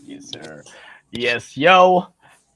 Yes, sir. Yes, yo.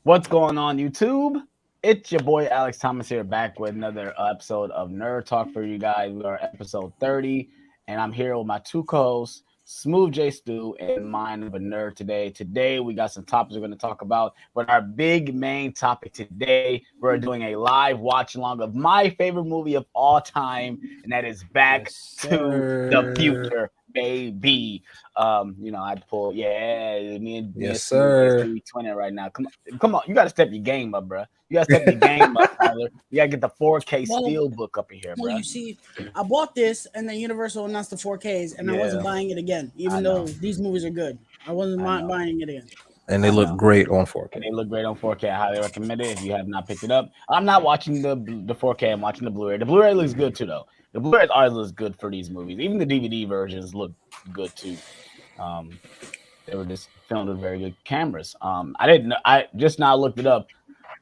What's going on, YouTube? It's your boy Alex Thomas here, back with another episode of Nerd Talk for you guys. We are episode 30, and I'm here with my two co-hosts, Smooth J Stu and Mind of a Nerd today. Today, we got some topics we're going to talk about, but our big main topic today, we're doing a live watch along of my favorite movie of all time, and that is Back Yes, to the sir. Future, baby. I pull, yeah, me and Yes, Smooth J sir. Stu, we twinning right now. Come on, you got to step your game up, bro. You got to step your game up, Tyler. You got to get the 4K Well, steel book up in here, well, bro. you see, I bought this and then Universal announced the 4Ks, and I wasn't Yeah, buying it again, I even know, though these movies are good. I wasn't I know, buying it again. And they I look know. great on And 4K. they look great on 4K. I highly recommend it if you have not picked it up. I'm not watching the 4K. I'm watching the Blu-ray. The Blu-ray looks good too, though. The Blu-ray always looks good for these movies. Even the DVD versions look good too. Um, they were just filmed with very good cameras. I didn't know. I just now looked it up.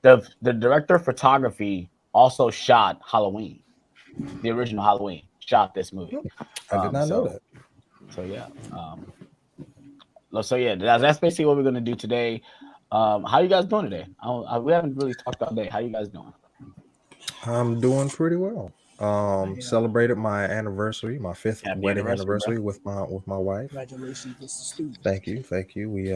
The director of photography also shot Halloween, the original Halloween. Shot this movie. I did Um, not know so that. so yeah. So that's basically what we're gonna do today. How you guys doing today? We haven't really talked all day. How you guys doing? I'm doing pretty well. I, Celebrated my anniversary, my fifth Happy wedding anniversary, bro. anniversary with my wife. Congratulations, Mr. Stu. Thank you. We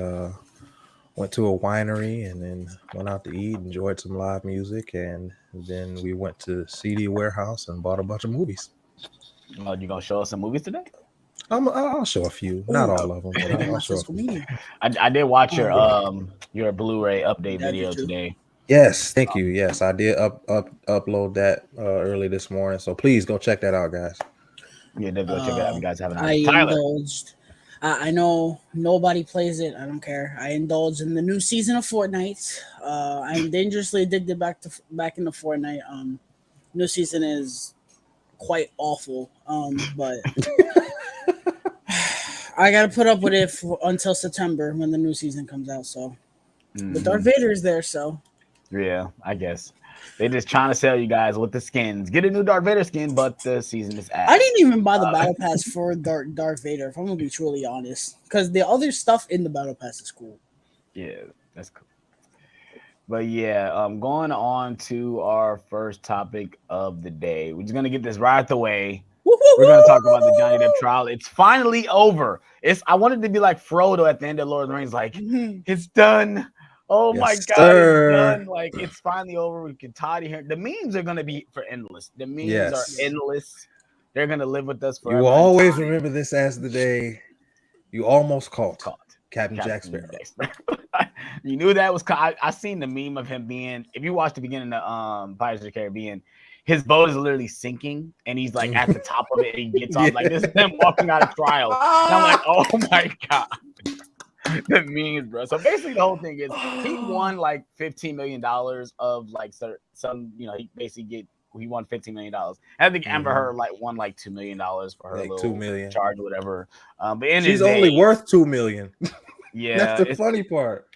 went to a winery and then went out to eat, enjoyed some live music, and then we went to CD Warehouse and bought a bunch of movies. You gonna show us some movies today? I'll show a few, not Oh, all of them, but look at I'll my show a fiscal few. medium. I did watch Um, your Blu-ray update that you video too. today. Yes, thank you. Yes, I did upload that early this morning. So please go check that out, guys. Yeah, definitely go check it out if you guys haven't I already. Tyler, indulged. I know nobody plays it. I don't care. I indulged in the new season of Fortnite. I'm dangerously addicted back into Fortnite. New season is quite awful. But I gotta put up with it until September when the new season comes out. So, but Darth Vader is there, so yeah, I guess they just trying to sell you guys with the skins. Get a new Darth Vader skin, but the season is ass. I didn't even buy the battle pass for Darth Vader. If I'm gonna be truly honest, because the other stuff in the battle pass is cool. Yeah, that's cool. But yeah, going on to our first topic of the day. We're just gonna get this right out the way. We're gonna talk about the Johnny Depp trial. It's finally over. I wanted to be like Frodo at the end of Lord of the Rings, like it's done. Oh my Yes, god, it's sir. done. Like it's finally over. We can tidy here. The memes are gonna be for endless. The memes are Yes. endless. They're gonna live with us You will forever. always remember this as the day you almost caught Caught Captain Jack Captain Sparrow. Dexter. You knew that was. I seen the meme of him being. If you watch the beginning of Pirates of the Caribbean, his boat is literally sinking, and he's like at the top of it, and he gets off. Like this is him walking out of trial, and I'm like, oh my god. The memes, bro. So basically, the whole thing is he won like $15 million of like some. He basically he won $15 million. I think Amber Heard like won like $2 million for her Like 2 little million. charge or whatever. But in She's his only day, worth 2 million. yeah. That's the funny part.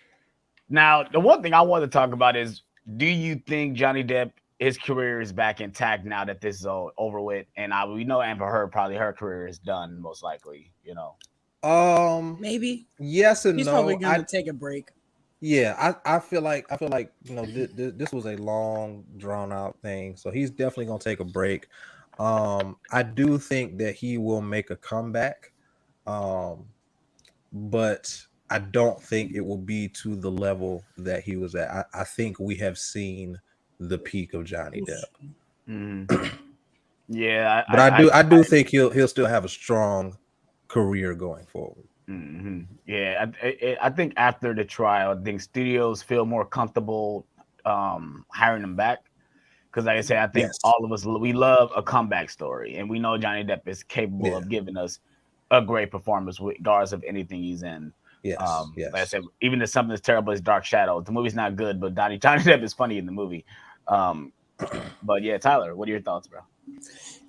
Now the one thing I want to talk about is: do you think Johnny Depp his career is back intact now that this is all over with? And we know Amber Heard probably her career is done most likely. Maybe Yes and he's no. probably gonna take a break. I feel like this was a long drawn out thing, so he's definitely gonna take a break. I do think that he will make a comeback, but I don't think it will be to the level that he was at. I think we have seen the peak of Johnny Depp, Yeah, but I do think he'll still have a strong career going forward. Yeah, I think after the trial, I think studios feel more comfortable hiring him back because, like I said, I think Yes. all of us we love a comeback story, and we know Johnny Depp is capable Yeah. of giving us a great performance regardless of anything he's in. Yes. Like I said, even if something as terrible as Dark Shadow, the movie's not good, but Johnny Depp is funny in the movie. But yeah, Tyler, what are your thoughts, bro?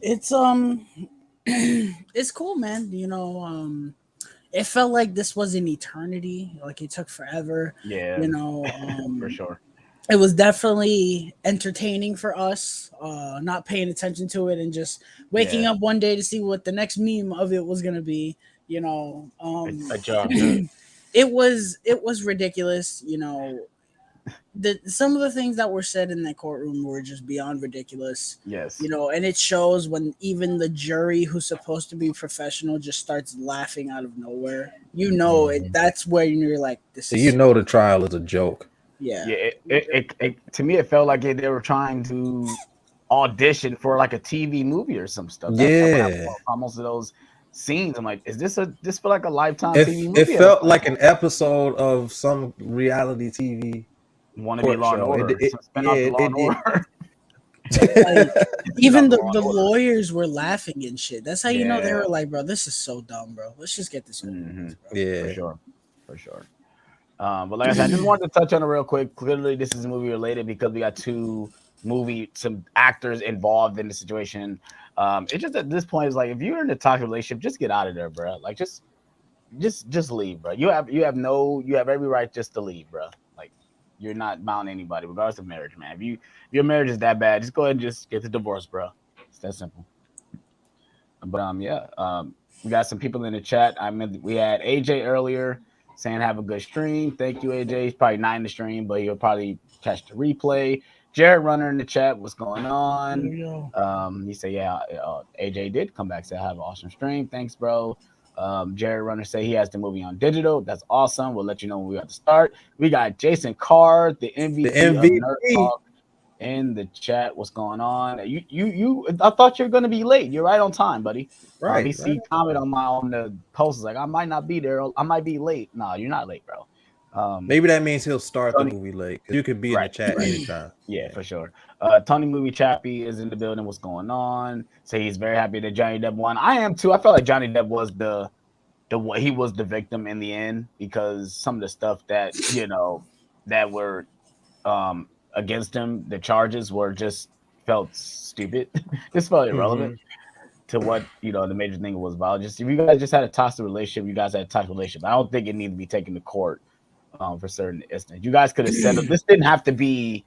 It's it's cool, man. It felt like this was an eternity. Like it took forever. Yeah, for sure. It was definitely entertaining for us, not paying attention to it and just waking up one day to see what the next meme of it was gonna be. A job. it was ridiculous. You know, some of the things that were said in that courtroom were just beyond ridiculous. Yes. You know, and it shows when even the jury, who's supposed to be professional, just starts laughing out of nowhere. You know, it. That's where you're like, this is. You know the trial is a joke. Yeah. Yeah. It to me, it felt like they were trying to audition for like a TV movie or some stuff. That's what I Yeah. on most of those scenes. I'm like, is this feel like a Lifetime It, TV it movie? felt like an episode of some reality TV Want to be court Law and show. Order? It Some spin yeah, off the Law and Order. Like, even Spin off the Law and Order. lawyers were laughing and shit. That's how you know they Yeah. were like, bro, this is so dumb, bro. Let's just get this over with, bro. Yeah. For sure. But like I said, I just wanted to touch on it real quick. Clearly, this is movie related because we got some actors involved in the situation. It's just at this point, it's like if you're in a toxic relationship, just get out of there, bro. Like just leave, bro. You have every right just to leave, bro. Like you're not bound to anybody, regardless of marriage, man. If your marriage is that bad, just go ahead and just get the divorce, bro. It's that simple. But we got some people in the chat. We had AJ earlier saying have a good stream. Thank you, AJ. He's probably not in the stream, but he'll probably catch the replay. Jared Runner in the chat, what's going on? He said, yeah, AJ did come back, said have an awesome stream. Thanks, bro. Jared Runner said he has the movie on digital. That's awesome. We'll let you know when we have to start. We got Jason Carr, the MVP of Nerd Talk, in the chat. What's going on? You I thought you were gonna be late. You're right on time, buddy. Right. He see comment on the post like I might not be there. I might be late. No, you're not late, bro. Maybe that means he'll start the movie late. You could be in the chat anytime. Yeah, for sure. Tony Movie Chappie is in the building. What's going on? Say he's very happy that Johnny Depp won. I am too. I felt like Johnny Depp was he was the victim in the end because some of the stuff that that were against him, the charges were just felt stupid. Just felt irrelevant to what the major thing was about. Just if you guys just had a toxic relationship, you guys had a toxic relationship. I don't think it needed to be taken to court for certain instances. You guys could have said this didn't have to be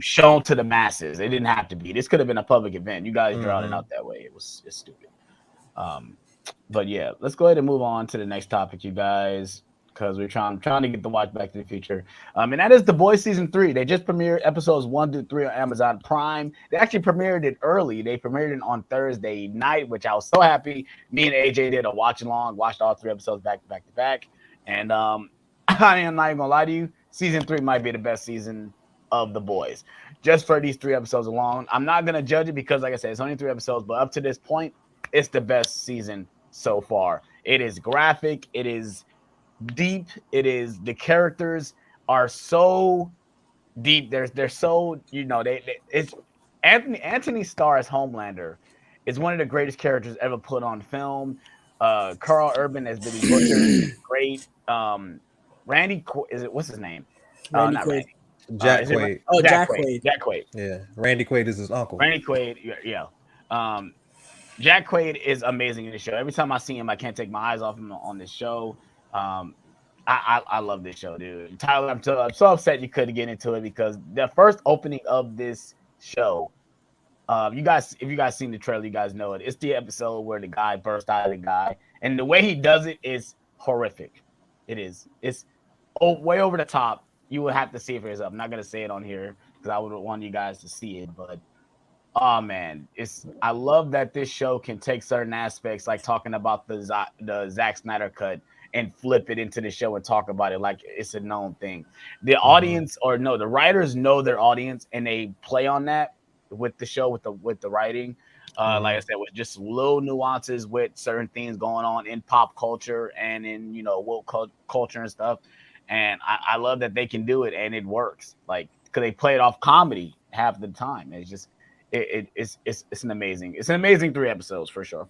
shown to the masses. It didn't have to be. This could have been a public event. You guys drawing it out that way. It's stupid. But yeah, let's go ahead and move on to the next topic, you guys, because we're trying to get the watch Back to the Future. And that is The Boys Season 3. They just premiered episodes 1 through 3 on Amazon Prime. They actually premiered it early. They premiered it on Thursday night, which I was so happy. Me and AJ did a watch along, watched all 3 episodes back to back. And I am not even gonna lie to you, Season 3 might be the best season of The Boys. Just for these 3 episodes alone. I'm not gonna judge it because, like I said, it's only 3 episodes, but up to this point, it's the best season so far. It is graphic, it is deep, the characters are so deep. They're so it's Anthony Starr as Homelander is one of the greatest characters ever put on film. Carl Urban as Billy Butcher is great. Randy what's his name? Randy Quaid. Jack Quaid. Jack Quaid. Jack Quaid. Yeah, Randy Quaid is his uncle. Randy Quaid, yeah. Jack Quaid is amazing in the show. Every time I see him, I can't take my eyes off him on this show. I love this show, dude. Tyler, I'm so upset you couldn't get into it because the first opening of this show, if you guys seen the trailer, you guys know it. It's the episode where the guy bursts out of the guy, and the way he does it is horrific. It is. It's way over the top. You would have to see it for yourself. I'm not gonna say it on here because I would want you guys to see it, but oh man, I love that this show can take certain aspects, like talking about the Zack Snyder cut, and flip it into the show and talk about it like it's a known thing. The audience, the writers know their audience, and they play on that with the show, with the writing. Like I said, with just little nuances with certain things going on in pop culture and in woke culture and stuff. And I love that they can do it and it works. Like because they play it off comedy half the time. It's just it's an amazing 3 episodes for sure.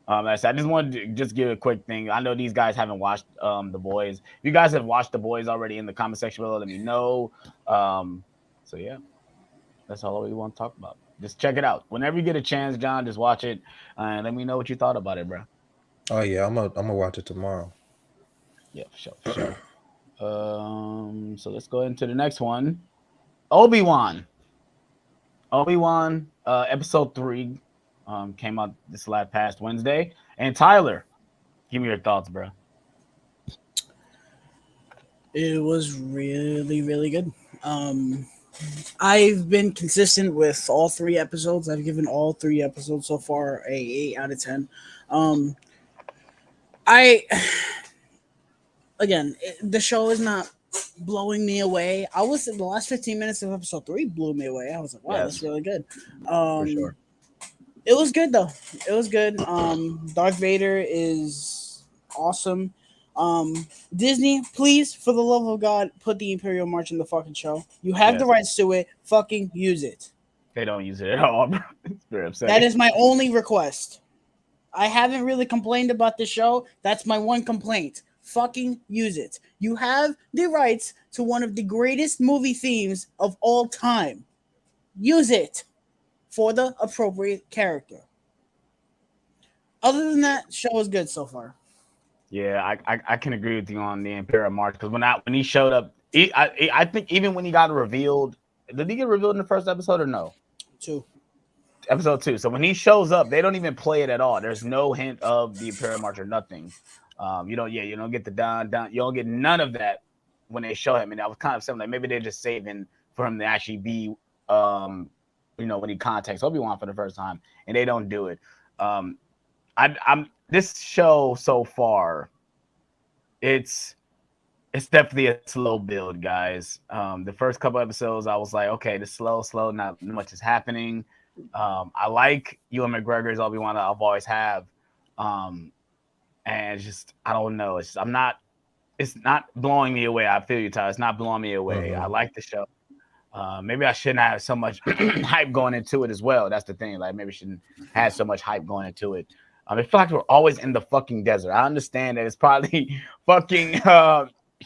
I just wanted to just give a quick thing. I know these guys haven't watched The Boys. If you guys have watched The Boys already, in the comment section below, let me know. So yeah, that's all we want to talk about. Just check it out whenever you get a chance, John. Just watch it and let me know what you thought about it, bro. Oh yeah, I'm gonna watch it tomorrow. Yeah, for sure. So let's go into the next one. Obi-Wan, episode 3 came out this past Wednesday. And Tyler, give me your thoughts, bro. It was really, really good. I've been consistent with all 3 episodes. I've given all 3 episodes so far a 8 out of 10. Um, I again, the show is not blowing me away. I was the last 15 minutes of episode 3 blew me away. I was like, wow, that's Yes, really good. for sure. It was good though. It was good. Darth Vader is awesome. Disney, please, for the love of God, put the Imperial March in the fucking show. You have the Yes. rights to it. Fucking use it. They don't use it at all, bro. It's very upsetting. That is my only request. I haven't really complained about the show. That's my one complaint. Fucking use it. You have the rights to one of the greatest movie themes of all time. Use it for the appropriate character. Other than that, show is good so far. Yeah, I can agree with you on the Imperial March because when he showed up, I think even when he got revealed, did he get revealed in the first episode or no? 2. Episode 2. So when he shows up, they don't even play it at all. There's no hint of the Imperial March or nothing. You don't get the down. You don't get none of that when they show him. And I was kind of saying like maybe they're just saving for him to actually be, when he contacts Obi-Wan for the first time, and they don't do it. I'm this show so far, it's definitely a slow build, guys. The first couple episodes, I was like, okay, this slow, not much is happening. I like Ewan McGregor's Obi-Wan that I've always have. And it's just, I don't know. It's not blowing me away. I feel you, Ty. It's not blowing me away. I like the show. Maybe I shouldn't have so much hype going into it as well. That's the thing. Like maybe I shouldn't have so much hype going into it. I feel like we're always in the fucking desert. I understand that it's probably fucking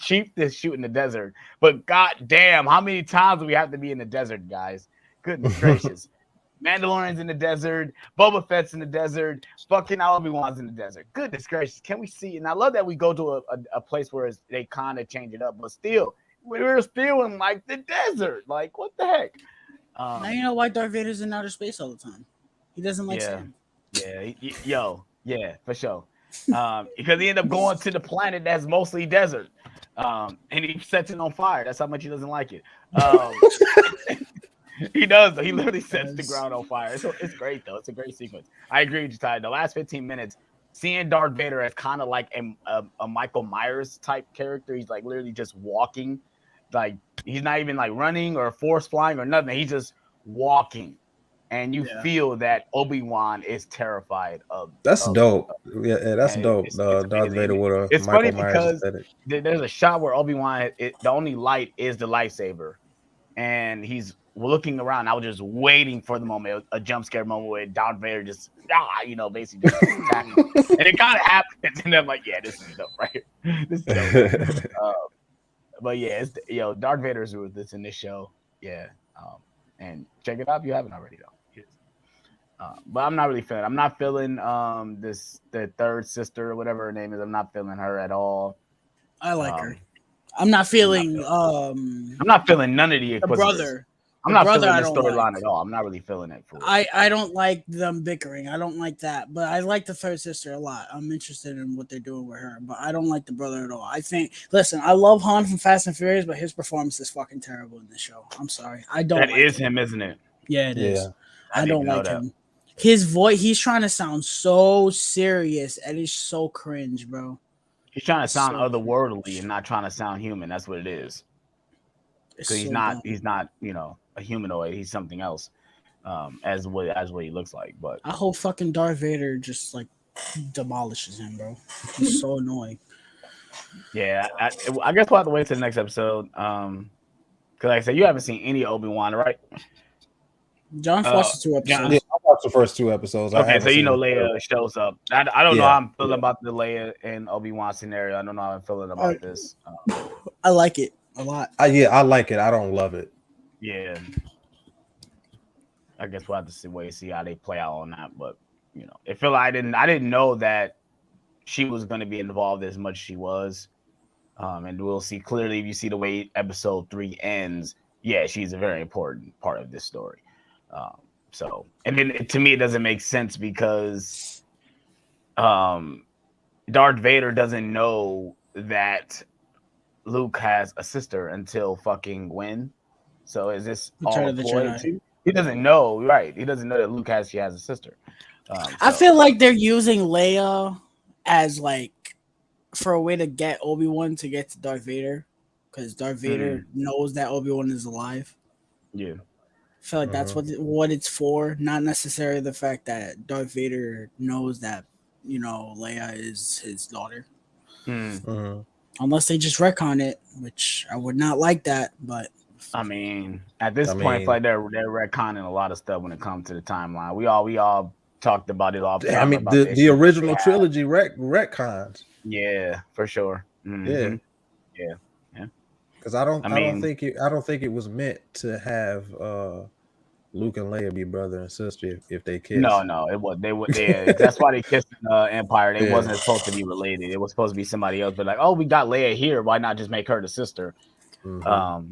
cheap to shoot in the desert, but goddamn, how many times do we have to be in the desert, guys? Goodness gracious. Mandalorian's in the desert, Boba Fett's in the desert, fucking Obi-Wan's in the desert. Goodness gracious, can we see? And I love that we go to a place where they kind of change it up, but still, we're still in like the desert. Like, what the heck? Now you know why Darth Vader's in outer space all the time. He doesn't like sand. Yeah, for sure. Because he ended up going to the planet that's mostly desert, and he sets it on fire. That's how much he doesn't like it. He does. He literally sets the ground on fire. So it's great though. It's a great sequence. I agree with you, Ty. The last 15 minutes, seeing Darth Vader as kind of like a Michael Myers type character. He's like literally just walking, like he's not even like running or force flying or nothing. He's just walking. And you feel that Obi-Wan is terrified of. That's dope. That's dope. It's Darth Vader with a it's Michael funny Myers because aesthetic. there's a shot where Obi-Wan, the only light is the lightsaber, and he's looking around. I was just waiting for the moment, a jump scare moment where Darth Vader just, basically just attacking. And it kind of happens, and I'm like, yeah, this is dope, right here. This is dope. But yeah, Darth Vader's with this in this show. Yeah. And check it out if you haven't already, though. But I'm not really feeling. I'm not feeling the third sister or whatever her name is. I'm not feeling her at all. I like her. I'm not feeling. I'm not feeling none of the brother. I'm not feeling this storyline at all. I'm not really feeling it. I don't like them bickering. I don't like that. But I like the third sister a lot. I'm interested in what they're doing with her. But I don't like the brother at all. I think. Listen, I love Han from Fast and Furious, but his performance is fucking terrible in this show. I'm sorry. I don't. That is him, isn't it? Yeah, it is. I don't like him. His voice, he's trying to sound so serious and it's so cringe, bro. He's trying to sound otherworldly and not trying to sound human. That's what it is. Because he's not, a humanoid. He's something else, as what he looks like. But I hope fucking Darth Vader just like demolishes him, bro. He's so annoying. Yeah, I guess we'll have to wait till the next episode. Because like I said, you haven't seen any Obi-Wan, right? John watched the 2 episodes. Yeah, I watched the first 2 episodes. Okay, so Leia shows up. I don't know how I'm feeling about the Leia and Obi-Wan scenario. I don't know how I'm feeling about this. I like it a lot. I like it. I don't love it. Yeah. I guess we'll have to see how they play out on that. But it feel like I didn't know that she was going to be involved as much as she was. And we'll see clearly if you see the way episode 3 ends. Yeah, she's a very important part of this story. And then to me, it doesn't make sense because Darth Vader doesn't know that Luke has a sister until fucking when? So is this Return all of the ploy Jedi. too? He doesn't know, right? He doesn't know that she has a sister. I feel like they're using Leia as like for a way to get Obi-Wan to get to Darth Vader, because Darth Vader knows that Obi-Wan is alive. Yeah. I feel like that's what it's for, not necessarily the fact that Darth Vader knows that, you know, Leia is his daughter. Unless they just retcon it, which I would not like that, but I mean, at this point, I feel like they're retconning a lot of stuff when it comes to the timeline. We all talked about it all. I mean, the original trilogy retcons. Yeah, for sure. Yeah. Because I don't think it was meant to have Luke and Leia be brother and sister if they kiss. No, it was that's why they kissed in Empire. They wasn't supposed to be related. It was supposed to be somebody else. But like, oh, we got Leia here. Why not just make her the sister? Because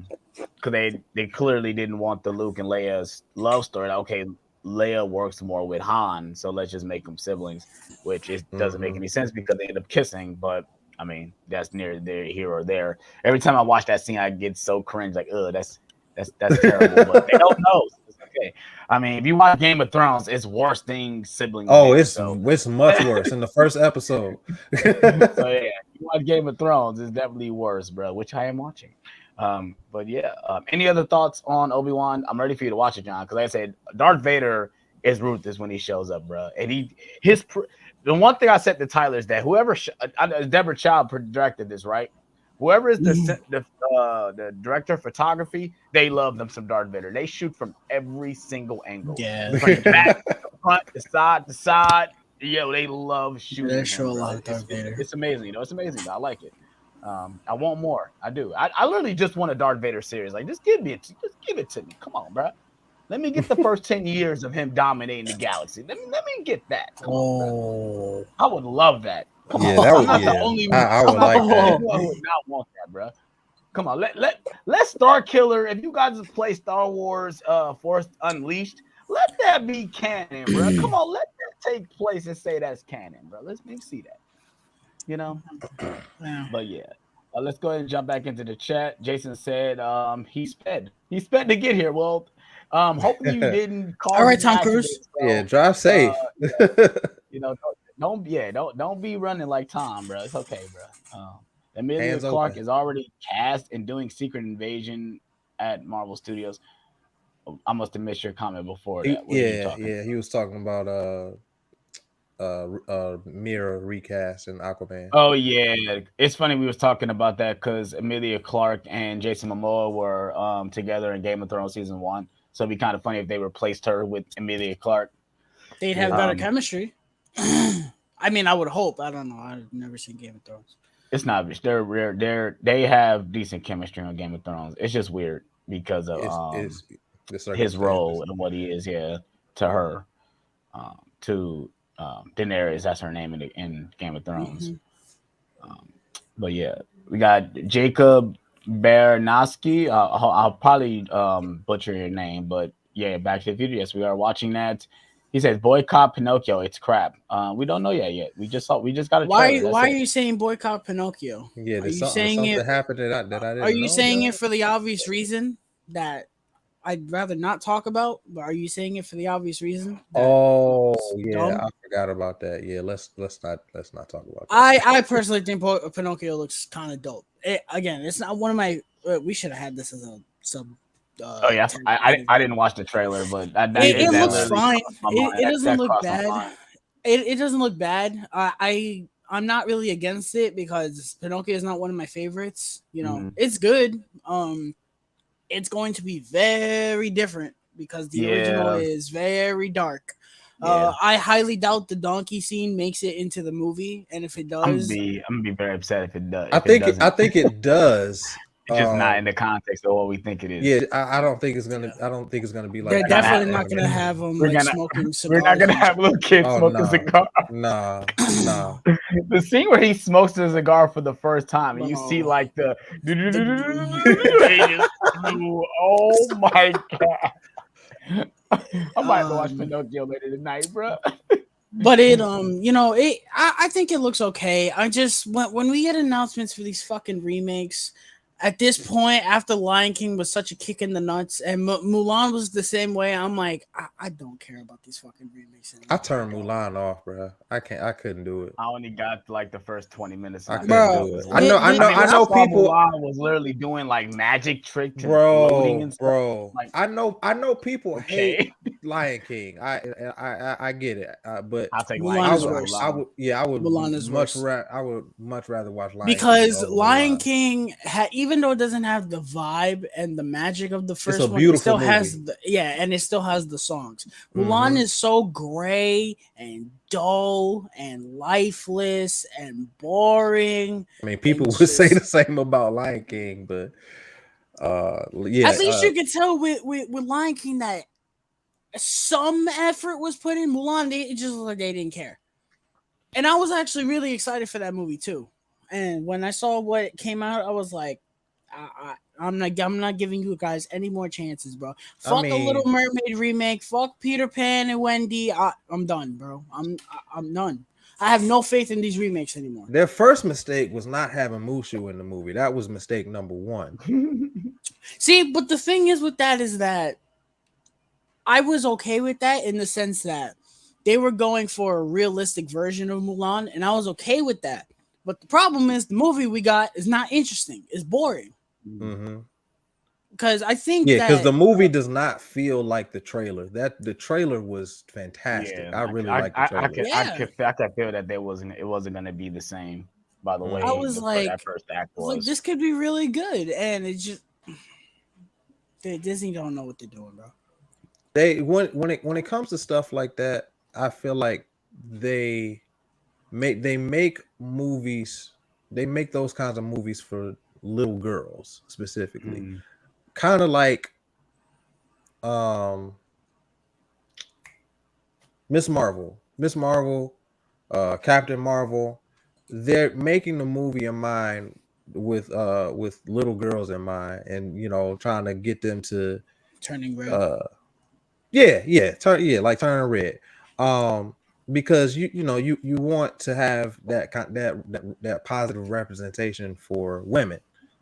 they clearly didn't want the Luke and Leia's love story. Like, okay, Leia works more with Han, so let's just make them siblings, which doesn't make any sense because they end up kissing. But I mean, that's near there, here or there. Every time I watch that scene, I get so cringe. Like, that's terrible. But they don't know. So it's okay. I mean, if you watch Game of Thrones, it's worse than siblings. Oh, it's much worse in the first episode. So yeah, if you watch Game of Thrones, it's definitely worse, bro. Which I am watching. But yeah, any other thoughts on Obi-Wan? I'm ready for you to watch it, John. Because like I said, Darth Vader is ruthless when he shows up, bro. And the one thing I said to Tyler is that whoever Deborah Child directed this, right? Whoever is the director of photography, they love them some Darth Vader. They shoot from every single angle. Yeah, from the back, the front, the side. Yo, they love shooting. They show a lot of Darth Vader. It's amazing, you know. It's amazing. I like it. I want more. I do. I literally just want a Darth Vader series. Like, just give it to me. Come on, bro. Let me get the first 10 years of him dominating the galaxy. Let me get that. Come on, I would love that. Come on. That would, the only one. I would like that. I would not want that, bro. Come on. Let Star Killer. If you guys play Star Wars Force Unleashed, let that be canon, bro. Come on, let that take place and say that's canon, bro. Let me see that. You know, but yeah, let's go ahead and jump back into the chat. Jason said he sped to get here. Well, hopefully you didn't call. All right, Tom Cruise. So, yeah, drive safe. You know, don't be running like Tom, bro. It's okay, bro. Emilia Clarke is already cast and doing Secret Invasion at Marvel Studios. I must have missed your comment before that. Yeah, he was talking about Mirror recast in Aquaman. Oh yeah, it's funny we was talking about that because Emilia Clarke and Jason Momoa were together in Game of Thrones season 1. So it'd be kind of funny if they replaced her with Emilia Clarke. They'd have better chemistry. I mean, I would hope. I don't know. I've never seen Game of Thrones. It's not. They're rare. They have decent chemistry on Game of Thrones. It's just weird because of his role and what he is. Yeah, to her, to Daenerys. That's her name in Game of Thrones. But yeah, we got Jacob Baranowski. I'll probably butcher your name, but yeah, Back to the Future. Yes, we are watching that. He says boycott Pinocchio. It's crap. We don't know yet. We just got a trailer. Why are you saying boycott Pinocchio? Yeah, are you saying it happened that I didn't Are you know saying it for the obvious reason that I'd rather not talk about? But are you saying it for the obvious reason? Oh yeah, I forgot about that. Yeah, let's not talk about that. I personally think Pinocchio looks kind of dope. Again, it's not one of my. We should have had this as a sub. I didn't watch the trailer, but it looks fine. It doesn't look bad. It doesn't look bad. I'm not really against it because Pinocchio is not one of my favorites. You know, it's good. It's going to be very different because the original is very dark. I highly doubt the donkey scene makes it into the movie, and if it does, I'm gonna be very upset if it does. I think it does. It's just not in the context of what we think it is. Yeah, I don't think it's gonna be like. They're definitely not gonna have them smoking cigars. We're not gonna have little kids smoking cigars. No. The scene where he smokes a cigar for the first time, and you see like the. Oh my god! I might watch Pinocchio later tonight, bro. But it I think it looks okay. I just when we get announcements for these fucking remakes, at this point, after Lion King was such a kick in the nuts, and Mulan was the same way, I'm like, I don't care about these fucking remakes anymore. I turned Mulan off, bro. I couldn't do it. I only got like the first 20 minutes. I couldn't Bro, do it. I I know saw people. Mulan was literally doing like magic tricks and floating Bro, and stuff. bro, Like, I know people okay. hate Lion King. I get it, but I'll take Mulan Lion is King over worse. I Mulan. would Mulan is worse. I would much rather watch Lion King Because over Lion Mulan. King, even though it doesn't have the vibe and the magic of the It's first a one, it beautiful still movie. has and it still has the songs. Mulan is so gray and dull and lifeless and boring. I mean, people It's would say the just- same about Lion King, but yeah. At least you could tell with Lion King that some effort was put in. Mulan, it just looked like they didn't care. And I was actually really excited for that movie too. And when I saw what came out, I was like, I'm not giving you guys any more chances, bro. Fuck a Little Mermaid remake. Fuck Peter Pan and Wendy. I'm done, bro. I'm done. I have no faith in these remakes anymore. Their first mistake was not having Mushu in the movie. That was mistake number one. See, but the thing is with that is that I was okay with that in the sense that they were going for a realistic version of Mulan, and I was okay with that. But the problem is the movie we got is not interesting. It's boring. Because I think because the movie does not feel like the trailer. That the trailer was fantastic. Yeah, I really like the trailer. I could feel that it wasn't going to be the same. By the way, I was like, that first act was like, this could be really good, and it just Disney don't know what they're doing, bro. They when it comes to stuff like that, I feel like they make movies. They make those kinds of movies for little girls specifically. Kind of like Miss Marvel, Captain Marvel. They're making the movie in mind with little girls in mind, and trying to get them to turning red. Like turning red. Because you want to have that positive representation for women,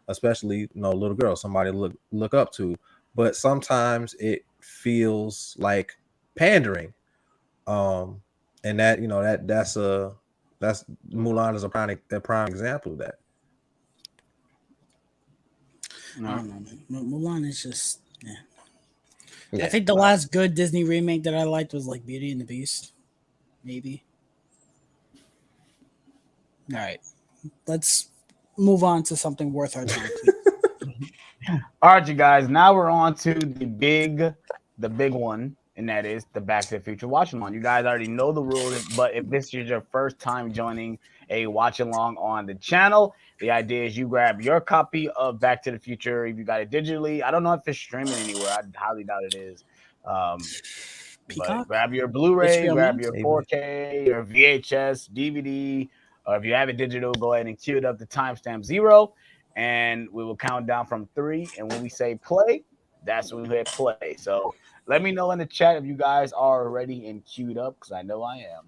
especially little girls, somebody look up to. But sometimes it feels like pandering, and that's Mulan is a prime example of that. I don't know, man. Mulan is just I think the last good Disney remake that I liked was like Beauty and the Beast, maybe. All right, let's move on to something worth our time. All right, you guys. Now we're on to the big one, and that is the Back to the Future watch along. You guys already know the rules, but if this is your first time joining a watch along on the channel, the idea is you grab your copy of Back to the Future. If you got it digitally, I don't know if it's streaming anywhere. I highly doubt it is. But grab your Blu-ray, grab your 4K, your VHS, DVD, or if you have it digital, go ahead and cue it up to timestamp 0. And we will count down from 3. And when we say play, that's when we hit play. So let me know in the chat if you guys are ready and queued up, because I know I am.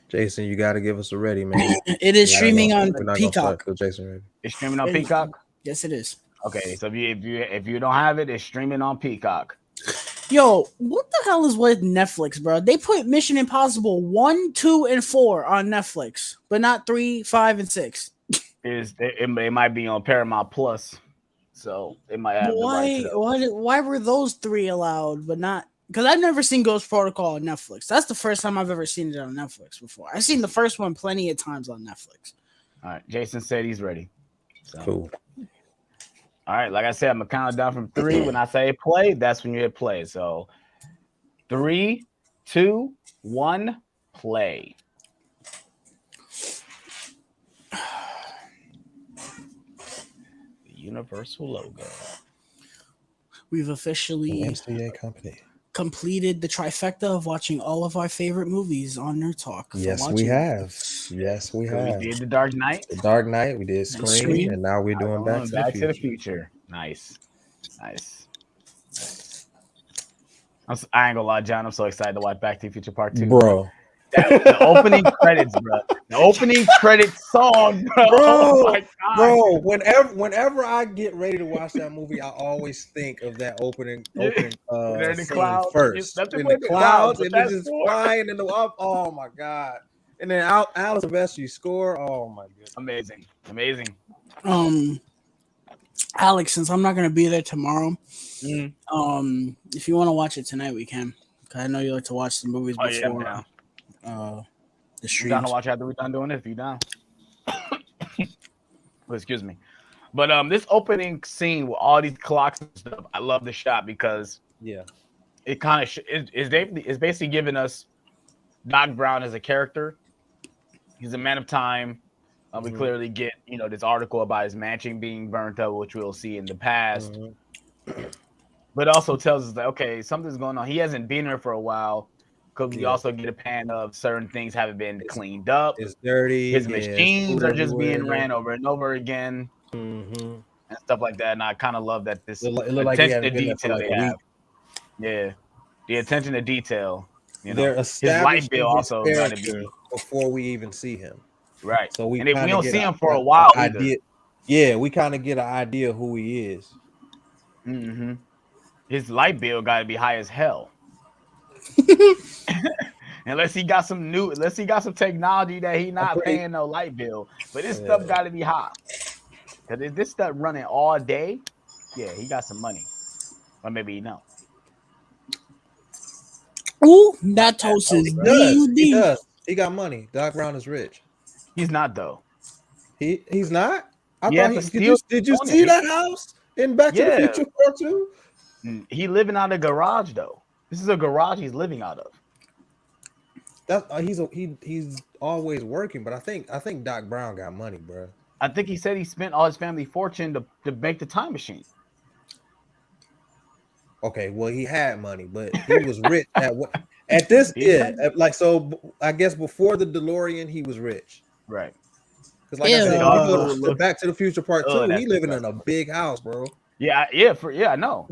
Jason, you got to give us a ready, man. It is streaming on Peacock. Jason, ready. It's streaming on Peacock? Yes, it is. Okay, so if you don't have it, it's streaming on Peacock. Yo, what the hell is with Netflix, bro? They put Mission Impossible 1, 2, and 4 on Netflix, but not 3, 5, and 6. It might be on Paramount Plus, so it might have. Why were those 3 allowed, but not? Because I've never seen Ghost Protocol on Netflix. That's the first time I've ever seen it on Netflix before. I've seen the first one plenty of times on Netflix. All right, Jason said he's ready. So. Cool. All right, like I said, I'm gonna count it down from 3. When I say play, that's when you hit play. So 3, 2, 1, play. The Universal logo. We've officially MCA company completed the trifecta of watching all of our favorite movies on Nerd Talk. Yes, we have. Yes, we have. We did The Dark Knight. The Dark Knight. We did Scream, and now we're doing Back to the Future. Nice. I ain't gonna lie, John. I'm so excited to watch Back to the Future Part 2. bro. The opening credits, bro. The opening credits song, bro. Oh my God. Bro, whenever I get ready to watch that movie, I always think of that opening They're in the scene clouds. first. Nothing In but the clouds, but and it's that's just more. flying in the up. Oh my God. And then Alice Silvestri score. Oh my goodness. Amazing. Alex, since I'm not gonna be there tomorrow, Mm. if you want to watch it tonight, we can. Cause I know you like to watch the movies Oh, yeah, I'm before down. the You down streams. to watch after we're done doing this? If you down. Oh, excuse me. But this opening scene with all these clocks and stuff, I love the shot because Yeah. it kind of is basically giving us Doc Brown as a character. He's a man of time. We clearly get this article about his mansion being burnt up, which we'll see in the past. But it also tells us that okay, something's going on. He hasn't been here for a while. Because we also get a pan of certain things haven't been cleaned up. It's dirty. His machines are just being ran over and over again. And stuff like that. And I kind of love that this it looked like attention to detail they have. week. Yeah, the attention to detail. They're his light bill also got to be before we even see him. Right. So we don't see him for a while either. Yeah, we kind of get an idea of who he is. Mm-hmm. His light bill got to be high as hell. Unless he got some technology that he not paying no light bill. But this stuff got to be high. Because if this stuff running all day, yeah, he got some money. Or maybe he don't. Ooh, that toast is He does. He got money. Doc Brown is rich. He's not though. He's not? I thought did you see that house in Back to the Future Part 2? He living out of a garage though. This is a garage he's living out of. He's always working, but I think Doc Brown got money, bro. I think he said he spent all his family fortune to make the time machine. Okay, well he had money, but he was rich at this. So I guess before the DeLorean, he was rich, right? Because like I said, Back to the Future Part 2, he living in a big house, bro. Yeah, I know.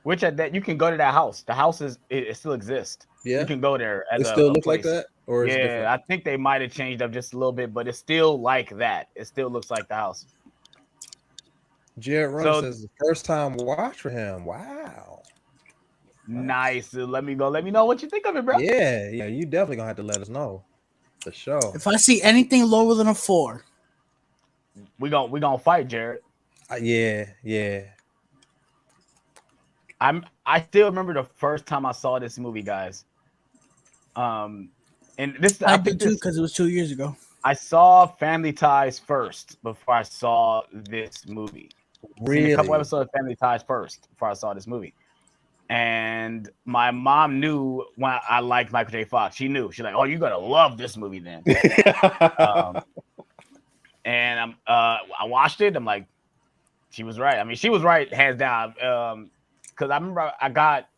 Which at that you can go to that house. The house it still exists. Yeah, you can go there. It still looks like that, or yeah, I think they might have changed up just a little bit, but it's still like that. It still looks like the house. Jared Runner says the first time watch for him. Wow, nice. Let me know what you think of it, bro. Yeah, you definitely gonna have to let us know for sure. If I see anything lower than a 4, we gonna fight, Jared. Yeah. I still remember the first time I saw this movie, guys. And this I did too because it was 2 years ago. I saw Family Ties first before I saw this movie. Really? Seen a couple episodes of Family Ties first before I saw this movie. And my mom knew when I liked Michael J. Fox. She knew. She's like, "Oh, you're gonna love this movie then." And I watched it. I'm like, she was right. I mean, she was right, hands down. Because I remember I got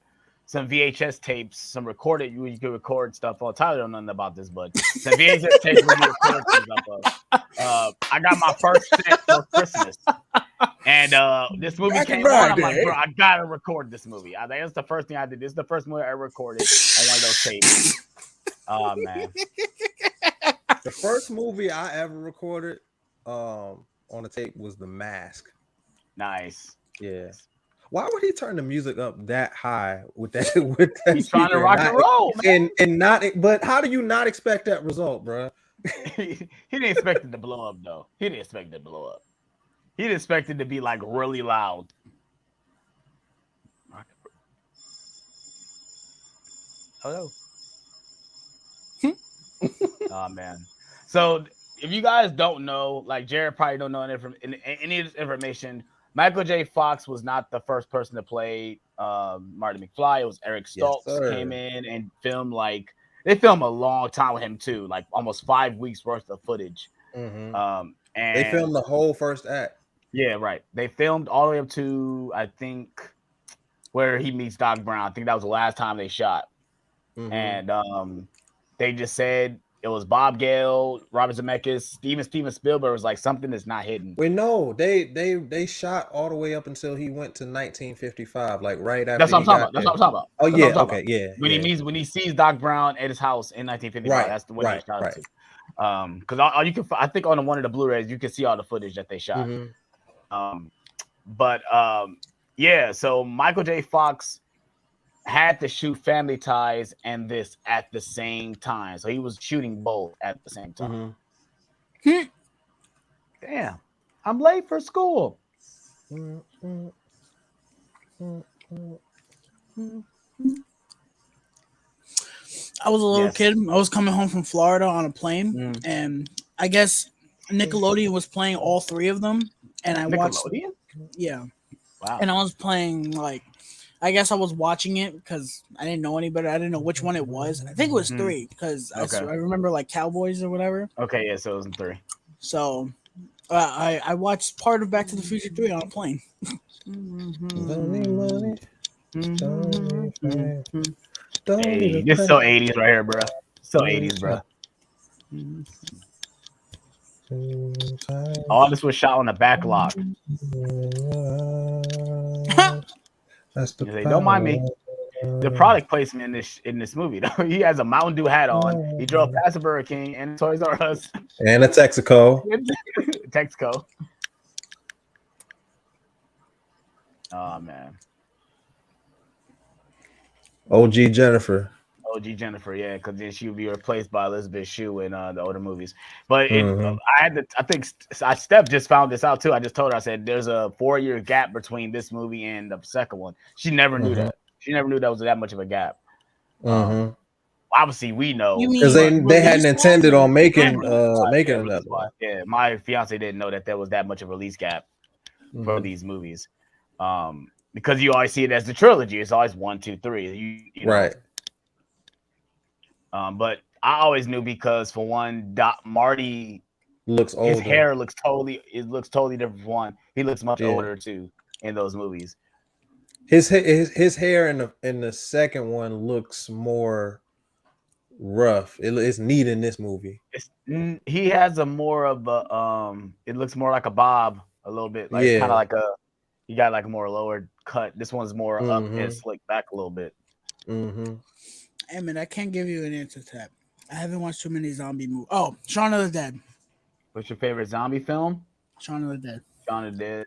some VHS tapes, some recorded. You could record stuff. Oh, Tyler don't know nothing about this, but some VHS tapes where you record stuff. I got my first set for Christmas, and this movie came on. I'm like, bro, I gotta record this movie. I think that's the first thing I did. This is the first movie I recorded on one of those tapes. Oh man, the first movie I ever recorded on a tape was The Mask. Nice. Yeah. Why would he turn the music up that high with that? He's trying to rock and roll, man. And not. But how do you not expect that result, bro? He didn't expect it to blow up, though. He didn't expect it to blow up. He didn't expect it to be like really loud. Hello. Oh man. So if you guys don't know, like Jared probably don't know any of this information. Michael J. Fox was not the first person to play Marty McFly. It was Eric Stoltz came in and filmed they filmed a long time with him too, like almost 5 weeks worth of footage. Mm-hmm. And they filmed the whole first act. Yeah, right. They filmed all the way up to I think where he meets Doc Brown. I think that was the last time they shot. Mm-hmm. And they just said It was Bob Gale, Robert Zemeckis, Steven Spielberg was like something that's not hidden. Wait, no, they shot all the way up until he went to 1955, like right after That's what I'm he talking got about. That's there. what I'm talking about. Oh That's what I'm yeah, talking okay, about. yeah, When he sees Doc Brown at his house in 1955, right, that's the one they shot right. it to. Because all you can, I think on one of the Blu-rays you can see all the footage that they shot. Mm-hmm. But yeah, so Michael J. Fox had to shoot Family Ties and this at the same time, so he was shooting both at the same time. Hmm. Damn, I'm late for school. I was a little Yes. kid. I was coming home from Florida on a plane, Mm. and I guess Nickelodeon was playing all three of them, and I watched. Nickelodeon? Yeah, Wow. and I was playing like, I guess I was watching it because I didn't know any better. I didn't know which one it was. I think it was three because Okay. I remember like Cowboys or whatever. Okay, yeah, so it was in 3. So I watched part of Back to the Future 3 on a plane. Don't need money. Hey, this is so 80s right here, bro. So 80s, bro. All this was shot on the back lot. That's the Say, don't mind me. The product placement in this movie, though. He has a Mountain Dew hat on. He drove past a Burger King and Toys R Us and a Texaco. Texaco. Oh man. OG Jennifer. OG Jennifer, yeah, because then she would be replaced by Elizabeth Shue in the older movies. But I think Steph just found this out too. I just told her, I said, there's a 4-year gap between this movie and the second one. She never knew that. She never knew that was that much of a gap. Obviously, we know because they hadn't intended on making another one. Yeah, my fiance didn't know that there was that much of a release gap for these movies. Because you always see it as the trilogy. It's always 1, 2, 3. You know. Right. But I always knew because for one, Marty looks older. His hair looks totally different. For one, he looks much older too in those movies. His hair in the second one looks more rough. It's neat in this movie. He has a more of a it looks more like a bob a little bit, like kind of like he got like a more lower cut. This one's more up and slick back a little bit. Hey man, I can't give you an answer to that. I haven't watched too many zombie movies. Oh, Shaun of the Dead. What's your favorite zombie film? Shaun of the Dead. Shaun of the Dead.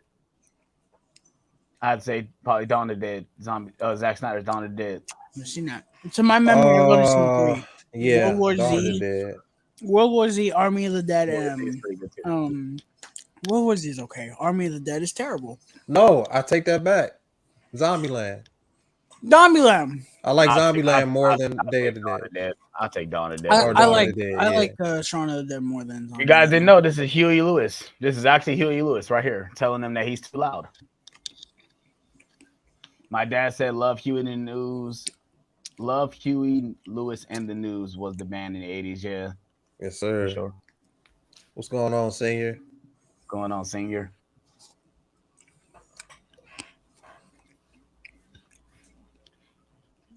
I'd say probably Dawn of the Dead. Zack Snyder's Dawn of the Dead. I've seen that. To my memory, I've only seen 3. Yeah, World War Z, World War Z, Army of the Dead, World War Z is okay. Army of the Dead is terrible. No, I take that back. Zombieland. I like Zombieland more than Day of the Dead. I'll take Dawn of the Dead. I like Shaun of the Dead more than Zombieland. You guys didn't know this is Huey Lewis. This is actually Huey Lewis right here telling them that he's too loud. My dad said love Huey and the News. Love Huey Lewis and the News was the band in the 80s, yeah. Yes, sir. For sure. What's going on, Senior?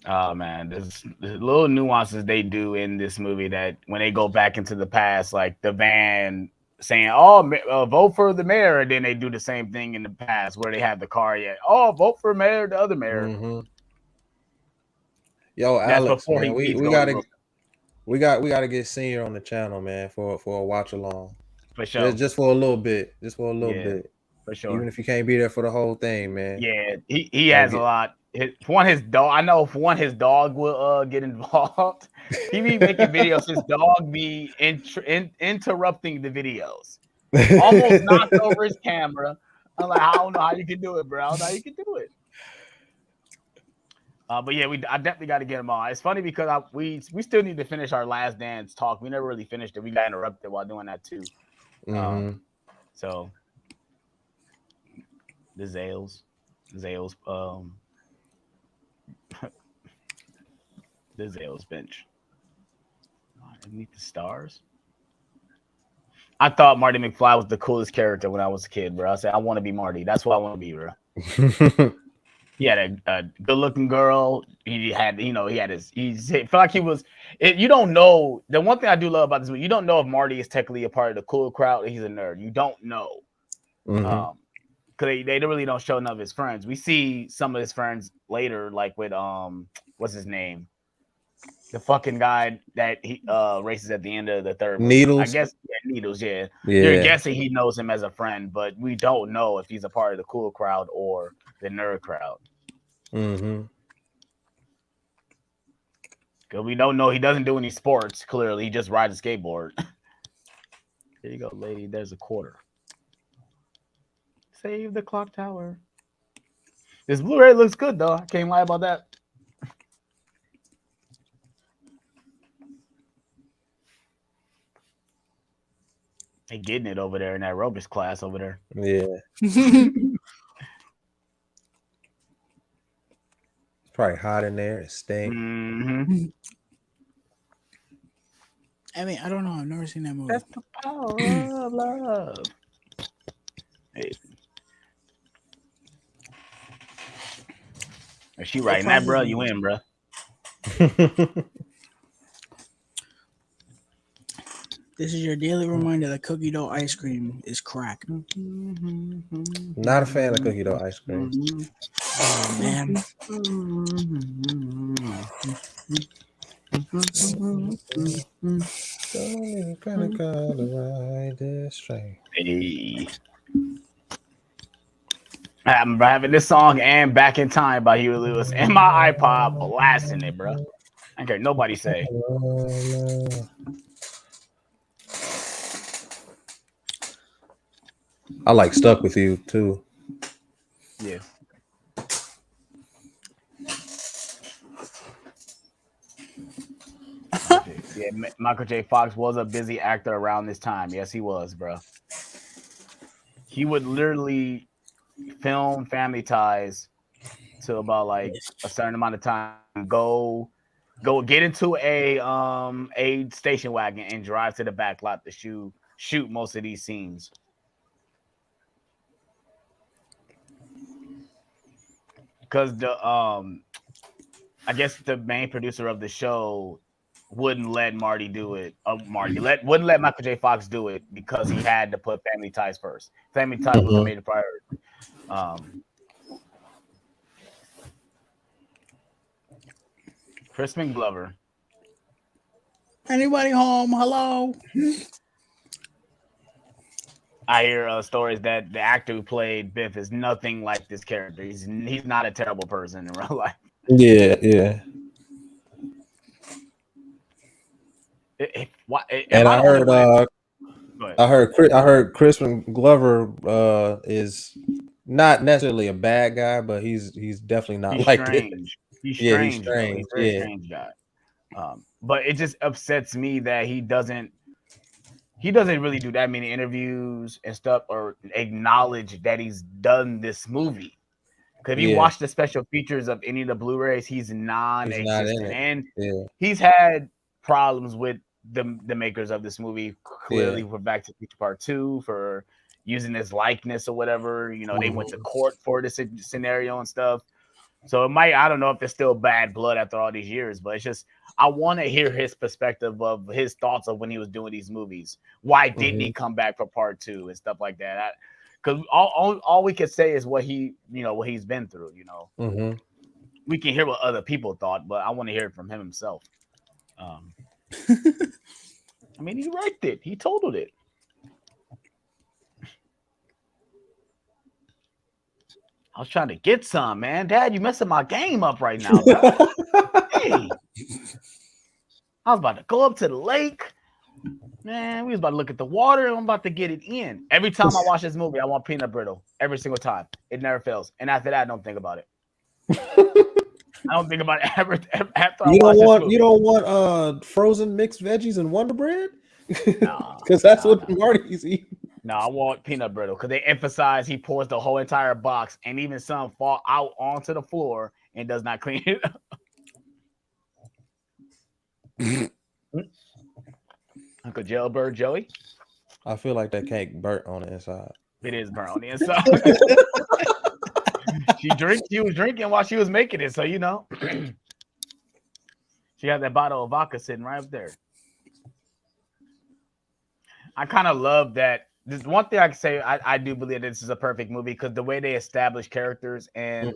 Oh man, there's little nuances they do in this movie that when they go back into the past, like the van saying, "Oh, vote for the mayor," and then they do the same thing in the past where they have the car yet. "Oh, vote for mayor, the other mayor." Yo, Alex, man, we gotta get Senior on the channel, man, for a watch along. For sure. Just for a little bit. bit. For sure. Even if you can't be there for the whole thing, man. Yeah, he has a lot. His dog. I know for one, his dog will get involved. He be making videos. His dog be interrupting the videos. Almost knocked over his camera. I'm like, I don't know how you can do it, bro. I don't know how you can do it. But yeah, I definitely got to get him on. It's funny because we still need to finish our Last Dance talk. We never really finished it. We got interrupted while doing that too. So the Zales, the Zales bench. Underneath the stars. I thought Marty McFly was the coolest character when I was a kid, bro. I said I want to be Marty. That's what I want to be, bro. He had a good-looking girl. He had, he had his. He felt like he was. You don't know. The one thing I do love about this movie, you don't know if Marty is technically a part of the cool crowd or he's a nerd. You don't know. Mm-hmm. Because they really don't show none of his friends. We see some of his friends later, like with what's his name? The fucking guy that he races at the end of the third movie. Needles. I guess Needles, yeah. Yeah. You're guessing he knows him as a friend, but we don't know if he's a part of the cool crowd or the nerd crowd. Mm-hmm. Because we don't know he doesn't do any sports, clearly. He just rides a skateboard. There you go, lady. There's a quarter. Save the clock tower. This Blu-ray looks good though. I can't lie about that. They getting it over there in that aerobics class over there. Yeah. It's probably hot in there. It stinks. Mm-hmm. I mean, I don't know. I've never seen that movie. That's the power of love. Hey. Is she writing that, bro? You in, bro? This is your daily reminder that cookie dough ice cream is crack. Not a fan of cookie dough ice cream. Oh, man. Hey. I'm having this song and Back in Time by Huey Lewis and my iPod blasting it, bro. I don't care nobody say. I like Stuck With You too. Yeah. Yeah, Michael J. Fox was a busy actor around this time. Yes, he was, bro. He would literally film Family Ties to about like a certain amount of time. Go get into a station wagon and drive to the back lot to shoot most of these scenes. Because the I guess the main producer of the show wouldn't let Marty do it. Wouldn't let Michael J. Fox do it because he had to put Family Ties first. Family Ties was a major priority. Crispin Glover. Anybody home? Hello. I hear stories that the actor who played Biff is nothing like this character. He's not a terrible person in real life. Yeah. And I heard Crispin Glover is not necessarily a bad guy, but he's definitely not he's like strange. He's Yeah, strange. he's strange. He's a very strange guy. But it just upsets me that he doesn't really do that many interviews and stuff or acknowledge that he's done this movie. Because if you watch the special features of any of the Blu-rays, he's non-existent. And he's had problems with the makers of this movie. Clearly, for Back to the Future Part 2, for using his likeness or whatever. They went to court for this scenario and stuff. So I don't know if there's still bad blood after all these years, but it's just, I want to hear his perspective of his thoughts of when he was doing these movies. Why didn't he come back for part 2 and stuff like that? Because all we can say is what he's been through. We can hear what other people thought, but I want to hear it from him himself. I mean, he liked it. He totaled it. I was trying to get some, man. Dad, you messing my game up right now. Hey. I was about to go up to the lake. Man, we was about to look at the water and I'm about to get it in. Every time I watch this movie, I want peanut brittle. Every single time. It never fails. And after that, I don't think about it. I don't think about it ever after you don't want frozen mixed veggies and Wonder Bread? Because that's what Marty's eating. No, I want peanut brittle because they emphasize he pours the whole entire box and even some fall out onto the floor and does not clean it up. Uncle Jailbird Joey. I feel like that cake burnt on the inside. It is burnt on the inside. She was drinking while she was making it, so you know. She had that bottle of vodka sitting right up there. I kind of love that. There's one thing I can say. I do believe this is a perfect movie because the way they establish characters and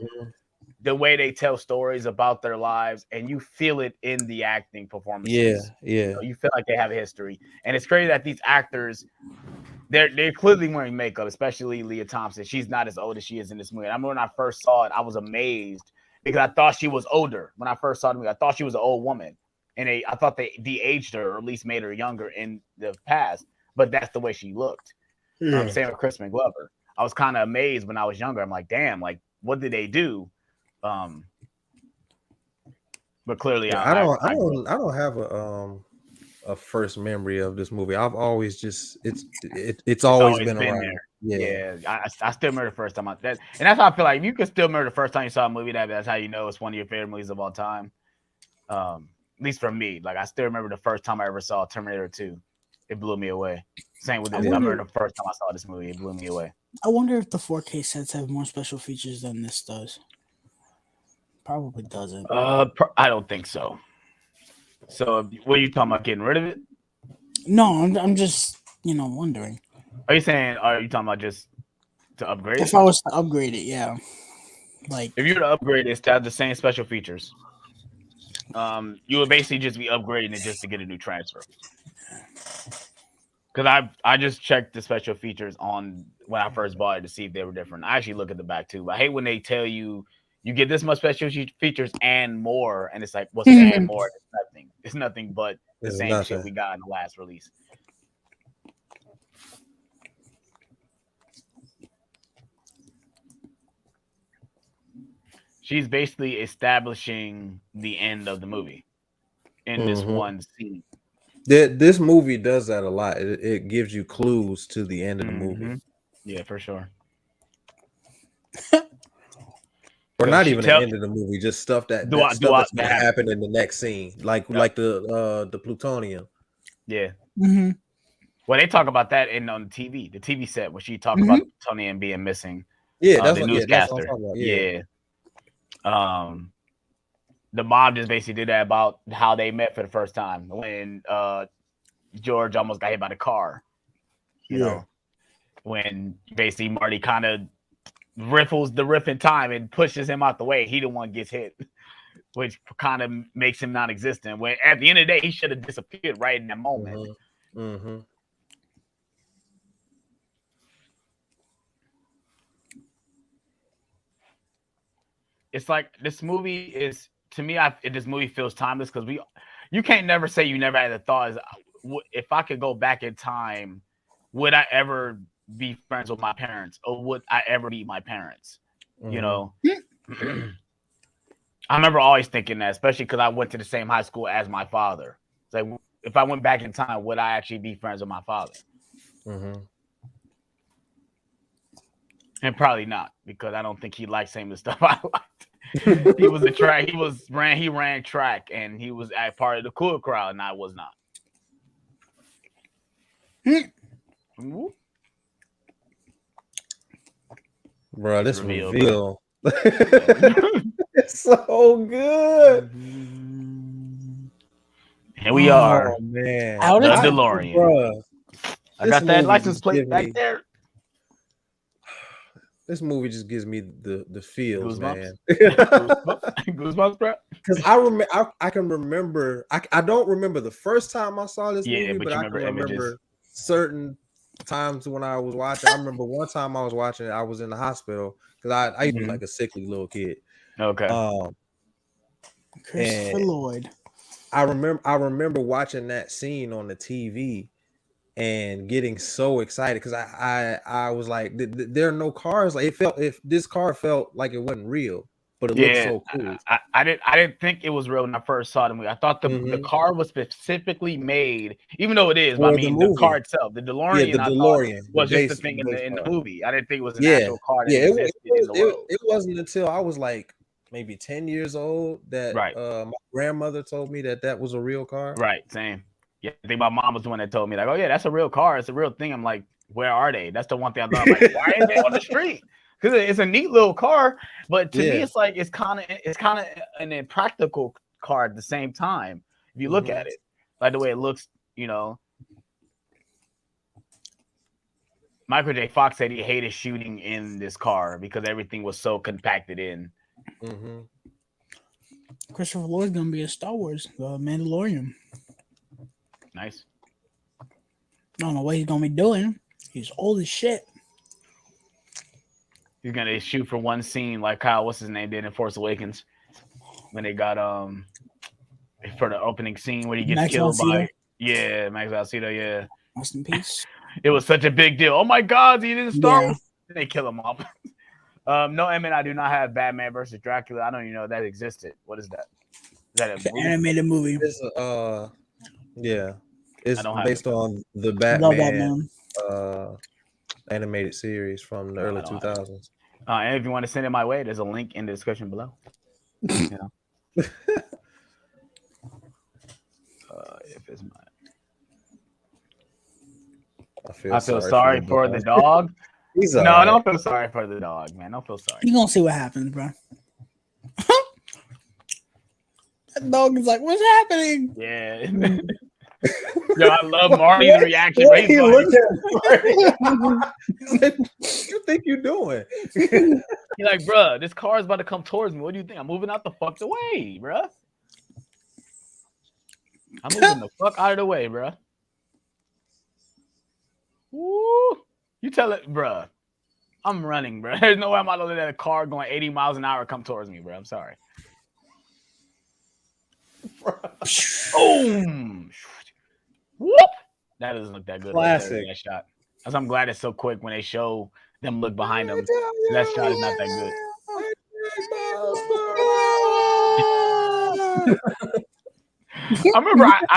the way they tell stories about their lives, and you feel it in the acting performances. You feel like they have a history, and it's crazy that these actors, they're clearly wearing makeup, especially Leah Thompson. She's not as old as she is in this movie. I remember when I first saw it, I was amazed because I thought she was older. When I first saw the movie, I thought she was an old woman, and I thought they de-aged her or at least made her younger in the past. But that's the way she looked. Same with Kristen Glover. I was kind of amazed when I was younger. I'm like, damn, like what did they do? But clearly, I don't have a first memory of this movie. I've always just it's always been around. There. Yeah. I still remember the first time and that's how I feel like if you can still remember the first time you saw a movie, that's how you know it's one of your favorite movies of all time. At least for me, like I still remember the first time I ever saw Terminator 2. It blew me away. Same with this. I remember the first time I saw this movie, it blew me away. I wonder if the 4K sets have more special features than this does. Probably doesn't. I don't think so. So, what are you talking about? Getting rid of it? No, I'm just wondering. Are you talking about just to upgrade it? If I was to upgrade it, yeah. Like if you were to upgrade it to have the same special features, you would basically just be upgrading it just to get a new transfer. Because I just checked the special features on when I first bought it to see if they were different. I actually look at the back too. I hate when they tell you get this much special features and more, and it's like, what's the and more? It's nothing. It's nothing but the same shit we got in the last release. She's basically establishing the end of the movie in this one scene. This movie does that a lot. It gives you clues to the end of the movie. Yeah, for sure. Or not even the end of the movie, just stuff that's gonna happen in the next scene, like the plutonium. Yeah. Well, they talk about that on the TV, the TV set when she talked about plutonium being missing. Yeah, that's the what, newscaster. That's what I'm talking about. The mom just basically did that about how they met for the first time when George almost got hit by the car. You know, when basically Marty kind of riffles the riff in time and pushes him out the way. He the one gets hit, which kind of makes him non-existent. When at the end of the day, he should have disappeared right in that moment. It's like this movie is, to me, this movie feels timeless because you can't never say you never had a thought. If I could go back in time, would I ever be friends with my parents, or would I ever meet my parents? You know, I remember always thinking that, especially because I went to the same high school as my father. It's like, if I went back in time, would I actually be friends with my father? And probably not, because I don't think he liked some of the stuff I liked. He was a track. He ran track, and he was a part of the cool crowd, and I was not. Bro, this reveal. It's so good. Here we are. Man. The DeLorean. Bro, I got that license plate back there. This movie just gives me the feels, man. Goosebumps, bro. Because I can remember. I don't remember the first time I saw this movie, but I can remember certain times when I was watching. I remember one time I was watching it. I was in the hospital because I used to be like a sickly little kid. Okay. Christopher Lloyd. I remember watching that scene on the TV and getting so excited because I was like, there are no cars. Like if this car felt like it wasn't real, but it looked so cool. I didn't think it was real when I first saw the movie. I thought the car was specifically made, even though it is. But I mean, the car itself, the DeLorean, was just the thing in the movie. I didn't think it was an actual car. It wasn't until I was like maybe 10 years old that my grandmother told me that was a real car. Right, same. Yeah, I think my mom was the one that told me, like, oh yeah, that's a real car. It's a real thing. I'm like, where are they? That's the one thing I thought. Like, why are they on the street? because it's a neat little car, but to me, Yeah. it's like it's kind of an impractical car at the same time. If you look at it, like the way it looks, you know. Michael J. Fox said he hated shooting in this car because everything was so compacted in. Mm-hmm. Christopher Lloyd's gonna be a Star Wars, the Mandalorian. Nice. I don't know what he's gonna be doing. He's old as shit. He's gonna shoot for one scene like Kyle, what's his name, did in Force Awakens when they got for the opening scene where he gets Max killed Alcito. by Max Alcito, yeah. Rest in peace. It was such a big deal. Oh my God, he didn't start. Yeah. They kill him off. No, Emmett, I do not have Batman versus Dracula. I don't even know that existed. What is that? Is that It's an animated movie. It's yeah. It's based on the Love Batman animated series from the early 2000s. And if you want to send it my way, there's a link in the description below. You know. If it's mine. I feel sorry for the dog. No, I don't feel sorry for the dog, man. Don't feel sorry. You gonna see what happens, bro. That dog is like, what's happening? Yeah. Yo, I love Marty's reaction. He looked at Marty. He said, "What you think you're doing?" He's like, bruh, this car is about to come towards me. What do you think? I'm moving out the fuck way, bruh. I'm moving the fuck out of the way, bruh. Woo. You tell it, bruh. I'm running, bruh. There's no way I'm about to let a car going 80 miles an hour come towards me, bruh. I'm sorry. Boom. Whoop. That doesn't look that good. Classic. That shot. I'm glad it's so quick when they show them look behind them. That shot is not that good. I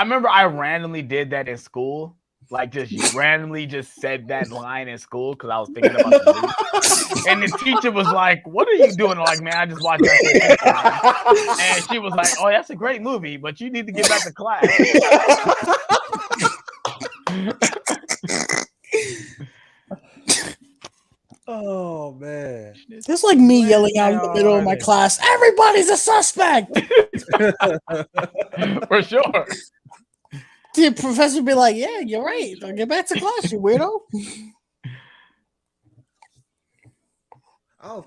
remember I randomly did that in school. Like just randomly just said that line in school because I was thinking about the movie. And the teacher was like, "What are you doing?" I'm like, man, I just watched that. And she was like, "Oh, that's a great movie, but you need to get back to class." Oh man. It's like me yelling out in the middle of my class, everybody's a suspect. For sure. The professor would be like, yeah, you're right. Get back to class, you weirdo. I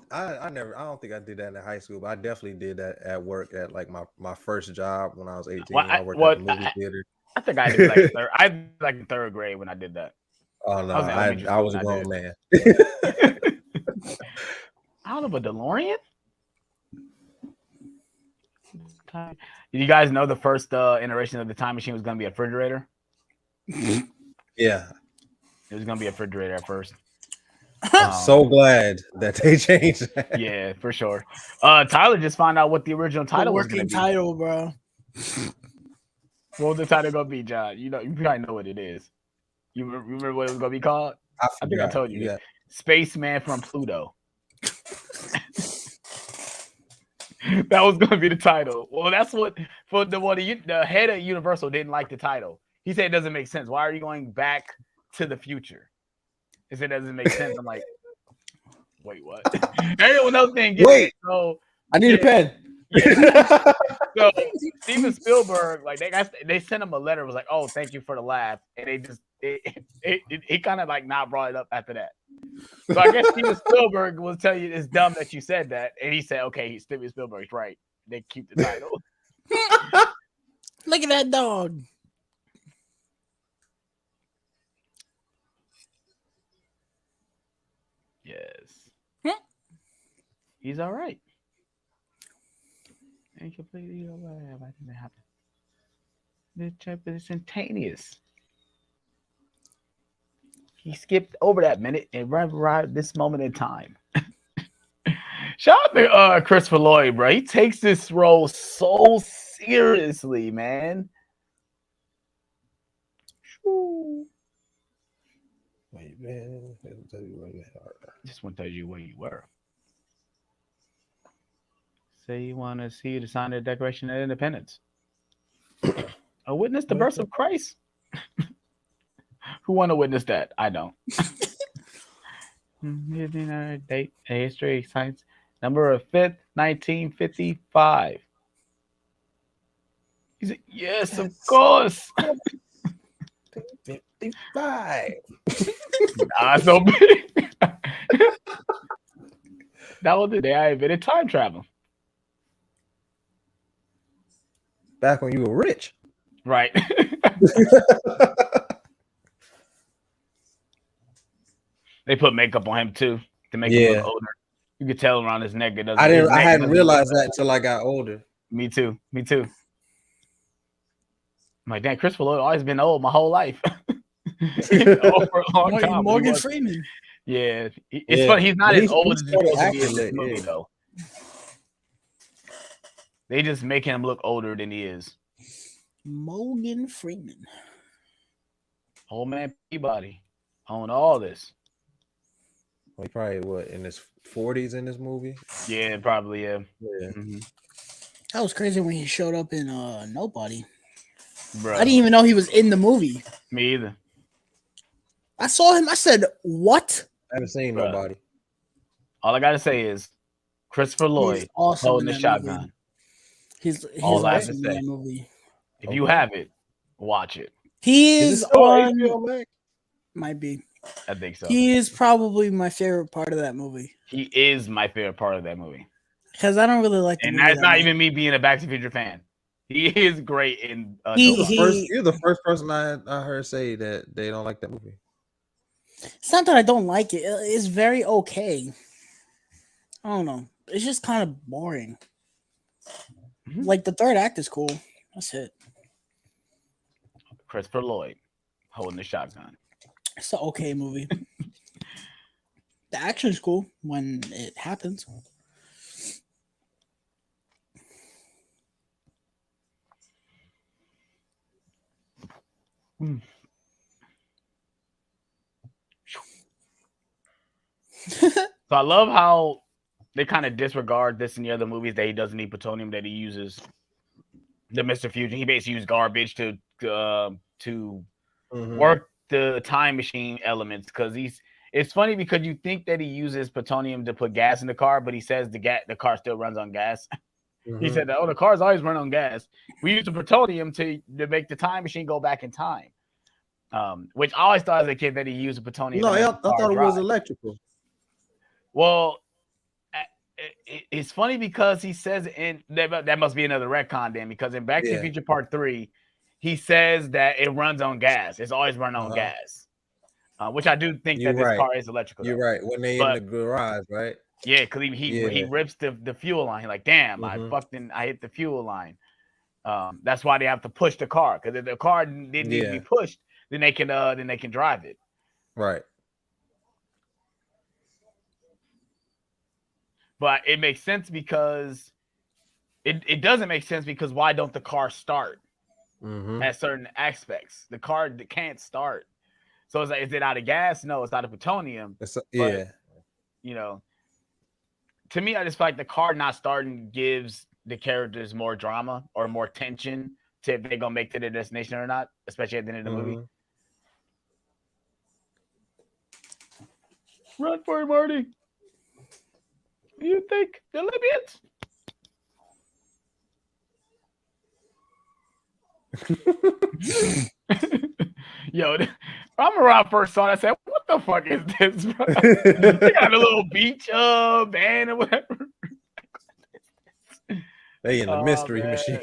don't think I did that in high school, but I definitely did that at work at like my first job when I was 18. I worked at the movie theater. I think I did like third grade when I did that. Oh no, I was a grown man. I don't know, but DeLorean? Did you guys know the first iteration of the time machine was going to be a refrigerator? Yeah. It was going to be a refrigerator at first. I'm so glad that they changed that. Yeah, for sure. Tyler just found out what the original title was going to be. Title, bro. What was the title going to be, John? You probably know what it is. You remember what it was going to be called? I think I told you. Yeah. Spaceman from Pluto. That was going to be the title. Well, that's what the head of Universal didn't like the title. He said it doesn't make sense. Why are you going back to the future? He said it doesn't make sense. I'm like, wait, what? Everyone else didn't get it. So I need a pen. Yeah. So Steven Spielberg, like they sent him a letter, was like, "Oh, thank you for the laugh," and they just he kind of like not brought it up after that. So I guess Steven Spielberg will tell you it's dumb that you said that, and he said, "Okay, Steven Spielberg's right. They keep the title." Look at that dog. Yes, he's all right. And completely aware of what happened. The trip is instantaneous. He skipped over that minute and arrived this moment in time. Shout out to Christopher Lloyd, bro. He takes this role so seriously, man. Wait, man. Just want to tell you where you were. Say you want to see the sign of the Declaration of Independence. A witness the birth of Christ. Who want to witness that? I don't. Date, history, science. Number of 5th, 1955. He said, yes, of That's course. 55. Nah, so big. That was the day I invented time travel. Back when you were rich. Right. They put makeup on him too to make him look older. You could tell around his neck. It doesn't. I hadn't realized that until I got older. Me too. Me too. I'm like, damn, Christopher Lloyd always been old my whole life. He's old for a long time. Morgan Freeman. Yeah, it's funny. He's not as old as he's supposed to be in this movie, though. They just make him look older than he is. Morgan Freeman. Old man Peabody own all this. Well, he probably in his 40s in this movie. Yeah, probably. Yeah. Mm-hmm. That was crazy when he showed up in Nobody. Bro. I didn't even know he was in the movie. Me either. I saw him. I said, "What?" I haven't seen Nobody. All I gotta say is Christopher Lloyd awesome holding the shotgun. He's all I have awesome to in say. that movie. If you have it, watch it. He is on. HBO Max? Might be. I think so. He is probably my favorite part of that movie. He is my favorite part of that movie. Because I don't really like the and movie. That's not even me being a Back to the Future fan. He is great in you're the first person I heard say that they don't like that movie. It's not that I don't like it. It's very okay. I don't know. It's just kind of boring. Mm-hmm. Like the third act is cool. That's it. Christopher Lloyd holding the shotgun. It's an okay movie. The action is cool when it happens. So I love how they kind of disregard this in the other movies that he doesn't need plutonium, that he uses the Mr. Fusion. He basically used garbage to work the time machine elements, because it's funny because you think that he uses plutonium to put gas in the car, but he says the car still runs on gas. He said that, the cars always run on gas. We use the plutonium to make the time machine go back in time. Which I always thought as a kid that he used the plutonium. No, I thought it was electrical. Well, it's funny because he says that must be another retcon then, because in Back to the Future Part 3, he says that it runs on gas. It's always run on gas, which I do think that this car is electrical. You're right. When they in the garage, right? Yeah, because he rips the fuel line. He's like, damn, I hit the fuel line. That's why they have to push the car, because if the car didn't need to be pushed, then they can drive it. Right. But it makes sense because it doesn't make sense because why don't the car start at certain aspects? The car can't start. So it's like, is it out of gas? No, it's out of plutonium. But, to me, I just feel like the car not starting gives the characters more drama or more tension to if they're going to make it to their destination or not, especially at the end of the movie. Run for it, Marty. You think the Libyans? Yo, I remember when I first saw it, I said, what the fuck is this, bro? They got a little beach band or whatever. They in the mystery machine.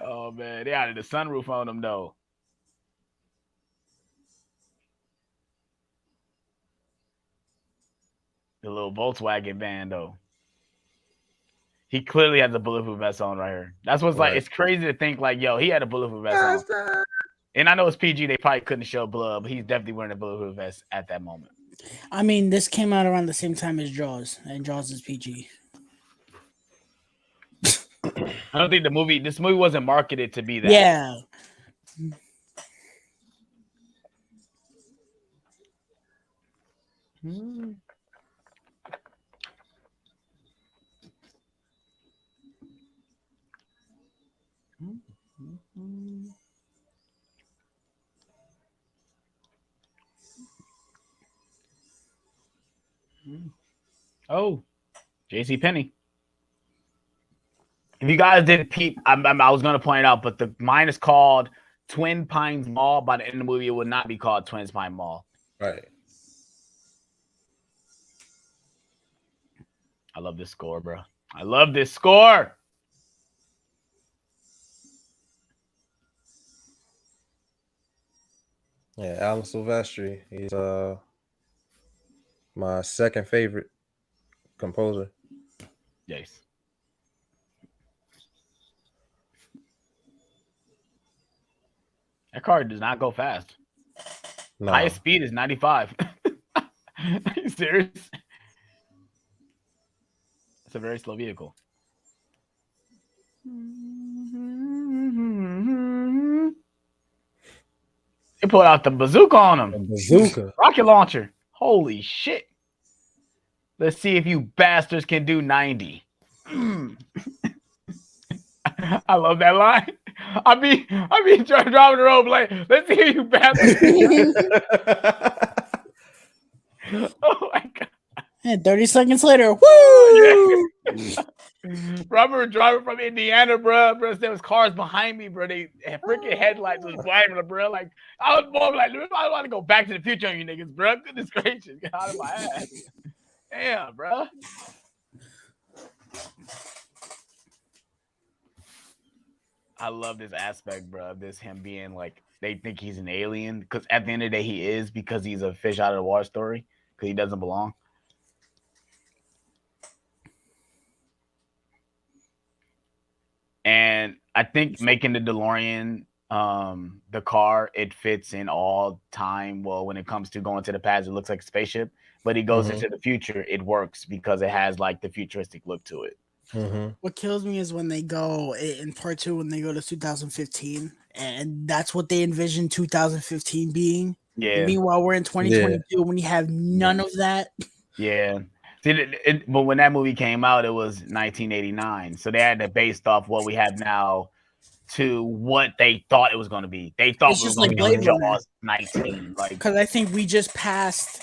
Oh, man. They added the sunroof on them, though. The little Volkswagen van, though. He clearly has a bulletproof vest on right here. That's what's like. It's crazy to think like, yo, he had a bulletproof vest on. And I know it's PG. They probably couldn't show blood, but he's definitely wearing a bulletproof vest at that moment. I mean, this came out around the same time as Jaws, and Jaws is PG. I don't think this movie wasn't marketed to be that. Yeah. Oh, J.C. Penney. If you guys didn't peep, I was going to point it out, but the mine is called Twin Pines Mall. By the end of the movie, it would not be called Twin Pines Mall. Right. I love this score, bro. I love this score. Yeah, Alan Silvestri. He's my second favorite composer. Yes. That car does not go fast. No. Highest speed is 95. Are you serious? It's a very slow vehicle. They pulled out the bazooka on him. A bazooka. Rocket launcher. Holy shit. Let's see if you bastards can do 90. I love that line. I be driving the road like, let's see if you bastards. Oh my god. And 30 seconds later, woo! Robert driving from Indiana, bro. There was cars behind me, bro. They freaking headlights was blinding, bro. Like I was more like, I want to go back to the future on you niggas, bro. Goodness gracious, get out of my ass. Damn, bro. I love this aspect, bro. Of this him being like they think he's an alien because at the end of the day he is because he's a fish out of the water story because he doesn't belong. And I think making the DeLorean, the car, it fits in all time. Well, when it comes to going to the past, it looks like a spaceship, but it goes into the future. It works because it has like the futuristic look to it. What kills me is when they go in part 2, when they go to 2015, and that's what they envision 2015 being. Yeah. And meanwhile, we're in 2022 when you have none of that. Yeah. See, but when that movie came out, it was 1989. So they had to base off what we have now to what they thought it was going to be. They thought it was going to be Jaws 19. Like, because I think we just passed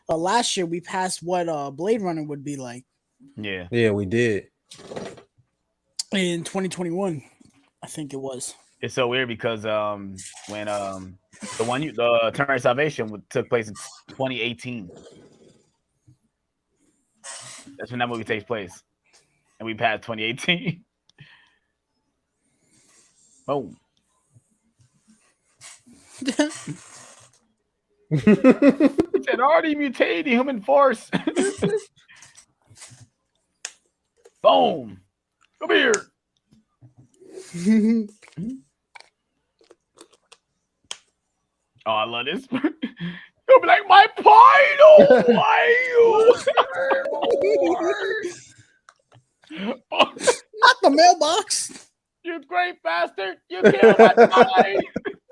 last year. We passed what Blade Runner would be like. Yeah. Yeah, we did. In 2021, I think it was. It's so weird because when the Terminator Salvation took place in 2018. That's when that movie takes place. And we passed 2018. Boom. It said already mutated human force. Boom. Come here. Oh, I love this. You'll be like, my final. Why you? Not the mailbox. You great bastard. You killed my pie.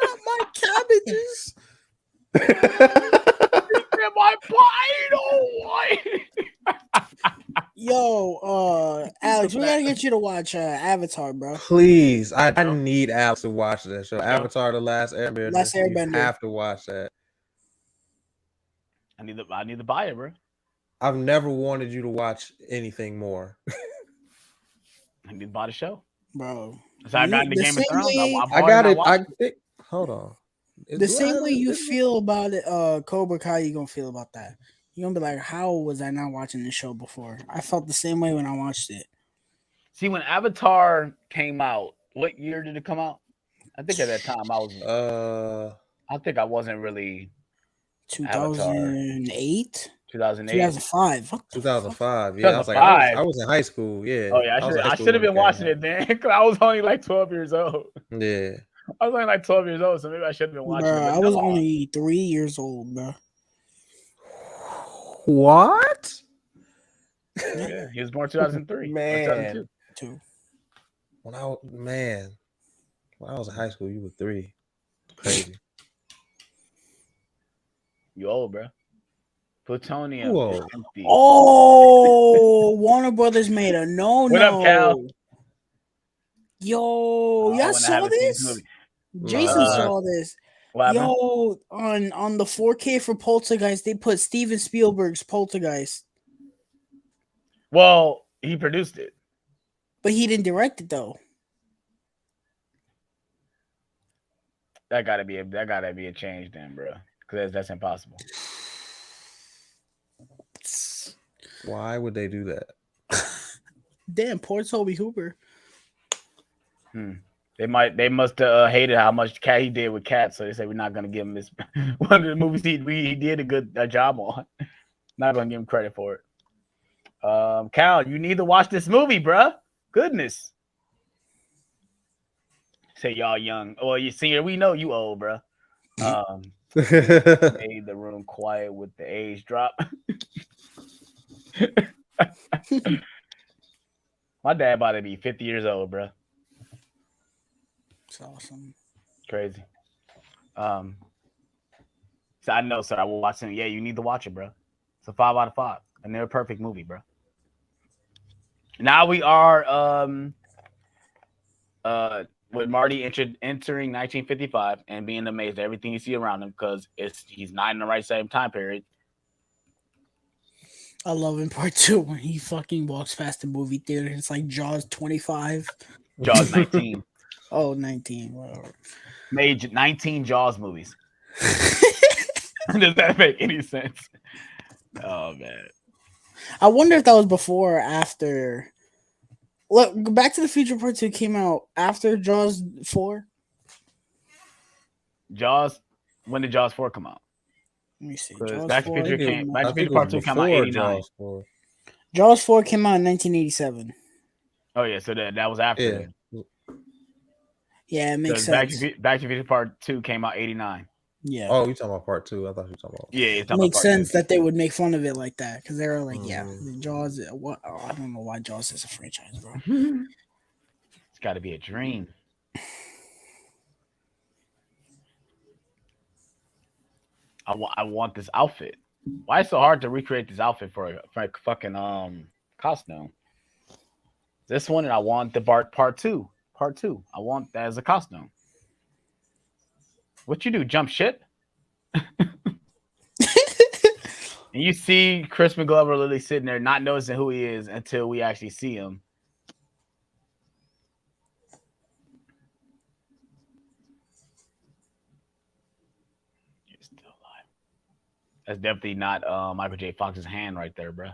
Not my cabbages. You killed my pie. Yo, Alex, we gotta get you to watch Avatar, bro. Please, I need Alex to watch that show. Avatar: The Last Airbender. Last Airbender. You have to watch that. I need to buy it, bro. I've never wanted you to watch anything more. I need to buy the show, bro. So I got in the Game of Thrones. I got it. I think. Hold on. The same way you feel about it, Cobra Kai, you gonna feel about that. You're gonna be like, how was I not watching the show before? I felt the same way when I watched it. See, when Avatar came out, what year did it come out? I think at that time I was. I think I wasn't really. 2008. 2008. 2005. 2005. Yeah, 2005. I was in high school. Yeah. Oh yeah, I should have been watching it then because I was only like 12 years old. Yeah. I was only like 12 years old, so maybe I should have been watching it. I was only 3 years old, bro. What? Yeah, he was born 2003. Man. 2002. When I was in high school, you were 3. Crazy. You old, bro. Plutonium. Whoa. Oh, Warner Brothers made a no. What up, Cal? Yo, y'all saw this? Jason saw this. Yo, on the 4K for Poltergeist, they put Steven Spielberg's Poltergeist. Well, he produced it. But he didn't direct it though. That gotta be a change then, bro. Because that's impossible. Why would they do that? Damn, poor Toby Hooper. They must have hated how much Cat he did with Cat, so they say we're not gonna give him this one of the movies he did a good job on. Not gonna give him credit for it. Cal, you need to watch this movie, bruh. Goodness. Say y'all young. Oh, you senior, we know you old, bruh. Made the room quiet with the age drop. My dad about to be 50 years old, bruh. It's awesome. Crazy. So I know, sir. I will watch it. Yeah, you need to watch it, bro. It's a 5 out of 5. A near perfect movie, bro. Now we are with Marty entering 1955 and being amazed at everything you see around him because he's not in the right same time period. I love in part 2 when he fucking walks past the movie theater. It's like Jaws 25. Jaws 19. Oh, 19. Whatever. Made 19 Jaws movies. Does that make any sense? Oh, man. I wonder if that was before or after. Look, Back to the Future Part 2 came out after Jaws 4. Jaws. When did Jaws 4 come out? Let me see. Back to the Future Part 2 came out in 89. Jaws 4 came out in 1987. Oh, yeah. So that was after that. Yeah, it makes sense. Back to the Future Part 2 came out 89. Yeah. Oh, you talking about part 2? I thought you were talking about. Yeah, it makes sense that they would make fun of it like that because they were like, Jaws. What? Oh, I don't know why Jaws is a franchise, bro. It's got to be a dream. I want this outfit. Why is it so hard to recreate this outfit for a fucking costume? This one, and I want the part 2. Part 2. I want that as a costume. What you do? Jump ship? And you see Chris McGlover literally sitting there, not noticing who he is until we actually see him. You're still alive. That's definitely not Michael J. Fox's hand right there, bro.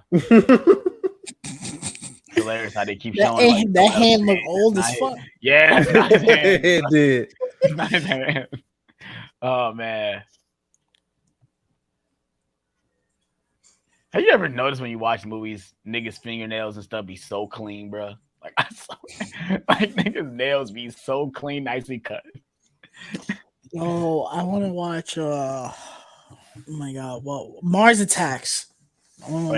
Hilarious how they keep showing that hand look old as fuck. Yeah, that's not his hand. It did. It's not his hand. Oh man. Have you ever noticed when you watch movies, niggas' fingernails and stuff be so clean, bro? Like niggas' nails be so clean, nicely cut. Oh, I want to watch. Oh my god! Well, Mars Attacks. Yo,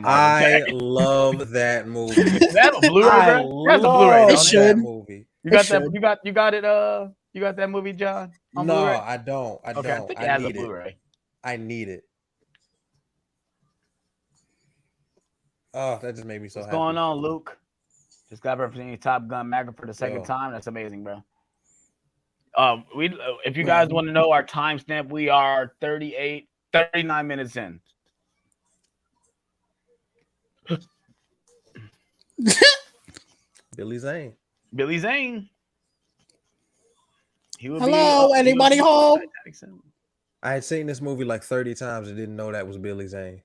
I love that movie. Is that a Blu-ray, bro? That's a Blu-ray. It should. That movie. You got that? You got it? You got that movie, John? No, Blu-ray? I don't. I don't. I think it has a Blu-ray. I need it. Oh, that just made me so happy. What's going on, Luke? Just got representing Top Gun Maverick for the second time. That's amazing, bro. If you guys want to know our timestamp, we are 39 minutes in. Billy Zane. Hello, anybody home? I had seen this movie like 30 times and didn't know that was Billy Zane.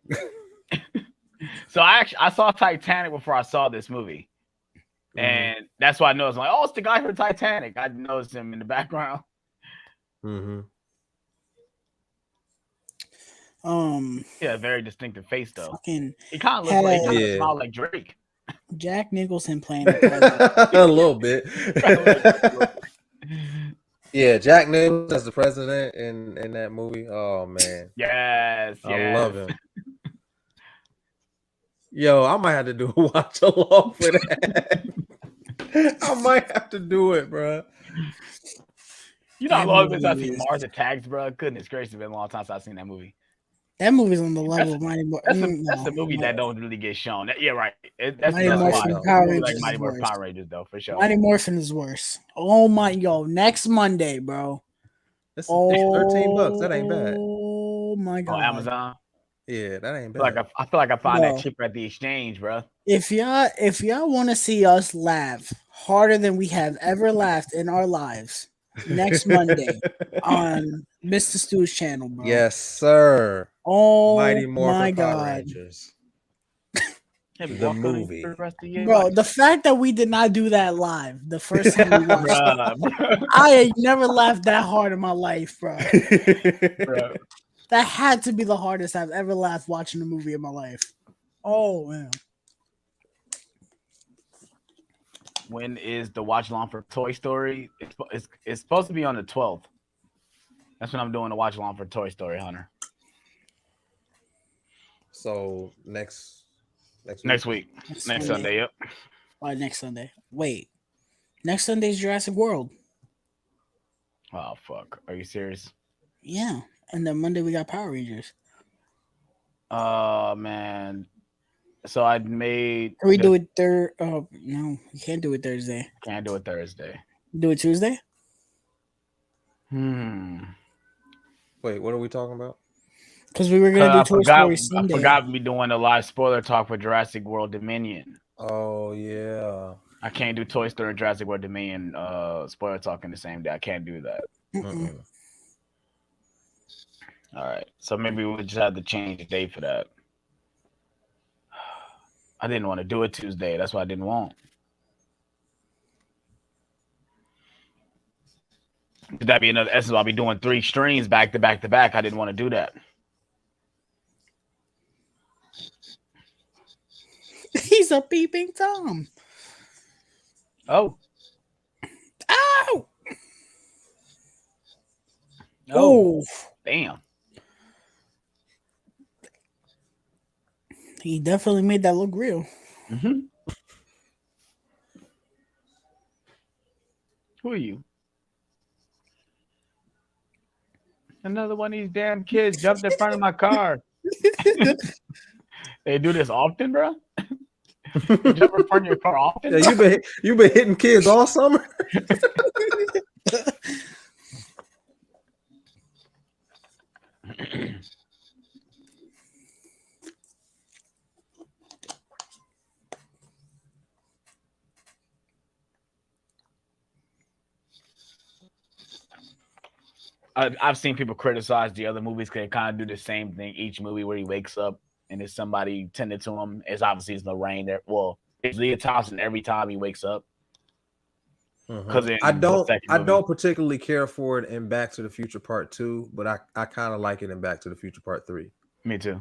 So I saw Titanic before I saw this movie. And that's why I know it's like, oh, it's the guy from Titanic. I noticed him in the background. Yeah, very distinctive face though. He kind of looks like smiled like Drake. Jack Nicholson playing the president. A little bit. Yeah, Jack Nicholson as the president in that movie. Oh man. Yes. I love him. Yo, I might have to do a watch along for that. I might have to do it, bro. You know how long since I've seen Mars Attacks, bro? Goodness gracious, it's been a long time since I've seen that movie. That movie's on the level of Mighty Morphin. That's a movie that don't really get shown. Yeah, right. That's Mighty Morphin Power Rangers. Like Mighty Morphin Power Rangers, though, for sure. Mighty Morphin is worse. Oh my, next Monday, bro. That's $13. That ain't bad. Oh my god. On Amazon. Yeah, that ain't bad. I feel like I find that Bro. cheaper at the exchange, bro. If y'all want to see us laugh harder than we have ever laughed in our lives, next Monday on Mr. Stu's channel, bro. Yes, sir. Oh Mighty my Morphin Power god, Rangers. Have you The walked on it movie. for the rest of your bro! life? The fact that we did not do that live the first time we watched it, Bruh, I ain't never laughed that hard in my life, bro. bruh. That had to be the hardest I've ever laughed watching a movie in my life. Oh man. When is the watch along for Toy Story? It's supposed to be on the 12th. That's when I'm doing the watch along for Toy Story, Hunter. So next Next week. Next Sunday, yep. Why next Sunday? Wait. Next Sunday's Jurassic World. Oh fuck. Are you serious? Yeah. And then Monday we got Power Rangers. Oh man. So I made Can we do it no, you can't do it Thursday. Can't do it Thursday. Do it Tuesday? Wait, what are we talking about? Because we were gonna do Toy Story Sunday. I forgot me doing a live spoiler talk for Jurassic World Dominion. Oh yeah. I can't do Toy Story and Jurassic World Dominion spoiler talk in the same day. I can't do that. All right. So maybe we'll just have to change the date for that. I didn't want to do it Tuesday. That's what I didn't want. Could that be another essence? I'll be doing 3 streams back to back to back. I didn't want to do that. He's a peeping Tom. Oh. Ow! Oh. Damn. He definitely made that look real. Mm-hmm. Who are you? Another one of these damn kids jumped in front of my car. They do this often, bro? You jump in front of your car often? Yeah, you been hitting kids all summer. I've seen people criticize the other movies because they kind of do the same thing each movie where he wakes up and there's somebody tended to him. It's obviously it's Lorraine there. Well, it's Leah Thompson every time he wakes up. Because I don't particularly care for it in Back to the Future Part 2, but I kind of like it in Back to the Future Part 3. Me too.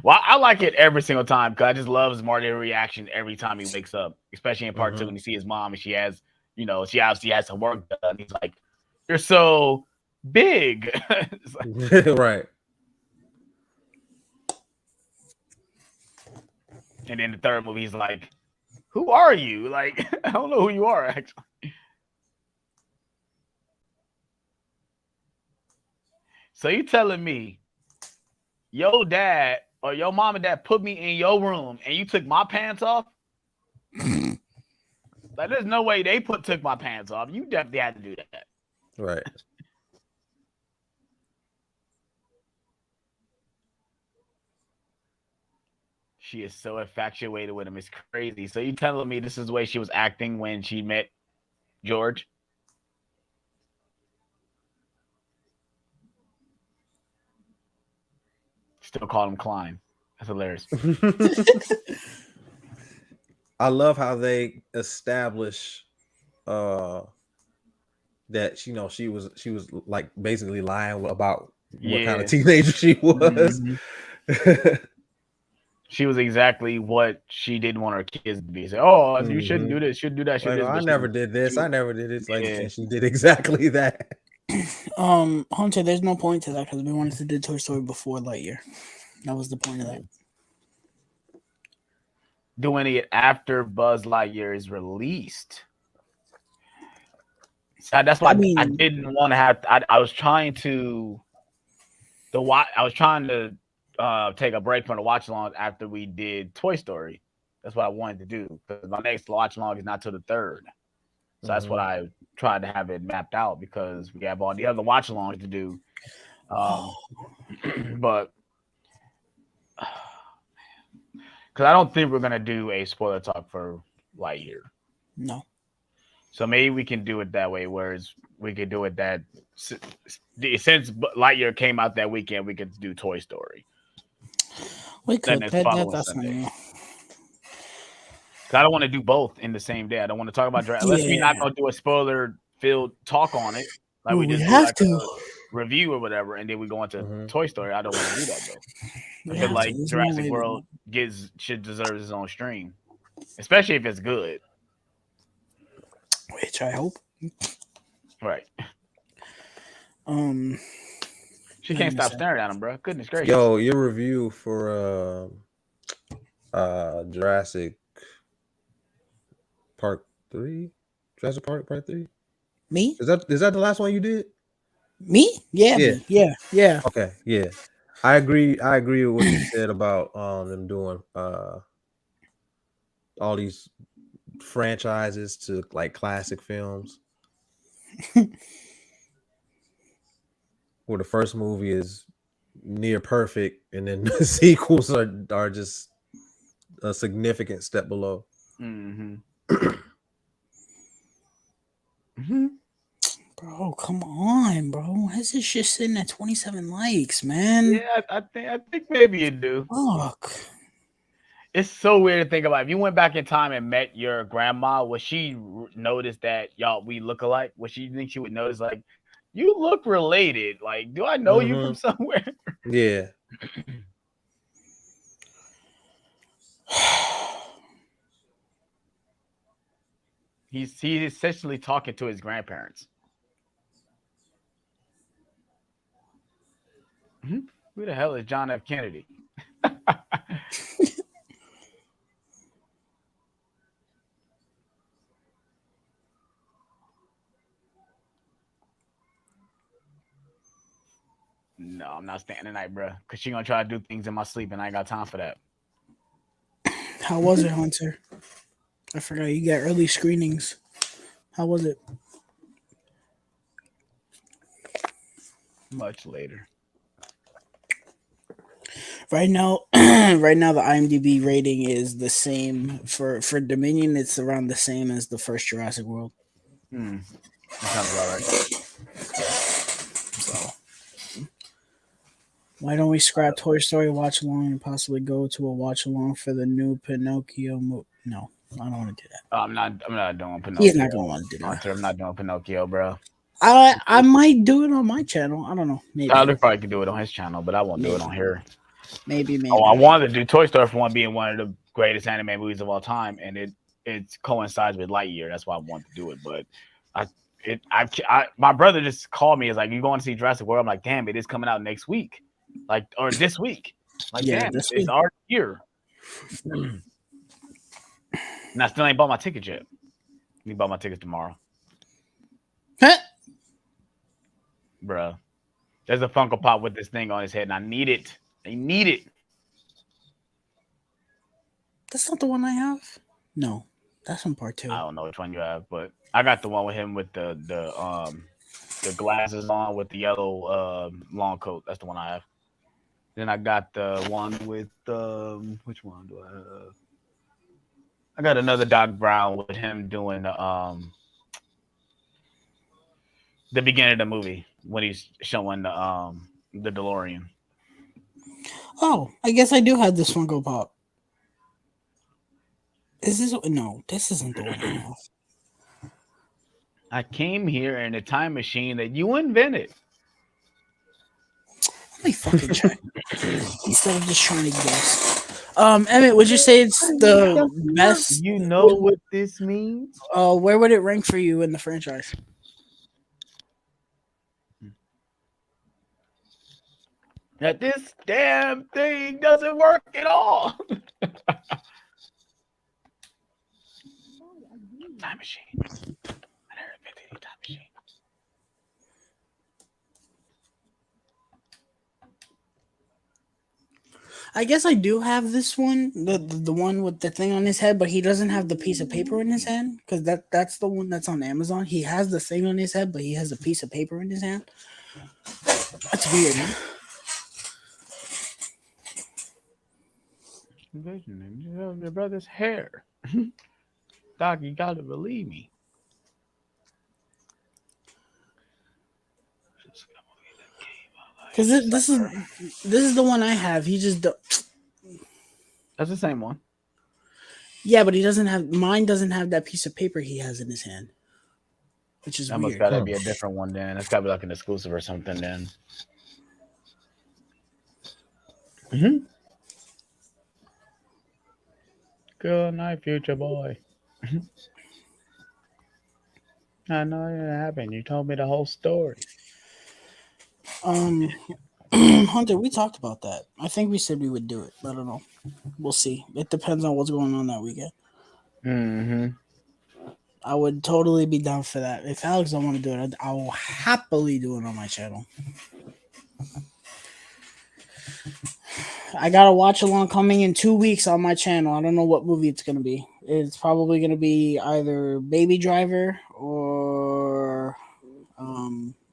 Well, I like it every single time because I just love Marty's reaction every time he wakes up, especially in Part 2 when you see his mom and she has, she obviously has some work done. He's like, "You're so big." Like, right. And then the third movie, he's like, "Who are you?" Like, I don't know who you are, actually. So you telling me your dad or your mom and dad put me in your room and you took my pants off? Like, there's no way they took my pants off. You definitely had to do that. Right. She is so infatuated with him. It's crazy. So you telling me this is the way she was acting when she met George? Still call him Klein. That's hilarious. I love how they establish that she was like basically lying about what kind of teenager she was. She was exactly what she didn't want her kids to be. Say, "Oh, you shouldn't do this, shouldn't do that, like, I never did this. I never did it." Like, and she did exactly that. Hunter, there's no point to that because we wanted to do Toy Story before Lightyear. That was the point of that. Doing it after Buzz Lightyear is released. So that's why I didn't want to have. I was trying to take a break from the watch along after we did Toy Story. That's what I wanted to do because my next watch along is not till the 3rd. So that's what I tried to have it mapped out because we have all the other watch alongs to do. But Because I don't think we're gonna do a spoiler talk for Lightyear. No. So maybe we can do it that way, whereas we could do it that since Lightyear came out that weekend, we could do Toy Story. We could. Then it's following That's Sunday. not. I don't want to do both in the same day. I don't want to talk about Jurassic. Unless we're not gonna do a spoiler-filled talk on it, like we just have do to a review or whatever, and then we go into Toy Story. I don't want to do that though. I feel like Jurassic World should deserve its own stream, especially if it's good. Which I hope. Right. She can't stop staring at him, bro. Goodness gracious. Yo, your review for Jurassic Park 3? Jurassic Park Part 3? Me? Is that the last one you did? Me? Yeah. Yeah. Okay, yeah. I agree with what you said about them doing all these franchises to like classic films. Where the first movie is near perfect and then the sequels are just a significant step below. Bro, come on, bro. How's this shit sitting at 27 likes, man? Yeah, I think maybe you do. Fuck. It's so weird to think about. If you went back in time and met your grandma, would she notice that we look alike? Would she think she would notice, like, you look related? Like, do I know you from somewhere? Yeah. He's essentially talking to his grandparents. Who the hell is John F. Kennedy? No, I'm not staying tonight, bro. Because she's going to try to do things in my sleep, and I ain't got time for that. How was it, Hunter? I forgot you got early screenings. How was it? Much later. Right now, the IMDb rating is the same for Dominion. It's around the same as the first Jurassic World. That sounds about right. So, why don't we scrap Toy Story watch along and possibly go to a watch along for the new Pinocchio movie? No, I don't want to do that. I'm not doing Pinocchio. He's not gonna want to do that. Hunter, I'm not doing Pinocchio, bro. I might do it on my channel. I don't know. Maybe Tyler probably could do it on his channel, but I won't do it on here. Maybe. Oh, I wanted to do Toy Story for one being one of the greatest anime movies of all time, and it coincides with Lightyear. That's why I wanted to do it. But my brother just called me. He's like, "You going to see Jurassic World?" I'm like, "Damn, it is coming out next week, or this week." Like, yeah, damn, it's our year. And I still ain't bought my ticket yet. You bought my tickets tomorrow. Huh? Bruh. There's a Funko Pop with this thing on his head, and I need it. I need it. That's not the one I have. No, that's from part 2. I don't know which one you have, but I got the one with him with the glasses on with the yellow long coat. That's the one I have. Then I got the one with which one do I have? I got another Doc Brown with him doing the beginning of the movie when he's showing the DeLorean. Oh, I guess I do have this Funko Pop. Is this no? This isn't the one I have. I came here in a time machine that you invented. Let me fucking check instead of just trying to guess. Emmett, would you say it's the best? You know what this means? Where would it rank for you in the franchise? That this damn thing doesn't work at all. Time machine. 150 time machine. I guess I do have this one, the one with the thing on his head, but he doesn't have the piece of paper in his hand because that's the one that's on Amazon. He has the thing on his head, but he has a piece of paper in his hand. That's weird. Vision of your brother's hair. Doc, you gotta believe me. Because this is the one I have. He just That's the same one. yeah, but he doesn't have mine. Doesn't have that piece of paper he has in his hand, which is That must weird. gotta be a different one then. That's gotta be like an exclusive or something then. Mm-hmm. Good night, future boy. I know it happened. You told me the whole story. Hunter, we talked about that. I think we said we would do it. I don't know. We'll see. It depends on what's going on that weekend. Mm-hmm. I would totally be down for that. If Alex don't want to do it, I will happily do it on my channel. I got a watch along coming in 2 weeks on my channel. I don't know what movie it's gonna be. It's probably gonna be either Baby Driver or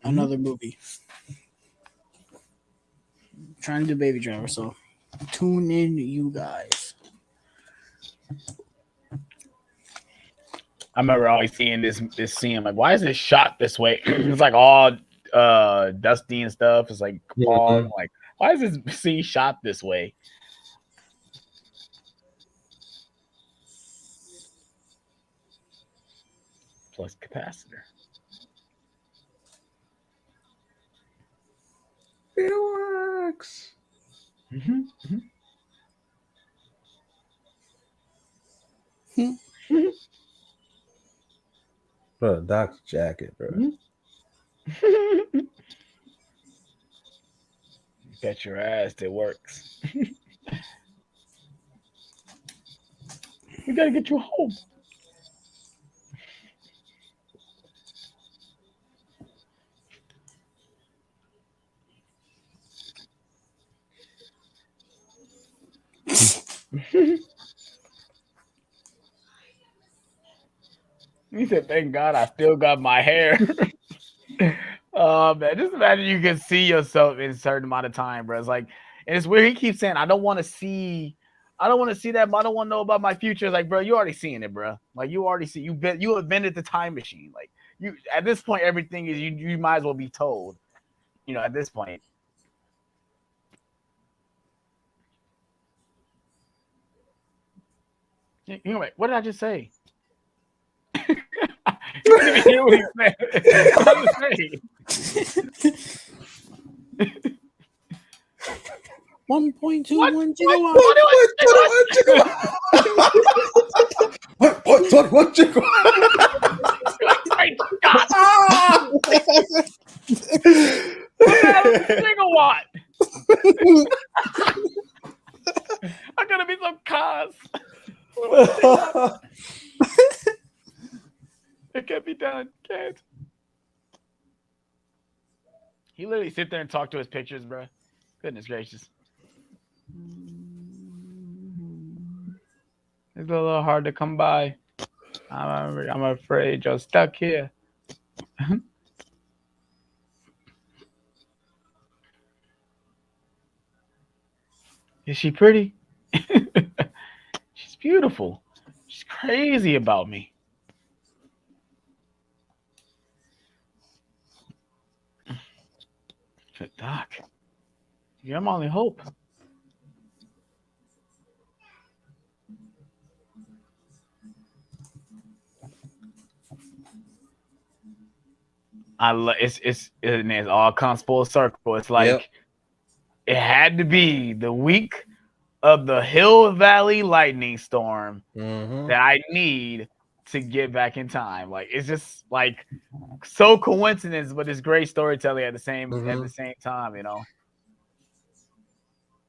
another movie. I'm trying to do Baby Driver, so tune in, you guys. I remember always seeing this scene. Like, why is it shot this way? It's like all dusty and stuff. It's like fog. Like, why is this scene shot this way? Plus capacitor. It works. Mm-hmm. Bro, Doc's jacket, bro. Mm-hmm. Bet your ass it works. We gotta get you home. He said, "Thank God I still got my hair." Oh man, just imagine you can see yourself in a certain amount of time, bro. It's like, and it's weird. He keeps saying, "I don't want to see that. But I don't want to know about my future." It's like, bro, you already seeing it, bro. Like you already see. You invented the time machine. Like you at this point, everything is you might as well be told. You know, at this point. You know, what did I just say? You didn't even hear what he said. What did I say? 1.21 gigawatt. What gigawatt? My God. Gigawatt. I'm gonna be some cars. It can't be done. Can't. He literally sit there and talk to his pictures, bro. Goodness gracious. It's a little hard to come by. I'm afraid you're stuck here. Is she pretty? She's beautiful. She's crazy about me. Good Doc. You're my only hope. I love it's all comes full circle. It's like it had to be the week of the Hill Valley lightning storm that I need to get back in time. Like it's just like so coincidence, but it's great storytelling at the same time, you know.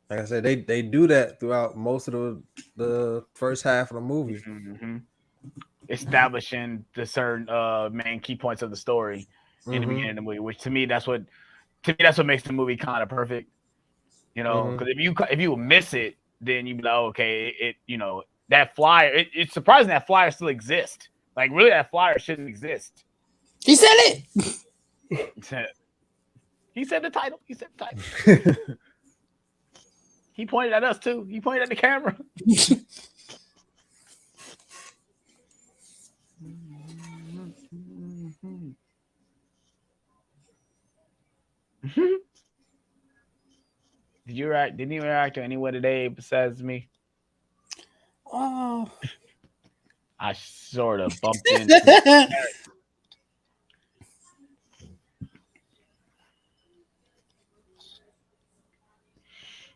Like I said, they do that throughout most of the first half of the movie. Mm-hmm. Establishing the certain main key points of the story in the beginning of the movie, which to me that's what makes the movie kind of perfect. You know, because if you miss it, then you be like, oh, okay, that flyer. It's surprising that flyer still exists. Like really, that flyer shouldn't exist. He said it. He said the title. He said the title. He pointed at us too. He pointed at the camera. Did you react? Didn't you react to anyone today besides me? Oh. I sort of bumped into.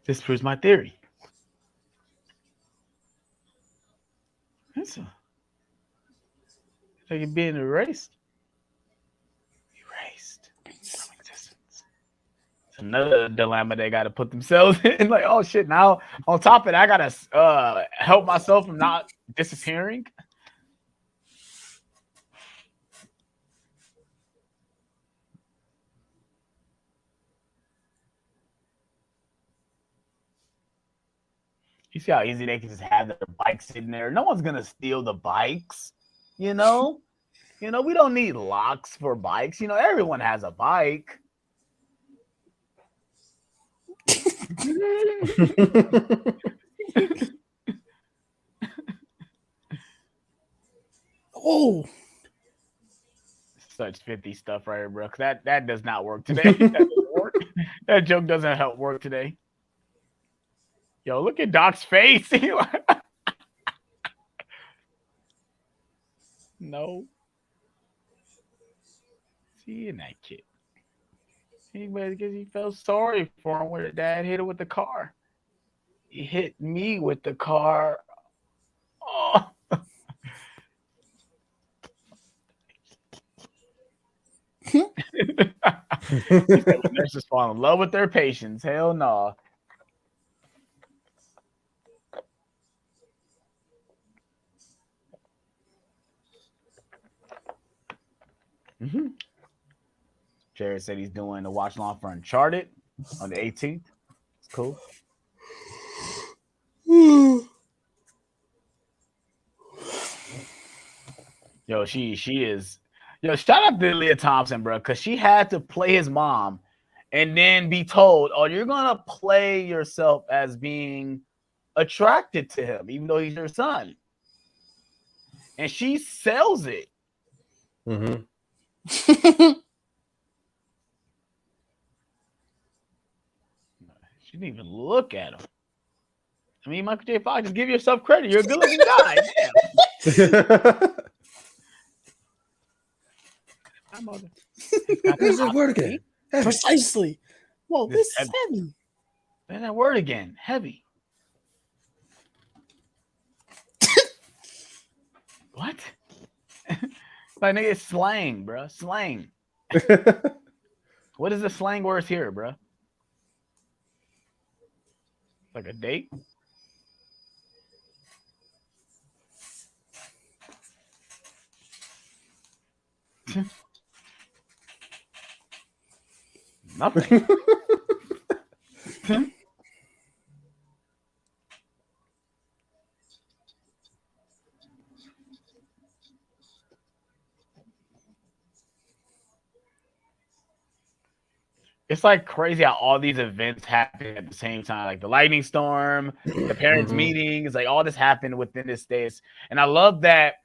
This proves my theory. It's like you're being erased. Erased from existence. It's another dilemma they got to put themselves in. Like, oh shit! Now on top of it, I gotta help myself from not disappearing. You see how easy they can just have their bikes sitting there. No one's gonna steal the bikes, you know. We don't need locks for bikes. Everyone has a bike. Oh, such 50 stuff right here, bro. That does not work today. That doesn't work. That joke doesn't help work today. Yo, look at Doc's face. No. Seeing that kid. Because he felt sorry for him when his dad hit him with the car. He hit me with the car. Oh. Nurses fall in love with their patients. Hell no. Jared said he's doing the watch along for Uncharted on the 18th. It's cool. Yo, she is. Yo, shout out to Leah Thompson, bro, because she had to play his mom and then be told, oh, you're going to play yourself as being attracted to him, even though he's your son. And she sells it. Mm-hmm. She didn't even look at him. I mean, Michael J. Fox, just give yourself credit. You're a good-looking guy. Damn. There's that word again. Heavy. Precisely. Whoa, this is heavy. There's that word again. Heavy. What? Like, nigga, it's slang, bro. Slang. What is the slang words here, bro? Like a date? Nothing. It's like crazy how all these events happen at the same time. Like the lightning storm, the parents' meetings, like all this happened within this space. And I love that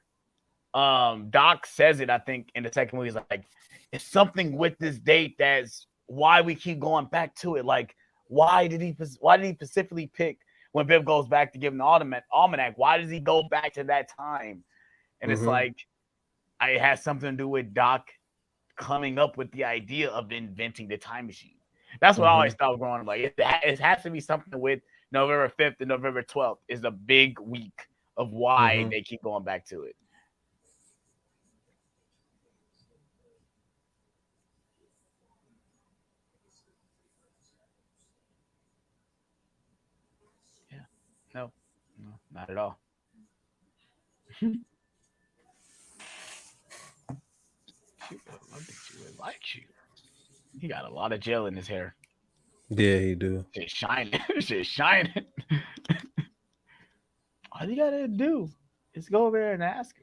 Doc says it, I think, in the second movie. He's like, it's something with this date that's why we keep going back to it. Like, why did he specifically pick when Biff goes back to give him the almanac? Why does he go back to that time? And it's like, it has something to do with Doc coming up with the idea of inventing the time machine. That's what I always thought growing up. Like, it has to be something with November 5th and November 12th is a big week of why they keep going back to it. Yeah. No, not at all. She would like you. He got a lot of gel in his hair. Yeah, he do. Shit's shining. Shit's shining. All you gotta do is go over there and ask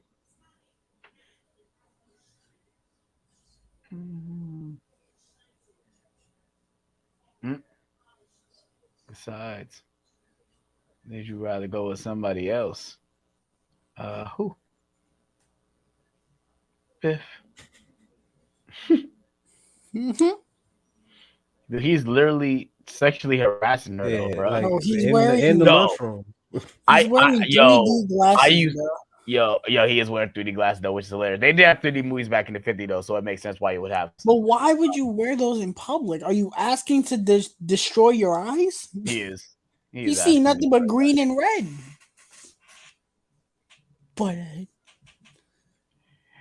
him. Besides, Did you rather go with somebody else? Who? Biff. Mm-hmm. He's literally sexually harassing her though, Yeah, bro. like Oh, he's in wearing the Yo, lunchroom. he's wearing 3D I glasses, used bro. yo, he is wearing 3D glasses though, which is hilarious. They did have 3D movies back in the 50s though, so it makes sense why you would have. But why would you wear those in public? Are you asking to destroy your eyes? He is. He You is see asking nothing but green and red. But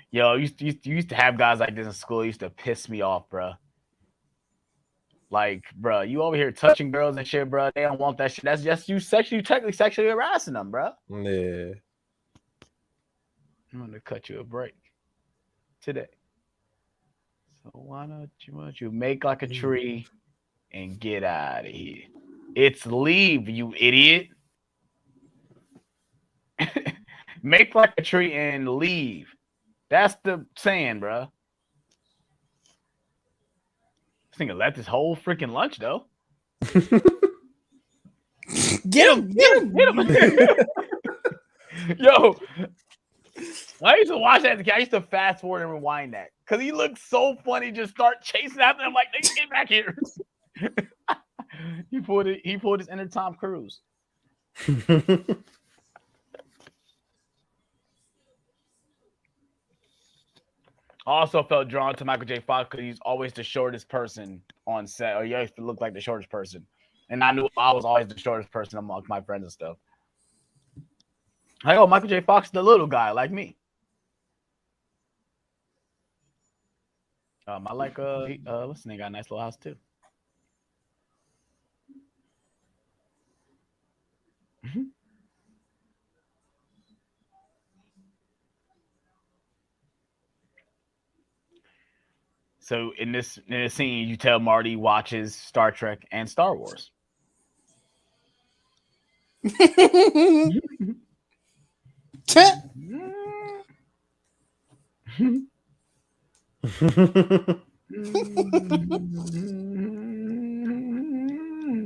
Yo, you used to have guys like this in school. It used to piss me off, bro. Like, bro, you over here touching girls and shit, bro. They don't want that shit. That's just you technically sexually harassing them, bro. Yeah. I'm gonna cut you a break today. So why don't you make like a tree and get out of here? It's leave, you idiot. Make like a tree and leave. That's the saying, bro. This nigga left his whole freaking lunch though. get him. Yo, I used to watch that as a kid. I used to fast forward and rewind that because he looked so funny. Just start chasing after him like, "Nigga, get back here." He pulled his inner Tom Cruise. I also felt drawn to Michael J. Fox because he's always the shortest person on set, or he used to look like the shortest person. And I knew I was always the shortest person among my friends and stuff. Like, oh, Michael J. Fox is the little guy like me. I like what's the name? Got a nice little house too. So in this scene, you tell Marty watches Star Trek and Star Wars.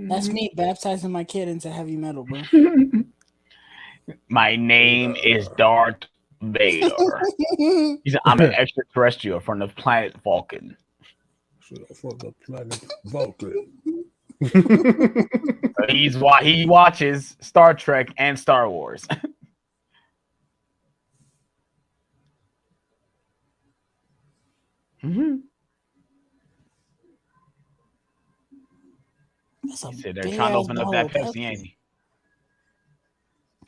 That's me baptizing my kid into heavy metal, bro. My name is Darth Vader. He said, I'm an extraterrestrial from the planet Vulcan. From the planet Vulcan. He watches Star Trek and Star Wars. Mm-hmm. He said they're trying to open up that Pepsi, ain't he?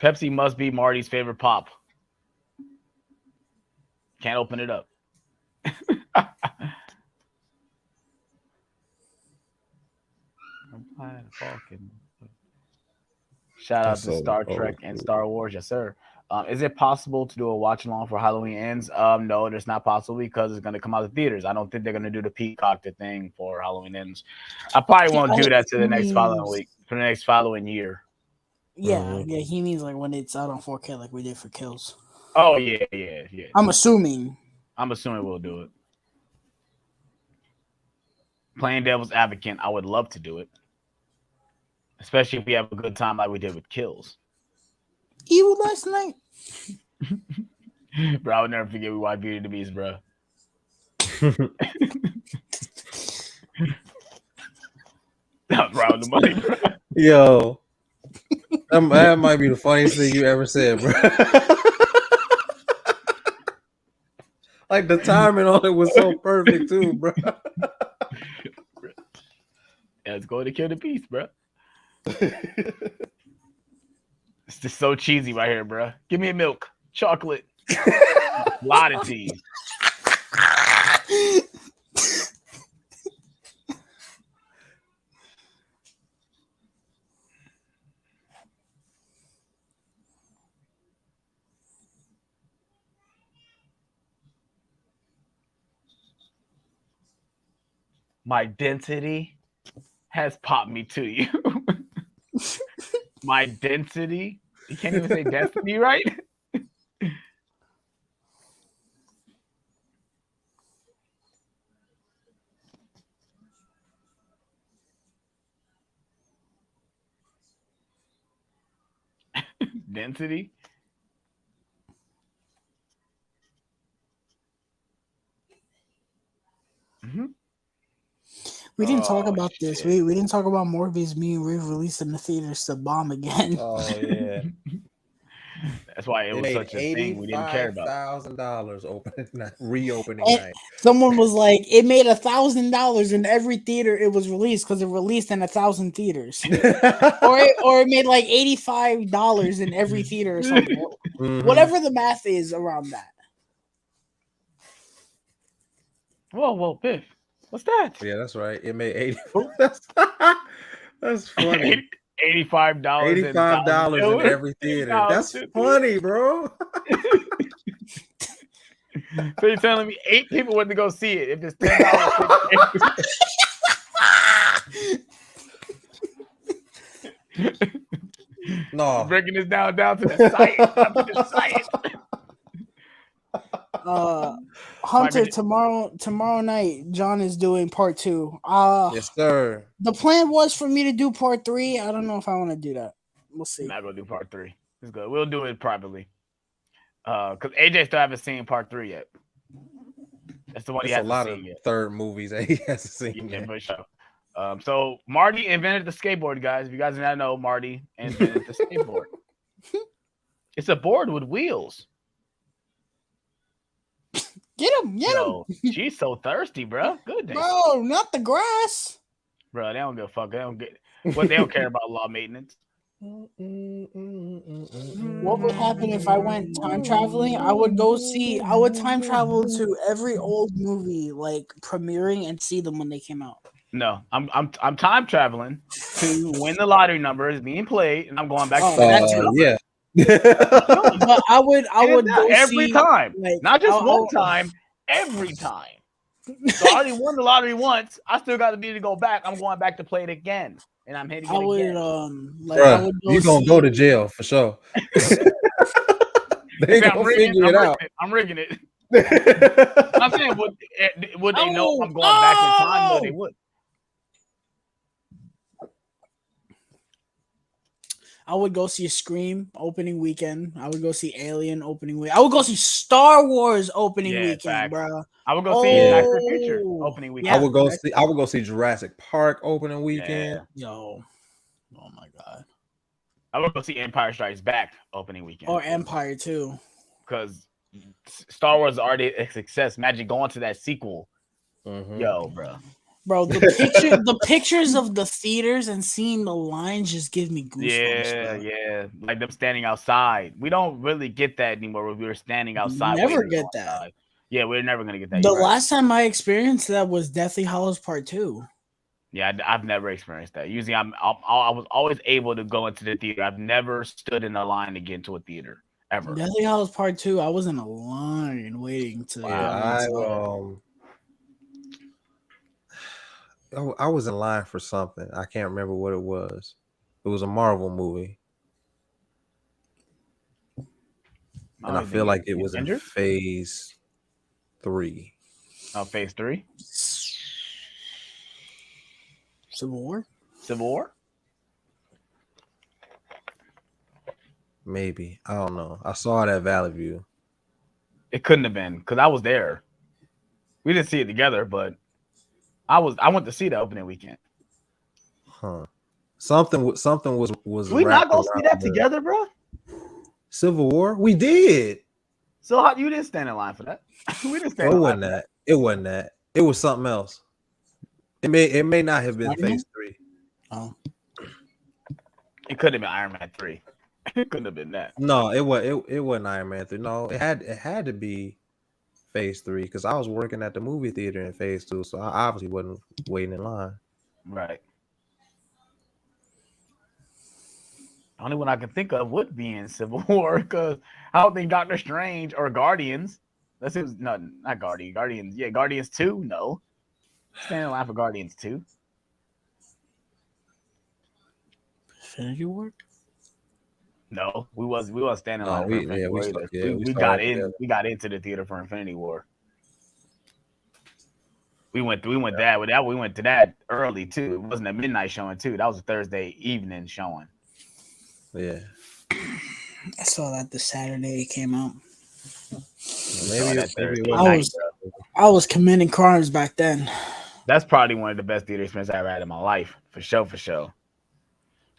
Pepsi must be Marty's favorite pop. Can't open it up. Shout out to Star Trek and Star Wars, yes sir. Is it possible to do a watch along for Halloween Ends? No, it's not possible because it's going to come out of theaters. I don't think they're going to do the Peacock thing for Halloween Ends. I probably won't do that to the next following week, for the next following year. Yeah, he means like when it's out on 4K, like we did for Kills. Oh yeah. I'm assuming we'll do it. Playing devil's advocate, I would love to do it, especially if we have a good time like we did with Kills. Evil last night. Bro, I would never forget we watched Beauty and the Beast, bro. That was round the money, bro. Yo, that might be the funniest thing you ever said, bro. Like the timing on it was so perfect too, bro. Yeah, it's going to kill the beast, bro. It's just so cheesy right here, bro. Give me a milk, chocolate, a lot of tea. My density has popped me to you. My density? You can't even say density, right? Density. Mm-hmm. We didn't talk Oh, about this. shit. We didn't talk about Morbius being re-released in the theaters to bomb again. Oh yeah. That's why it It was made such a thing we didn't care about. $85,000 opening night, reopening And night. someone was like, it made $1,000 in every theater it was released because it released in 1,000 theaters, or it made like $85 in every theater or something. Mhm. Whatever the math is around that. Whoa, Biff. What's that? Yeah, that's right. It made 80. Oh. That's funny. $85 $85 in every theater. That's funny, bro. So you're telling me 8 people went to go see it if it's $10? No. Breaking this down to the science. Hunter, tomorrow night, John is doing part 2. Yes, sir. The plan was for me to do part 3. I don't know if I want to do that. We'll see. I'm not gonna do part 3. It's good. We'll do it privately. Because AJ still haven't seen part 3 yet. That's the one he There's a hasn't lot seen of yet. third movies that he hasn't seen Yeah, yet. for sure. So Marty invented the skateboard, guys. If you guys do not know, Marty invented the skateboard. It's a board with wheels. Get him. She's so thirsty, bro. Good day. Bro, not the grass. Bro, they don't give a fuck. They don't care about law maintenance. What would happen if I went time traveling? I would time travel to every old movie, like premiering, and see them when they came out. No, I'm time traveling to when the lottery number is being played, and I'm going back to yeah. But I would go every see, time, like, not just one time, every time. So I already won the lottery once. I still got to be to go back. I'm going back to play it again, and I'm hitting it again. I would you gonna go to jail for sure. They gonna figure it out. I'm rigging it. I'm saying, would they know I'm going back in time? No, they would. I would go see Scream opening weekend. I would go see Alien opening week. I would go see Star Wars opening weekend, bro. I would go see Back to the Future opening weekend. I would go see Jurassic Park opening weekend. Yeah. Yo, oh my god. I would go see Empire Strikes Back opening weekend. Or Empire too. Because Star Wars is already a success. Imagine going to that sequel. Mm-hmm. Yo, bro. Bro, the pictures of the theaters and seeing the lines just give me goosebumps. Yeah. Like them standing outside. We don't really get that anymore where we were standing outside. Never get that. Outside. Yeah, we're never going to get that. The last time I experienced that was Deathly Hallows Part 2. Yeah, I've never experienced that. Usually I was always able to go into the theater. I've never stood in a line to get into a theater, ever. Deathly Hallows Part 2, I was in a line waiting to... I was in line for something. I can't remember what it was. It was a Marvel movie. And I feel like it was in phase 3. Oh, phase 3? Civil War? Civil War? Maybe. I don't know. I saw it at Valley View. It couldn't have been because I was there. We didn't see it together, but I went to see the opening weekend. Huh. Something was we not gonna see that together, bro? Civil War? We did. So how you didn't stand in line for that? We didn't stand in line. It wasn't that. It was something else. It may not have been phase 3. Oh. It could have been Iron Man 3. It couldn't have been that. No, it wasn't Iron Man 3. No, it had to be phase 3 because I was working at the movie theater in phase 2, so I obviously wasn't waiting in line. Right. The only one I can think of would be in Civil War because I don't think Doctor Strange or Guardians. Not Guardians. Guardians. Yeah, Guardians 2. No. Stand in line for Guardians 2. Infinity War? No, we wasn't standing in line for Infinity War either. We got into the theater for Infinity War. We went to that early too. It wasn't a midnight showing too. That was a Thursday evening showing. Yeah. I saw that this Saturday it came out. Maybe that it Thursday wasn't. night, bro. I was committing crimes back then. That's probably one of the best theater experiences I ever had in my life, for sure, for sure.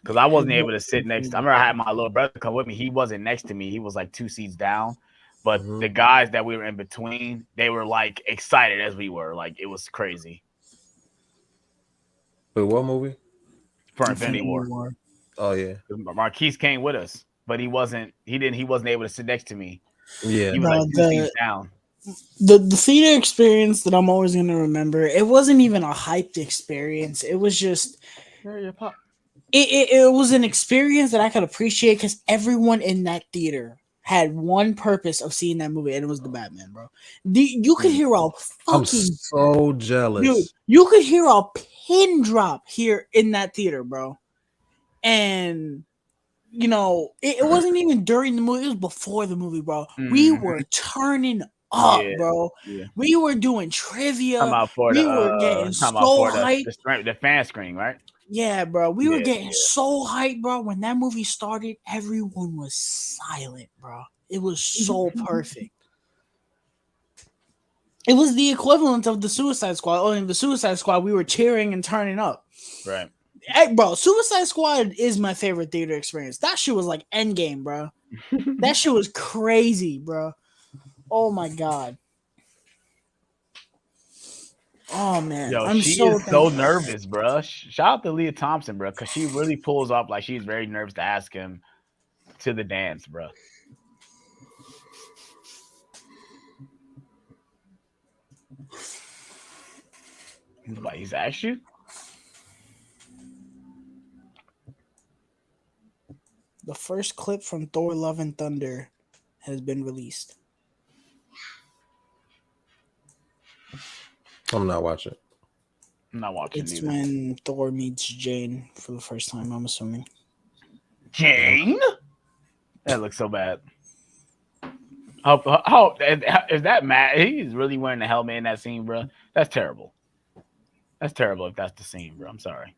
Because I wasn't able to sit next. I remember I had my little brother come with me. He wasn't next to me. He was like 2 seats down. But the guys that we were in between, they were like excited as we were. Like it was crazy. Wait, what movie? For Infinity War. Oh yeah. Marquise came with us, but he wasn't able to sit next to me. Yeah. He was like 2 seats down. The theater experience that I'm always gonna remember, it wasn't even a hyped experience. It was just it was an experience that I could appreciate because everyone in that theater had one purpose of seeing that movie, and it was the Batman, bro. You could hear a I'm fucking so jealous. dude. You could hear a pin drop here in that theater, bro. And you know, it wasn't even during the movie; it was before the movie, bro. We were turning up, bro. Yeah. We were doing trivia. We were getting so hyped. The fan screen, right? Yeah, bro. We were getting so hyped, bro. When that movie started, everyone was silent, bro. It was so perfect. It was the equivalent of the Suicide Squad. Only in the Suicide Squad, we were cheering and turning up. Right. Hey, bro, Suicide Squad is my favorite theater experience. That shit was like Endgame, bro. That shit was crazy, bro. Oh my god. Oh man, Yo, I'm she so is so nervous, bro. Shout out to Leah Thompson, bro, because she really pulls up like she's very nervous to ask him to the dance, bro. He's asked you? The first clip from Thor: Love and Thunder has been released. I'm not watching. I'm not watching. It's either. when Thor meets Jane for the first time, I'm assuming. Jane? That looks so bad. How is that Matt? He's really wearing the helmet in that scene, bro. That's terrible. That's terrible if that's the scene, bro. I'm sorry.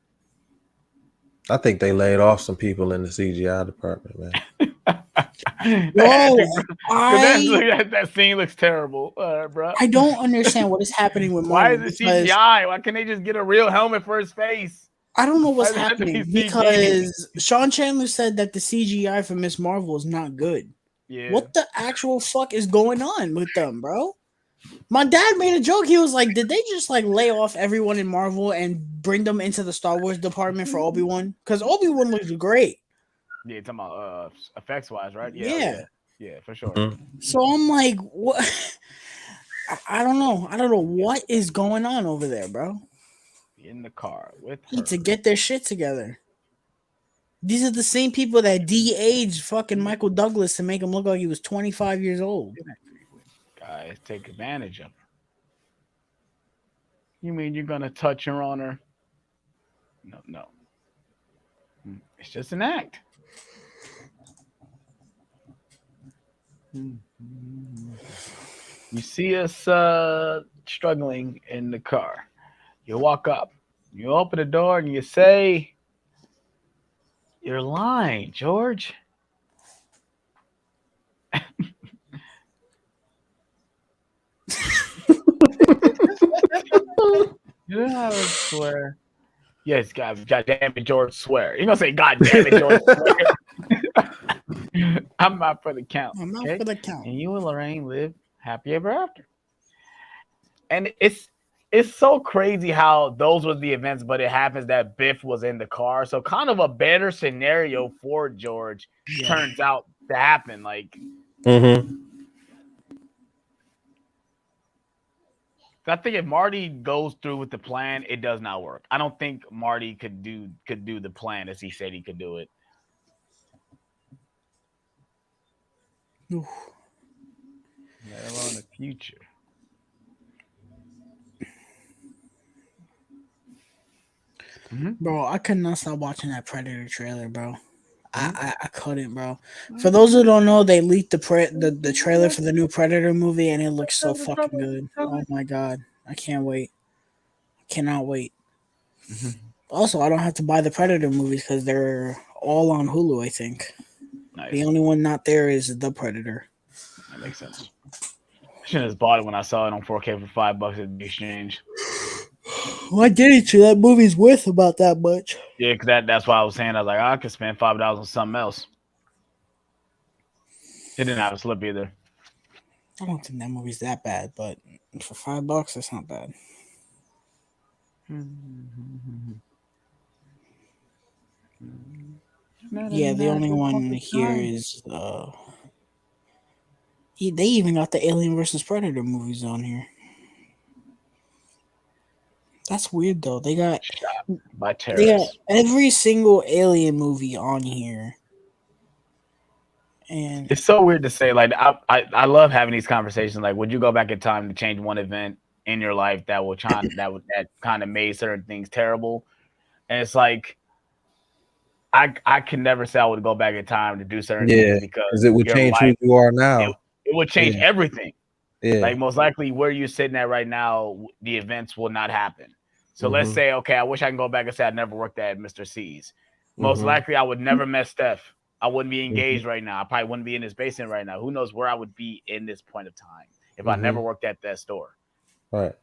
I think they laid off some people in the CGI department, man. That scene looks terrible, bro. I don't understand what is happening with Marvel. Why is it CGI? Why can't they just get a real helmet for his face? I don't know what's happening because Sean Chandler said that the CGI for Miss Marvel is not good. Yeah. What the actual fuck is going on with them, bro? My dad made a joke. He was like, did they just like lay off everyone in Marvel and bring them into the Star Wars department for Obi-Wan? Because Obi-Wan looks great. Yeah, talking about effects wise, right? Yeah, for sure. So I'm like, what? I don't know. I don't know what is going on over there, bro. In the car with her. Need to get their shit together. These are the same people that de-aged fucking Michael Douglas to make him look like he was 25 years old. Guys, take advantage of her. You mean you're gonna touch her on her? No. It's just an act. You see us struggling in the car. You walk up. You open the door and you say, "You're lying, George." You know how to swear? Yes, God damn it, George, swear. You're gonna say, "God damn it, George, swear." I'm not for the count. I'm not for the count. And you and Lorraine live happy ever after. And it's so crazy how those were the events, but it happens that Biff was in the car. So kind of a better scenario for George turns out to happen. Like, I think if Marty goes through with the plan, it does not work. I don't think Marty could do the plan as he said he could do it. Let alone the future. Bro, I could not stop watching that Predator trailer, bro. I couldn't, bro. For those who don't know, they leaked the trailer for the new Predator movie, and it looks so fucking good. Oh my god, I can't wait. I cannot wait. Also, I don't have to buy the Predator movies because they're all on Hulu, I think. Nice. The only one not there is the Predator. That makes sense. I should have bought it when I saw it on 4K for $5 at the exchange. Why didn't you? That movie's worth about that much. Yeah, because that's why I was saying. I was like, I could spend $5 on something else. It didn't have a slip either. I don't think that movie's that bad, but for $5, that's not bad. Yeah, the only one here is they even got the Alien versus Predator movies on here. That's weird though. They got every single Alien movie on here. And it's so weird to say. Like I love having these conversations. Like, would you go back in time to change one event in your life that kind of made certain things terrible? And it's like I can never say I would go back in time to do certain things because it would change who you are now. It would change everything. Yeah. Like most likely where you're sitting at right now, the events will not happen. So let's say, okay, I wish I can go back and say I never worked at Mr. C's. Most likely I would never met Steph. I wouldn't be engaged right now. I probably wouldn't be in this basement right now. Who knows where I would be in this point of time if I never worked at that store. Right.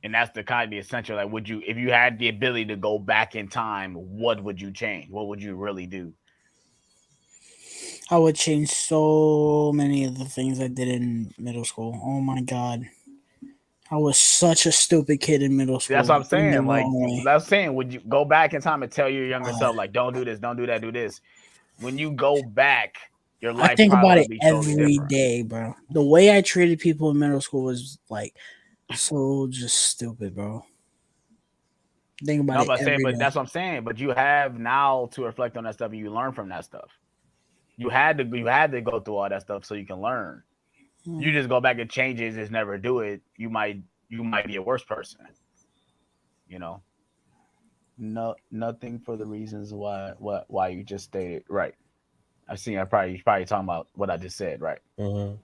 And that's the kind of the essential. Like, would you, if you had the ability to go back in time, what would you change? What would you really do? I would change so many of the things I did in middle school. Oh my god. I was such a stupid kid in middle school. That's what I'm saying. Like, that's saying, would you go back in time and tell your younger self, like, don't do this, don't do that, do this? When you go back, your life. I think about it every day, bro. The way I treated people in middle school was like so just stupid, bro. Think about it. But that's what I'm saying. But you have now to reflect on that stuff, and you learn from that stuff. You had to go through all that stuff so you can learn. You just go back and change it, just never do it. You might be a worse person. You know. No, nothing for the reasons why you just stated. Right. I've seen. You're probably talking about what I just said. Right. Mm-hmm.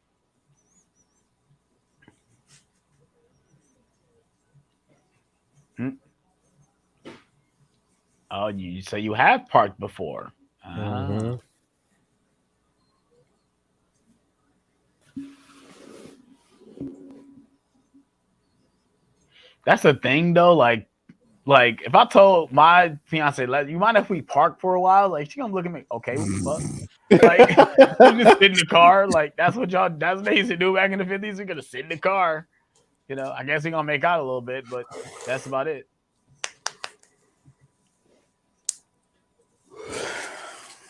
Oh, so you have parked before. That's a thing though. Like if I told my fiance, you mind if we park for a while? Like she gonna look at me, okay, what the fuck? Like you just sit in the car. Like that's what they used to do back in the 50s. We're gonna sit in the car. You know, I guess we're gonna make out a little bit, but that's about it.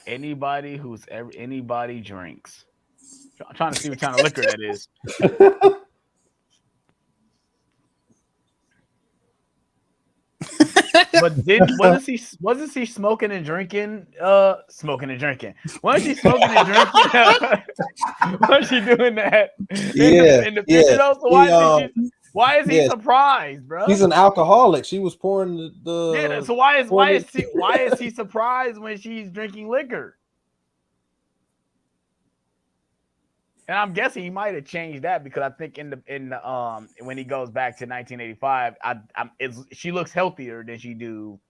Anybody drinks. I'm trying to see what kind of liquor that is. But wasn't she smoking and drinking? Smoking and drinking. Wasn't she smoking and drinking? Was she doing that? In the picture though? So why is he surprised, bro? He's an alcoholic. She was pouring the So why is he surprised when she's drinking liquor? And I'm guessing he might have changed that because I think in the when he goes back to 1985, she looks healthier than she do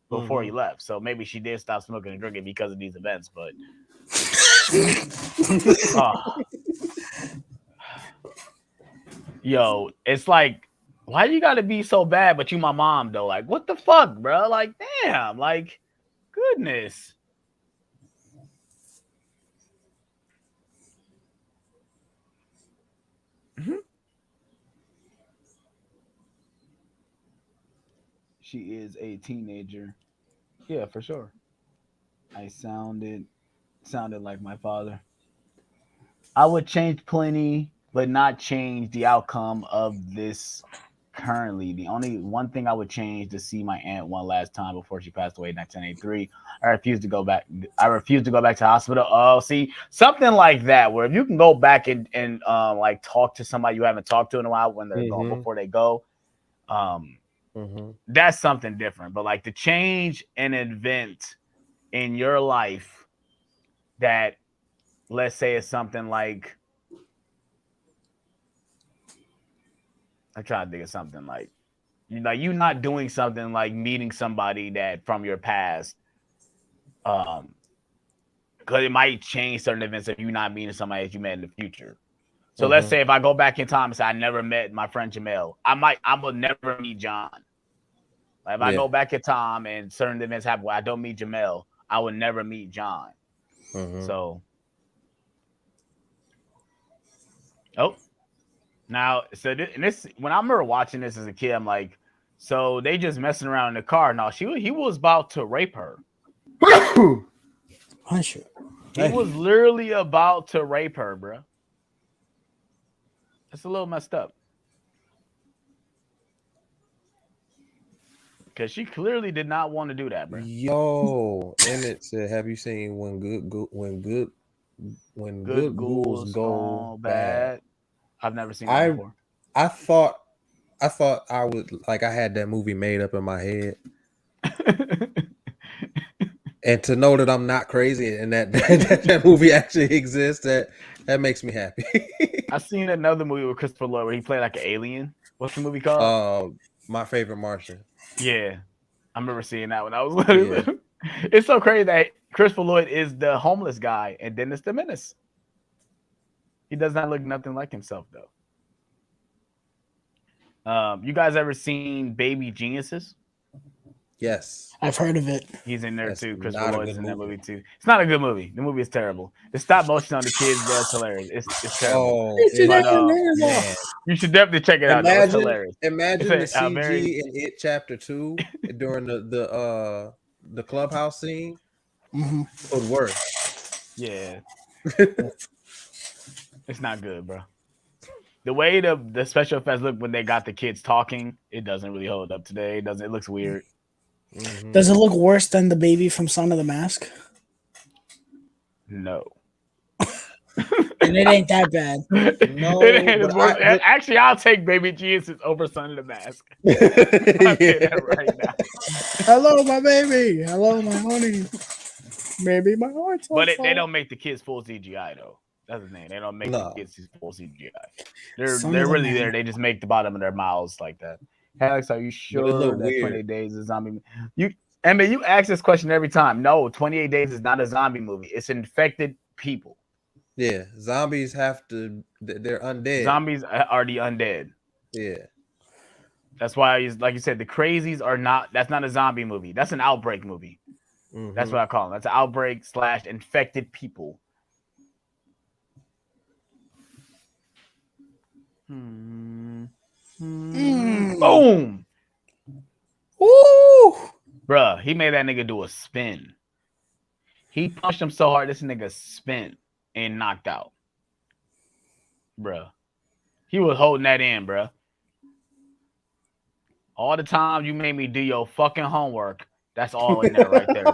before he left. So maybe she did stop smoking and drinking because of these events. But yo, it's like, why do you got to be so bad? But you my mom though. Like, what the fuck, bro? Like, damn. Like, goodness. She is a teenager. Yeah, for sure. I sounded like my father. I would change plenty, but not change the outcome of this currently. The only one thing I would change to see my aunt one last time before she passed away in 1983. I refuse to go back. I refuse to go back to the hospital. Oh, see, something like that, where if you can go back and like talk to somebody you haven't talked to in a while when they're going before they go. That's something different. But like to change an event in your life that, let's say, is something like I'm trying to think of something like you not doing something like meeting somebody that from your past, because it might change certain events if you're not meeting somebody that you met in the future. So let's say if I go back in time and say I never met my friend Jamel, I will never meet John. Like if I go back in time and certain events happen where I don't meet Jamel, I would never meet John. So, now, so this when I remember watching this as a kid, I'm like, so they just messing around in the car. No, he was about to rape her. He was literally about to rape her, bro. That's a little messed up. Because she clearly did not want to do that, bro. Yo, Emmett said, "Have you seen when good ghouls go bad?" I've never seen that before. I thought I would like I had that movie made up in my head. And to know that I'm not crazy and that movie actually exists, that makes me happy. I seen another movie with Christopher Lloyd where he played like an alien. What's the movie called? My Favorite Martian. Yeah, I remember seeing that when I was little. Yeah. It's so crazy that Christopher Lloyd is the homeless guy and Dennis the Menace. He does not look nothing like himself though. You guys ever seen Baby Geniuses? Yes, I've heard of it. He's in there too. Christopher Lloyd's in that movie too. It's not a good movie. The movie is terrible. The stop motion on the kids, bro, it's hilarious. It's terrible. You should definitely check it out. It's hilarious. Imagine the CG in It Chapter 2 during the clubhouse scene. Would work. Yeah. It's not good, bro. The way the special effects look when they got the kids talking, it doesn't really hold up today. It looks weird. Does it look worse than the baby from Son of the Mask? No. And it ain't that bad. No, it ain't actually, I'll take Baby Jesus over Son of the Mask. I'll say that right now. Hello, my baby. Hello, my honey. Baby, my heart's on fire. They don't make the kids full CGI though. That's the thing. They don't make the kids full CGI. They're really there. They just make the bottom of their mouths like that. Alex, are you sure that 28 Days is a zombie? You ask this question every time. No, 28 Days is not a zombie movie. It's infected people. Yeah, zombies they're undead. Zombies are the undead. Yeah. That's why, like you said, the crazies are not. That's not a zombie movie. That's an outbreak movie. That's what I call them. That's an outbreak / infected people. Boom. Woo! Bruh, he made that nigga do a spin. He punched him so hard, this nigga spin and knocked out. Bruh. He was holding that in, bruh. All the time you made me do your fucking homework. That's all in there right there.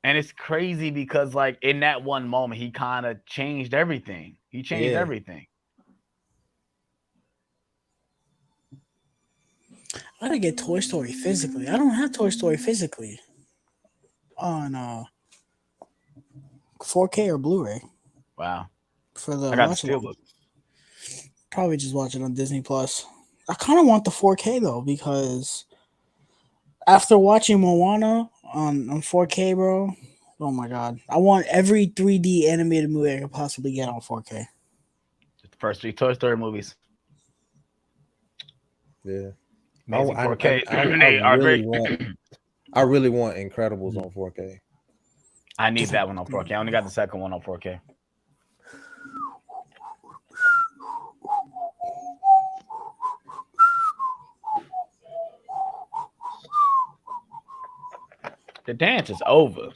And it's crazy because, like, in that one moment, he kind of changed everything. He changed everything. I gotta get Toy Story physically. I don't have Toy Story physically on 4K or Blu-ray. Wow. For the I got the Steelbook. Probably just watch it on Disney Plus. I kind of want the 4K though, because after watching Moana on 4K, bro, oh my god, I want every 3D animated movie I could possibly get on 4K. The first 3 Toy Story movies. Yeah. Amazing 4K. I really want Incredibles on 4K. I need that one on 4K. I only got the second one on 4K. The dance is over.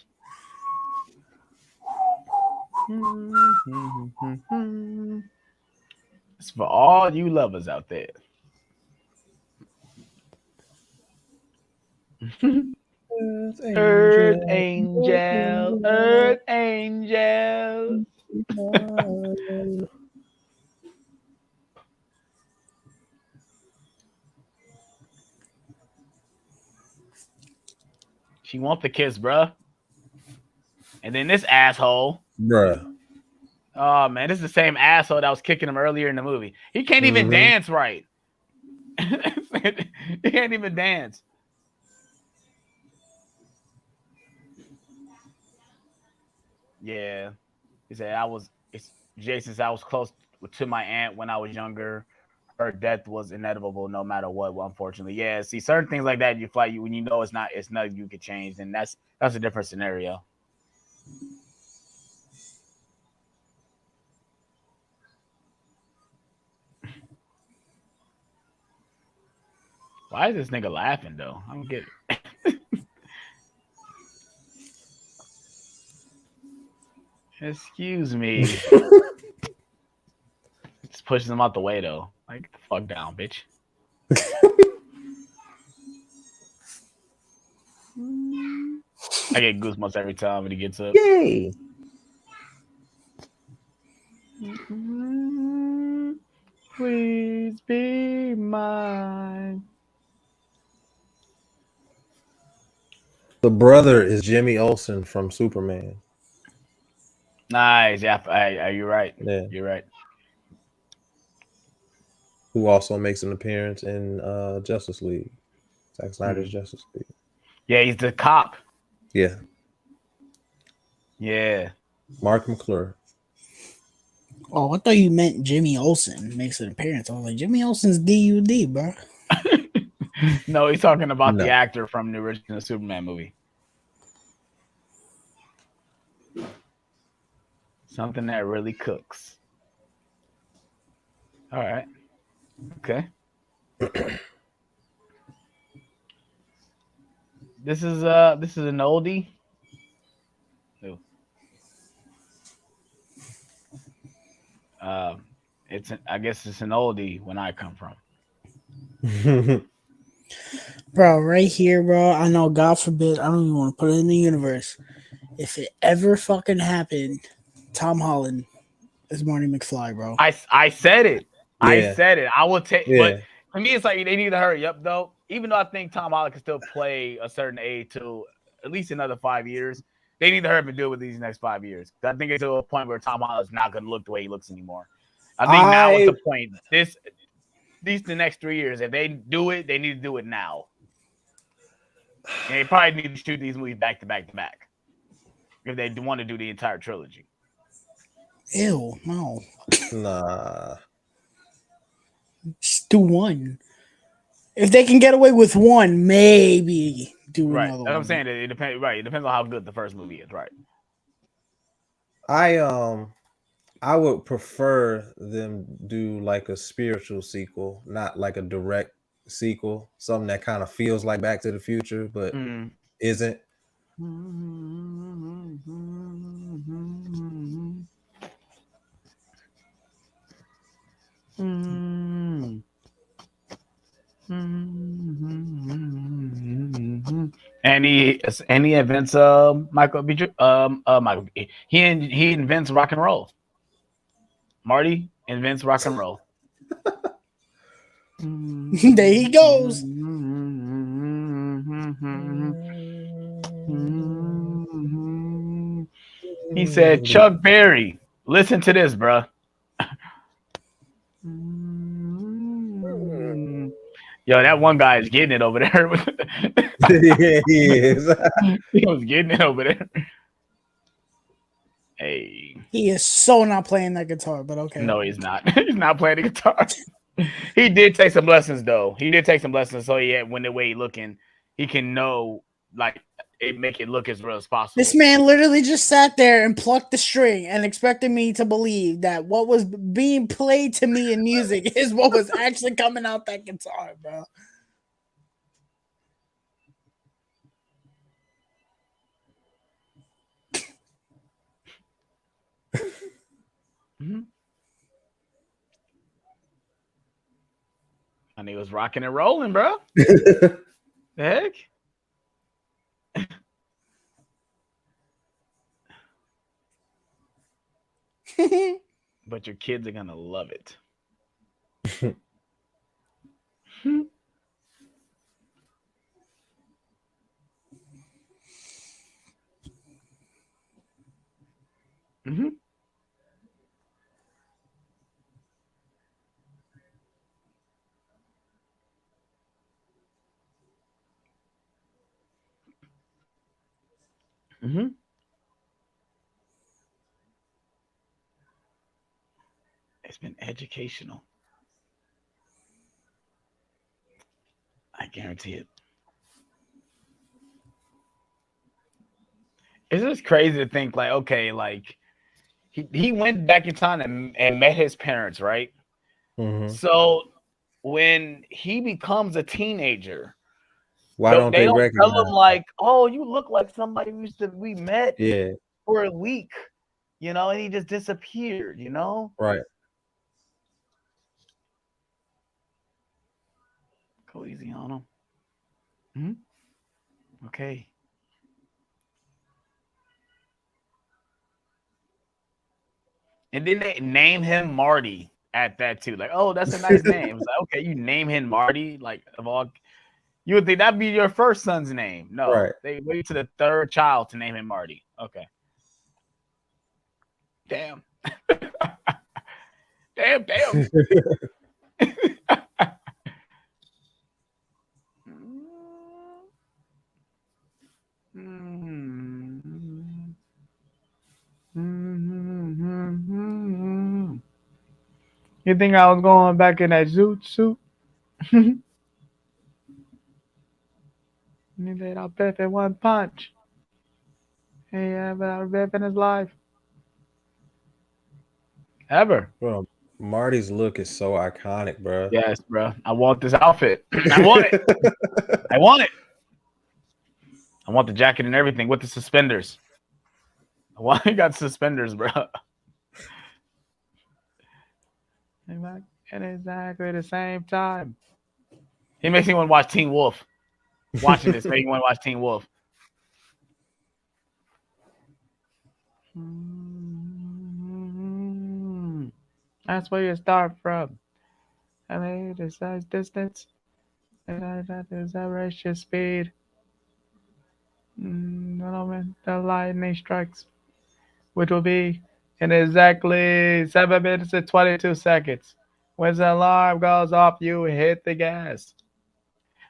It's for all you lovers out there. Earth Angel, Earth Angel. She want the kiss, bruh. And then this asshole. Bruh. Oh man, this is the same asshole that was kicking him earlier in the movie. He can't even Mhm. dance right. He can't even dance. Yeah. He said it's Jason said I was close to my aunt when I was younger. Her death was inevitable no matter what, well, unfortunately. Yeah, see certain things like that you fly you when you know it's nothing you could change, and that's a different scenario. Why is this nigga laughing though? I don't get it. Excuse me. Just pushes him out the way though. Like get the fuck down, bitch. I get goosebumps every time when he gets up. Yay! Please be mine. The brother is Jimmy Olsen from Superman. Nice. Yeah, you're right. Yeah, You're right. who also makes an appearance in Justice League, Zack Snyder's Justice League. Yeah, he's the cop. Yeah, Yeah. Mark McClure. Oh, I thought you meant Jimmy Olsen makes an appearance. I was like, Jimmy Olsen's DUD, bro. No, he's talking about the No. actor from the original Superman movie. Something that really cooks. All right. Okay. This is an oldie. Ooh. I guess it's an oldie when I come from. Bro, right here, bro. I know, God forbid, I don't even want to put it in the universe. If it ever fucking happened, Tom Holland is Marty McFly, bro. I said it. I Yeah, said it. I will take, but yeah. to me, it's like they need to hurry up though. Even though I think Tom Holland can still play a certain age to at least another 5 years, they need to hurry up and do it with these next 5 years. I think it's to a point where Tom Holland's not going to look the way he looks anymore. I think now is I the point. These the next 3 years. If they do it, they need to do it now. And they probably need to shoot these movies back to back to back if they want to do the entire trilogy. Ew, no. nah. Just do one. If they can get away with one, maybe do Right. another That's what I'm one. saying. It depends. Right. It depends on how good the first movie is. Right. I would prefer them do like a spiritual sequel, not like a direct sequel, something that kind of feels like Back to the Future, but isn't. Any events Michael Michael he invents rock and roll. Marty invents rock and roll. There he goes. He said, Chuck Berry, listen to this, bruh. Yo, that one guy is getting it over there. Yeah, he is. He was getting it over there. Hey. He is so not playing that guitar, but okay. No, he's not. He's not playing the guitar. He did take some lessons, though. He did take some lessons, so yeah, when the way he looking, he can know, like, it make it look as real as possible. This man literally just sat there and plucked the string and expected me to believe that what was being played to me in music is what was actually coming out that guitar, bro. And he was rocking and rolling, bro. The heck? But your kids are gonna love it. Mm-hmm. It's been educational. I guarantee it. It's just crazy to think like, okay, like he went back in time and met his parents, right? Mm-hmm. So when he becomes a teenager, Why don't they they don't tell him recognize? like, "Oh, you look like somebody we met Yeah, for a week," and he just disappeared. right. Go easy on him. Hmm. Okay. And then they name him Marty at that too. Like, oh, that's a nice name. It's like, okay, you name him Marty. Like, of all, you would think that'd be your first son's name. No, Right. they wait to the third child to name him Marty. Okay. Damn. Damn. You think I was going back in that zoot suit? You said I'll bet in one punch. He ever bet in his life. Ever. Bro, Marty's look is so iconic, bro. Yes, bro. I want this outfit. I want it. I want it. I want the jacket and everything with the suspenders. Why you got suspenders, bro? At exactly the same time. He makes me want to watch Teen Wolf. Watching this makes me want to watch Teen Wolf. That's where you start from. I mean, the size distance. And that is average speed. The lightning strikes, which will be in exactly 7 minutes and 22 seconds. When the alarm goes off, you hit the gas.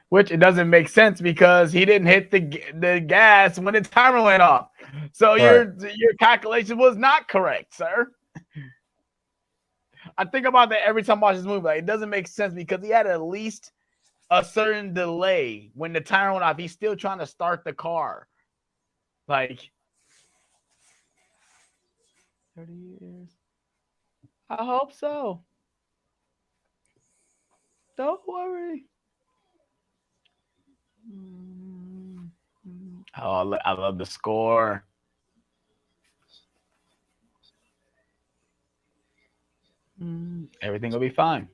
Which it doesn't make sense because he didn't hit the gas when the timer went off. So Right. your calculation was not correct, sir. I think about that every time I watch this movie. Like, it doesn't make sense because he had at least a certain delay when the timer went off. He's still trying to start the car. Like 30 years. I hope so. Don't worry. Oh, I love the score. Everything will be fine.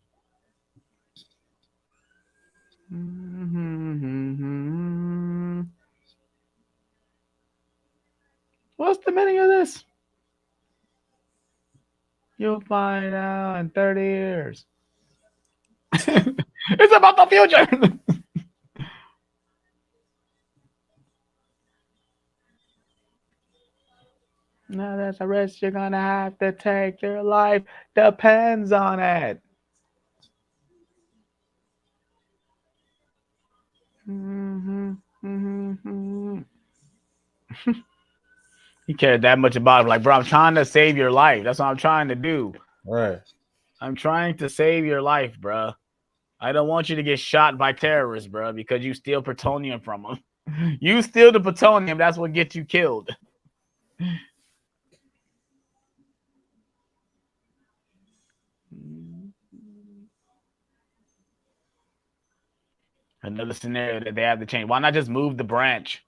What's the meaning of this? You'll find out in 30 years. It's about the future. No, that's a risk you're gonna have to take. Your life depends on it. He cared that much about him. Like, bro, I'm trying to save your life. That's what I'm trying to do. Right. I'm trying to save your life, bro. I don't want you to get shot by terrorists, bro, because you steal plutonium from them. You steal the plutonium, that's what gets you killed. Another scenario that they have to change. Why not just move the branch?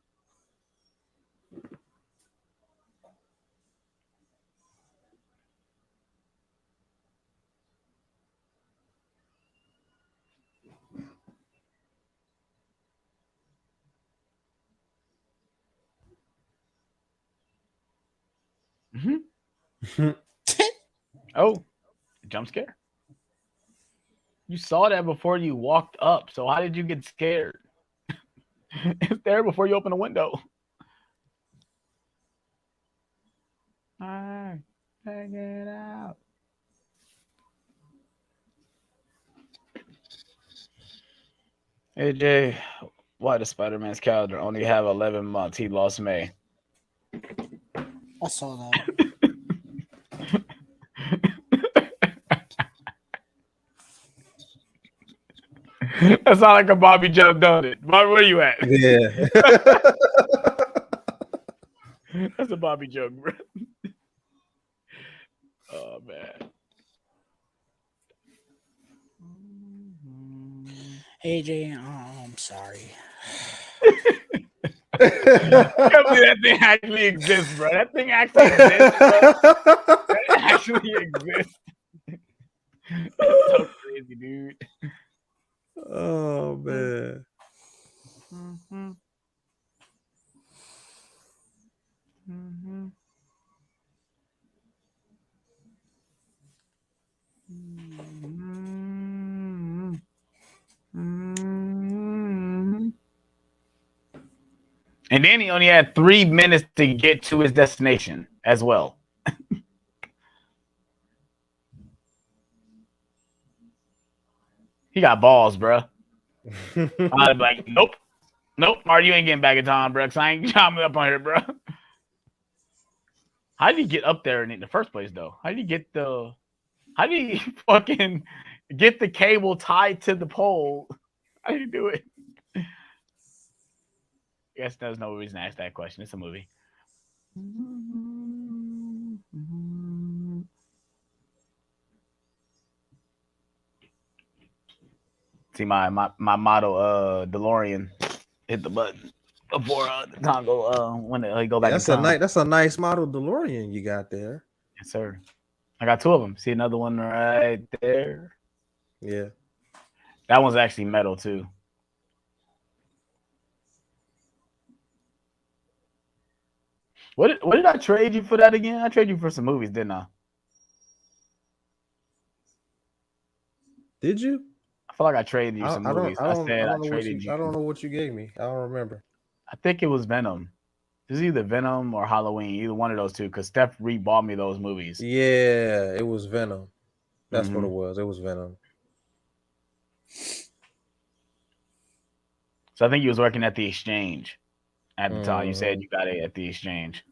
Mm-hmm. Oh, jump scare. You saw that before you walked up. So how did you get scared? It's there before you open the window. All right, check it out. Hey Jay, why does Spider-Man's calendar only have 11 months? He lost May. I saw that. That sounds like a Bobby joke, don't it? Bobby, where you at? Yeah. That's a Bobby joke, bro. Oh man. AJ, oh, I'm sorry. I can't believe that thing actually exists, bro. That thing actually exists, bro. That actually exists. That's so crazy, dude. Oh man. Mm-hmm. Mm-hmm. Mm-hmm. Mm-hmm. And then he only had 3 minutes to get to his destination as well. He got balls, bro. I'd be like, nope. Marty, you ain't getting back in time, bro. Cause I ain't chopping up on here, bro. How did he get up there in the first place, though? How did he fucking get the cable tied to the pole? How do you do it? I guess there's no reason to ask that question. It's a movie. See my motto, DeLorean, hit the button before the time go when he go back. Yeah, that's a nice model DeLorean you got there. Yes, sir. I got 2 of them. See another one right there. Yeah, that one's actually metal too. What did I trade you for that again? I traded you for some movies, didn't I? Did you? I feel like I traded you some movies. I traded you. I don't know what you gave me. I don't remember. I think it was Venom. It was either Venom or Halloween, either one of those two, because Steph re-bought me those movies. Yeah, it was Venom. That's what it was. It was Venom. So I think you was working at the Exchange at the time. You said you got it at the Exchange.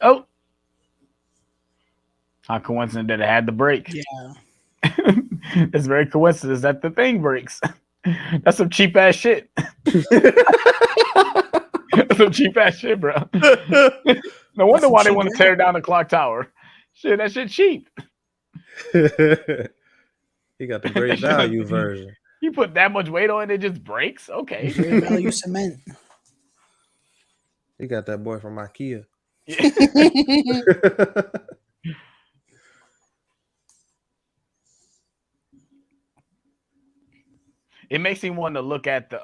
Oh. How coincident that it had the break. Yeah. It's very coincidence that the thing breaks. That's some cheap ass shit. That's some cheap ass shit, bro. No wonder why they want to tear down the clock tower. Shit, that shit cheap. He got the great value version. You put that much weight on it, it just breaks? Okay. Great value cement. He got that boy from IKEA. Yeah. It makes me want to look at the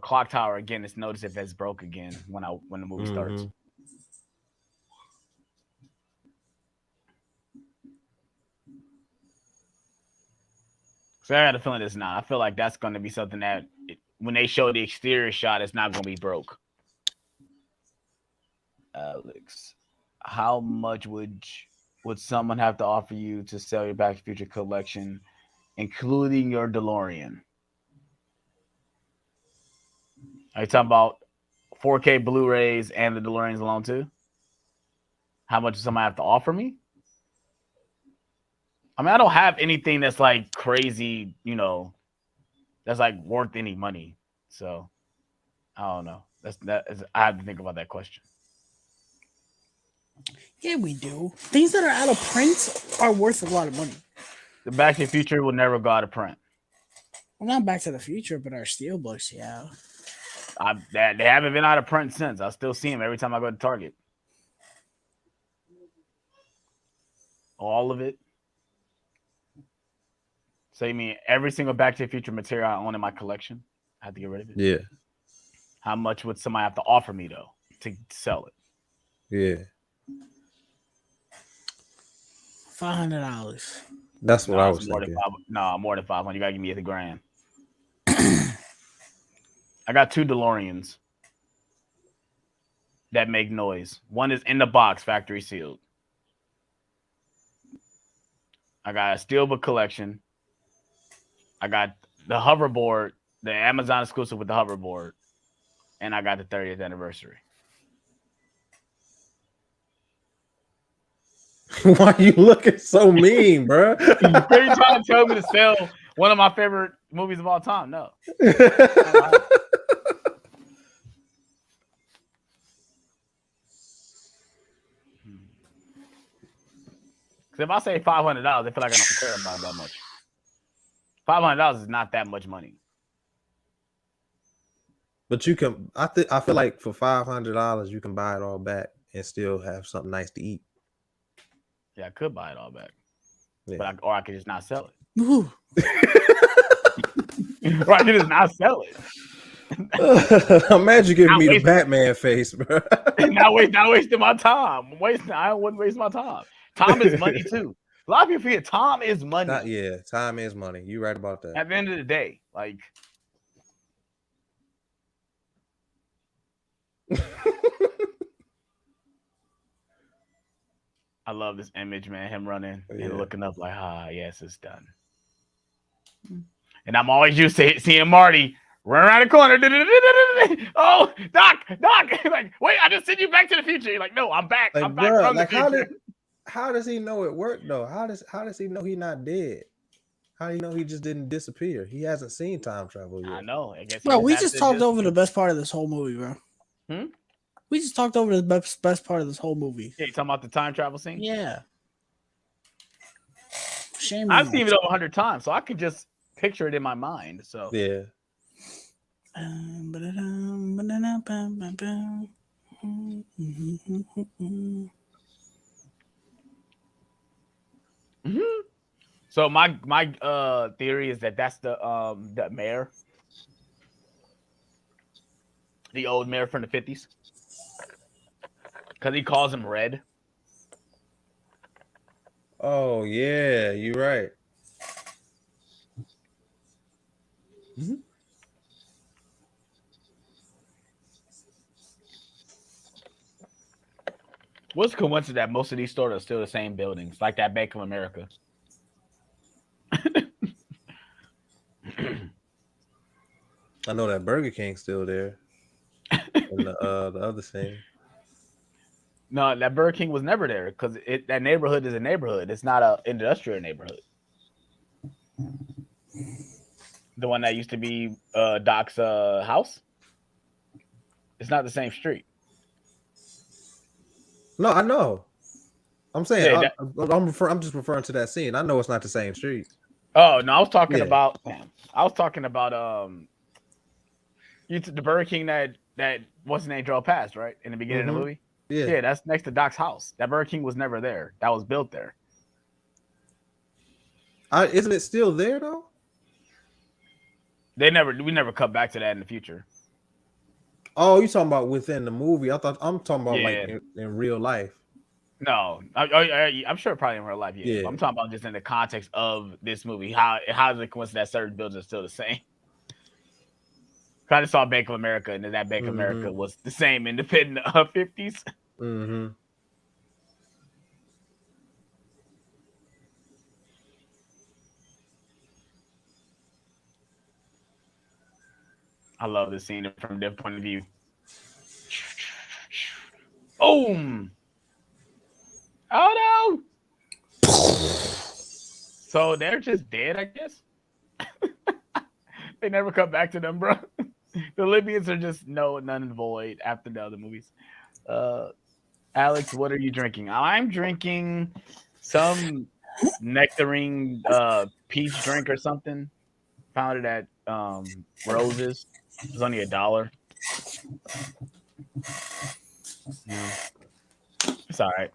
clock tower again to notice if it's broke again when the movie starts. So I got a feeling it's not. I feel like that's going to be something that when they show the exterior shot, it's not going to be broke. Alex, how much would someone have to offer you to sell your Back to the Future collection, including your DeLorean? Are you talking about 4K Blu-rays and the DeLoreans alone too? How much does somebody have to offer me? I mean, I don't have anything that's like crazy, that's like worth any money. So I don't know. I have to think about that question. Yeah, we do. Things that are out of print are worth a lot of money. The Back to the Future will never go out of print. Well, not Back to the Future, but our steelbooks, yeah. They haven't been out of print since. I still see them every time I go to Target. All of it. So you mean every single Back to the Future material I own in my collection? I have to get rid of it? Yeah. How much would somebody have to offer me, though, to sell it? Yeah. $500. That's what I was thinking. More than 500. You got to give me $1,000. I got 2 DeLoreans that make noise. One is in the box, factory sealed. I got a Steelbook collection. I got the hoverboard, the Amazon exclusive with the hoverboard, and I got the 30th anniversary. Why you looking so mean, bro? Are you trying to tell me to sell one of my favorite movies of all time? No. If I say $500, I feel like I don't care about it that much. $500 is not that much money. But you can, I feel like for $500 you can buy it all back and still have something nice to eat. Yeah, I could buy it all back, Yeah. but I could just not sell it. Ooh. Or I could just not sell it. Imagine giving me the Batman face, bro. not wasting my time. I wouldn't waste my time. Time is money too. A lot of people forget time is money. Yeah, time is money. You're right about that. At the end of the day, like. I love this image, man. Him running and looking up like, yes, it's done. And I'm always used to seeing Marty run around the corner. Oh, Doc. Like, wait, I just sent you back to the future. You're like, no, I'm back. Like, I'm back bro, from like the future. How does he know it worked though? How does he know he's not dead? How do you know he just didn't disappear? He hasn't seen time travel yet. I know. I guess bro, we just talked over the best part of this whole movie, bro. We just talked over the best part of this whole movie. Yeah, you talking about the time travel scene? Yeah. Shame. I've seen it over 100 times, so I can just picture it in my mind. So yeah. So my theory is that that's the mayor, the old mayor from the 50s, because he calls him Red. Oh yeah, you're right. What's the coincidence that most of these stores are still the same buildings, like that Bank of America? I know that Burger King's still there. And the other thing. No, that Burger King was never there because that neighborhood is a neighborhood. It's not an industrial neighborhood. The one that used to be Doc's house. It's not the same street. No, I know. I'm saying I'm just referring to that scene. I know it's not the same street. Oh no, I was talking about. The Burger King that what's the name drove past right in the beginning of the movie. Yeah, that's next to Doc's house. That Burger King was never there. That was built there. Isn't it still there though? We never cut back to that in the future. Oh, you talking about within the movie? I'm talking about like in real life. No, I'm sure probably in real life. Yeah, but I'm talking about just in the context of this movie. How is it coincidence that certain buildings are still the same? I just saw Bank of America, and then that Bank of America was the same independent 50s. Mm-hmm. I love this scene from a different point of view. Boom! Oh no! So they're just dead, I guess. They never come back to them, bro. The Libyans are just none and void after the other movies. Alex, what are you drinking? I'm drinking some nectarine peach drink or something. Found it at Rose's. It was only $1. Yeah. It's all right.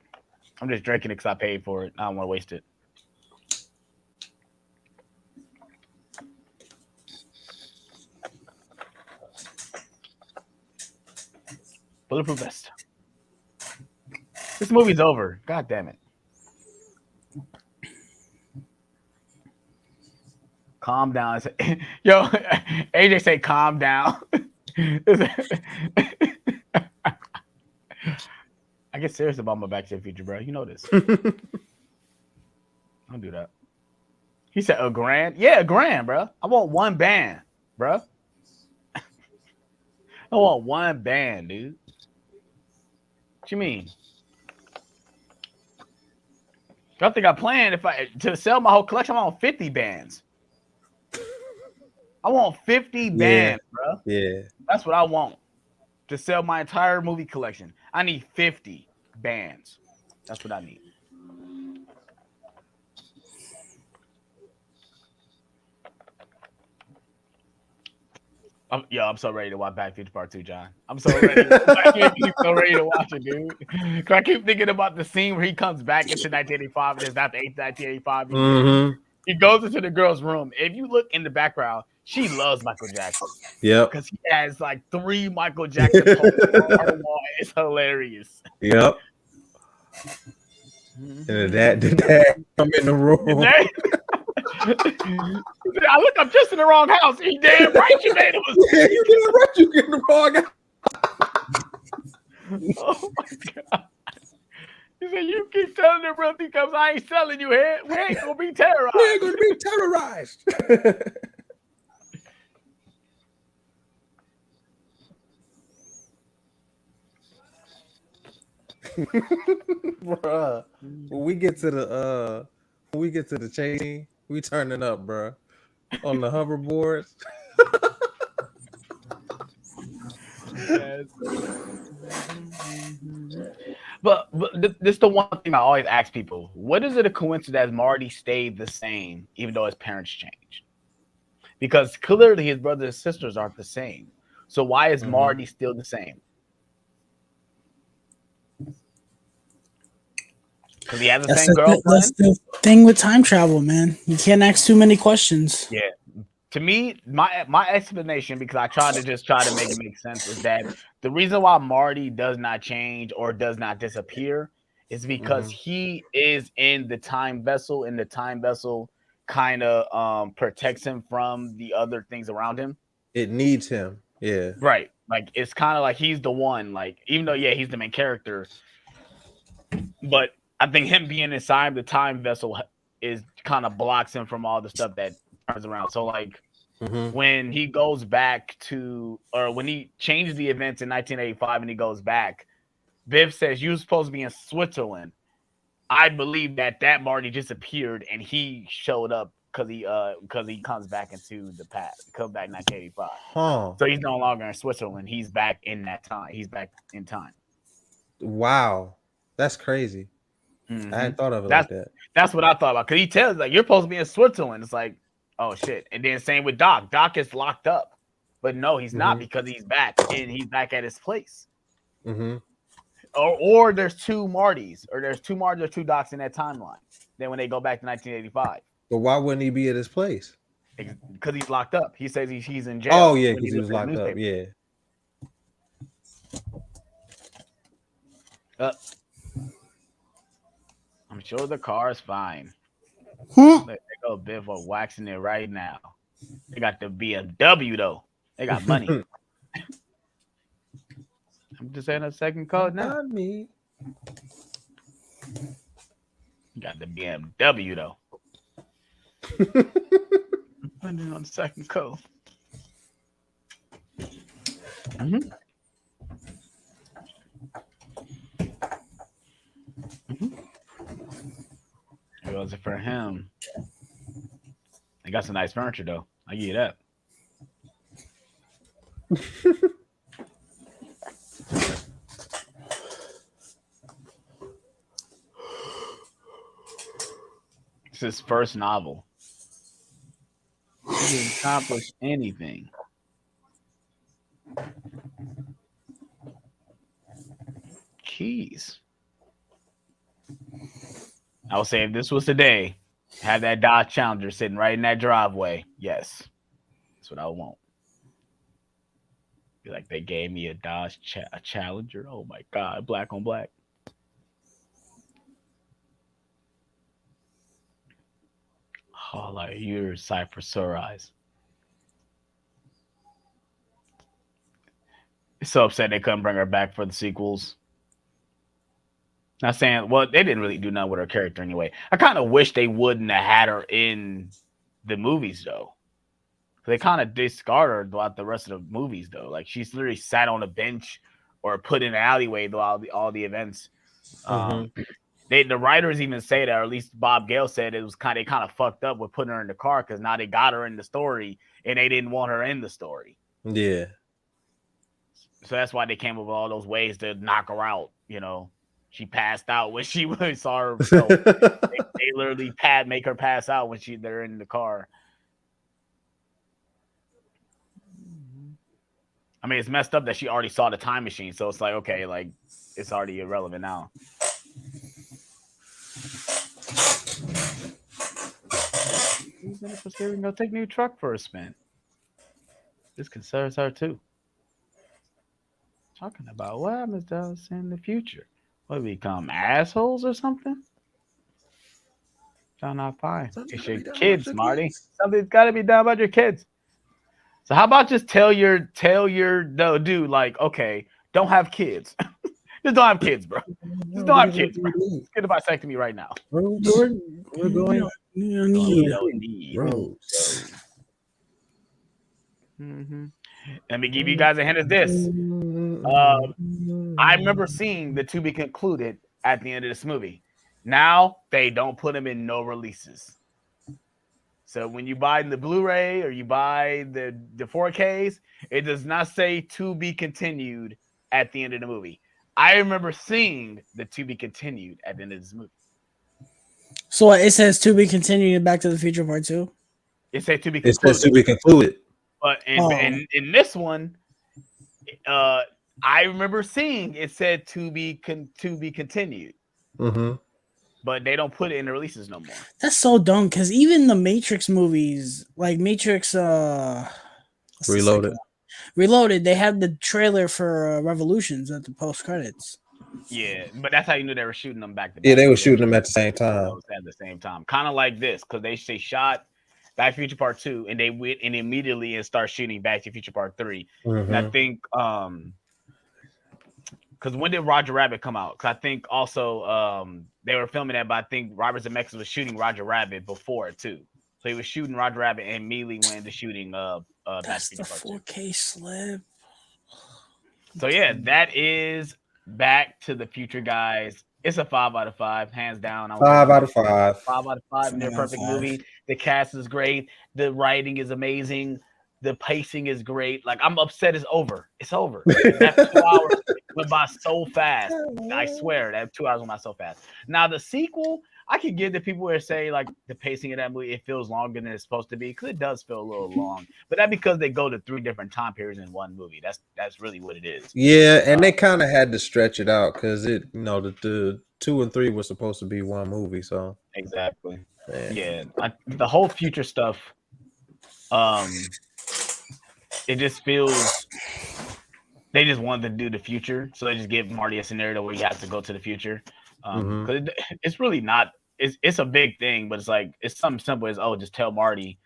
I'm just drinking it because I paid for it. I don't want to waste it. Bulletproof vest. This movie's over. God damn it. Calm down. Yo, AJ say calm down. I get serious about my Back to the Future, bro. You know this. Don't do that. He said $1,000. Yeah, $1,000, bro. I want one band, bro. I want one band, dude. What you mean? I think I planned to sell my whole collection. I want 50 bands. I want 50 bands, bro. Yeah. That's what I want to sell my entire movie collection. I need 50 bands. That's what I need. I'm so ready to watch Back to the Future Part 2, John. I'm so ready. I'm so ready to watch it, dude. Cause I keep thinking about the scene where he comes back into 1985 and it's not the 1985. Mm-hmm. He goes into the girl's room. If you look in the background, she loves Michael Jackson. Yep. Because he has like 3 Michael Jackson posters on her wall. It's hilarious. Yep. And did that come in the room? I look, I'm just in the wrong house. He damn right you made it. Yeah, you damn right you get in the wrong house. Oh my god. He said, you keep telling him real because I ain't selling you here. We ain't gonna be terrorized. We ain't gonna be terrorized. Bruh. When we get to the chasing, we turning up, bruh. On the hoverboards. Yes. But this is the one thing I always ask people: what is it a coincidence that Marty stayed the same even though his parents changed? Because clearly his brothers and sisters aren't the same. So why is Marty still the same? Because he has the same girlfriend. That's the thing with time travel, man. You can't ask too many questions. Yeah. To me, my explanation, because I try to make it make sense, is that the reason why Marty does not change or does not disappear is because he is in the time vessel, and the time vessel kind of protects him from the other things around him. It needs him. Yeah. Right. Like it's kind of like he's the one, like, even though he's the main character, but I think him being inside the time vessel is kind of blocks him from all the stuff that turns around. So like when he goes back to, or when he changes the events in 1985 and he goes back, Biff says you're supposed to be in Switzerland. I believe that Marty disappeared and he showed up because he comes back into the past. He comes back in 1985. So he's no longer in Switzerland. He's back in that time. He's back in time. Wow, that's crazy. I hadn't thought of it like that. That's what I thought about. Because he tells like you're supposed to be in Switzerland. It's like, oh shit. And then same with Doc. Doc is locked up, but no, he's not, because he's back and he's back at his place. Or there's 2 Martys, or there's 2 Martys or 2 Docs in that timeline. Then when they go back to 1985. But why wouldn't he be at his place? Because he's locked up. He says he's in jail. Oh yeah, because he was locked up. Yeah. I'm sure the car is fine. They go Biff for waxing it right now. They got the BMW though. They got money. I'm just saying a second code now. Not me. Got the BMW though. Putting on the second code. It wasn't for him. They got some nice furniture though. I give you that. It's his first novel. He didn't accomplish anything. Keys. I would say if this was today, have that Dodge Challenger sitting right in that driveway. Yes, that's what I want. Be like, they gave me a Dodge Challenger. Oh my God, black on black. All I hear is Cypher Eyes. So upset they couldn't bring her back for the sequels. Not saying, well, they didn't really do nothing with her character anyway. I kind of wish they wouldn't have had her in the movies though. They kind of discard her throughout the rest of the movies though. Like she's literally sat on a bench or put in an alleyway throughout all the events. The writers even say that, or at least Bob Gale said it was kind of fucked up with putting her in the car because now they got her in the story and they didn't want her in the story. Yeah. So that's why they came up with all those ways to knock her out. You know, she passed out when she saw her. They literally make her pass out when they're in the car. I mean, it's messed up that she already saw the time machine, so it's like, okay, like it's already irrelevant now. He's gonna proceed and go take new truck for a spin. This concerns her too. Talking about what happens to us in the future? What, we become assholes or something? Sound not fine. It's your kids, Marty. Something's got to be done about your kids. So how about just tell your dude, like, okay, don't have kids. Just don't have kids, bro. Just don't have kids, bro. Let's get a vasectomy right now. We're going. Let me give you guys a hint of this. I remember seeing the to be concluded at the end of this movie. Now they don't put them in no releases. So when you buy the Blu-ray or you buy the 4Ks, it does not say to be continued at the end of the movie. I remember seeing the to be continued at the end of this movie. So it says to be continued in Back to the Future Part 2? It said to be concluded. It says to be concluded. But in this one, I remember seeing it said to be continued. Mm-hmm. But they don't put it in the releases no more. That's so dumb because even the Matrix movies, like Matrix Reloaded, they have the trailer for Revolutions at the post credits. Yeah, but that's how you knew they were shooting them back to back. Yeah, they were shooting them at the same time. At the same time, kind of like this, because they shot Back to the Future Part 2, and they went and immediately start shooting Back to the Future Part 3. Mm-hmm. And I think because when did Roger Rabbit come out? Because I think also they were filming that, but I think Robert Zemeckis was shooting Roger Rabbit before it too. So he was shooting Roger Rabbit and immediately went into shooting that's the 4K slip. So yeah, that is Back to the Future, guys. It's a 5 out of 5, hands down. 5 out of 5. 5 out of 5. Near perfect movie. The cast is great. The writing is amazing. The pacing is great. Like, I'm upset it's over. It's over. That 2 hours went by so fast. I swear that 2 hours went by so fast. Now the sequel, I could give the people who say like the pacing of that movie, it feels longer than it's supposed to be, because it does feel a little long. But that's because they go to 3 different time periods in one movie. That's really what it is. Yeah, and they kind of had to stretch it out because the 2 and 3 were supposed to be one movie. So exactly. Yeah. The whole future stuff. It just feels they just wanted to do the future, so they just give Marty a scenario where he has to go to the future. Because it's really not. It's a big thing, but it's like it's something simple as just tell Marty,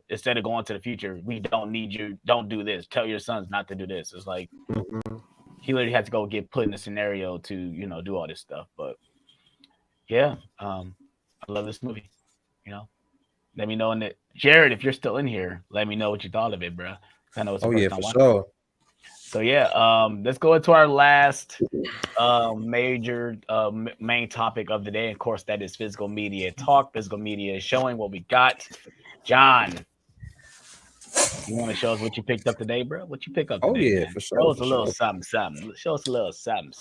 instead of going to the future, we don't need you. Don't do this. Tell your sons not to do this. It's like he literally had to go get put in a scenario to do all this stuff. But yeah, I love this movie. Let me know in it, Jared, if you're still in here. Let me know what you thought of it, bro. I know it's for sure. So yeah, let's go into our last major main topic of the day. Of course, that is physical media talk. Physical media is showing what we got. John, you want to show us what you picked up today, bro? What you pick up today? Oh yeah, man? for sure. Show us a little something. Show us a little something.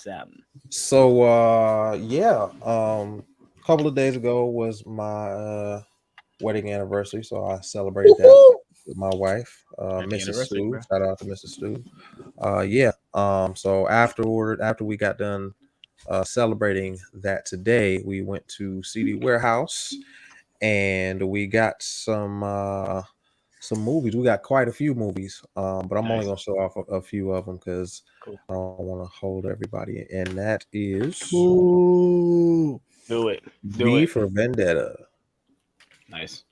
So a couple of days ago was my wedding anniversary, so I celebrated that with my wife, Mrs. Stu. Bro. Shout out to Mrs. Stu. So after we got done celebrating that today, we went to CD Warehouse and we got some movies. We got quite a few movies, but I'm only gonna show off a few of them because I don't want to hold everybody. And that is do it. V for Vendetta. Nice.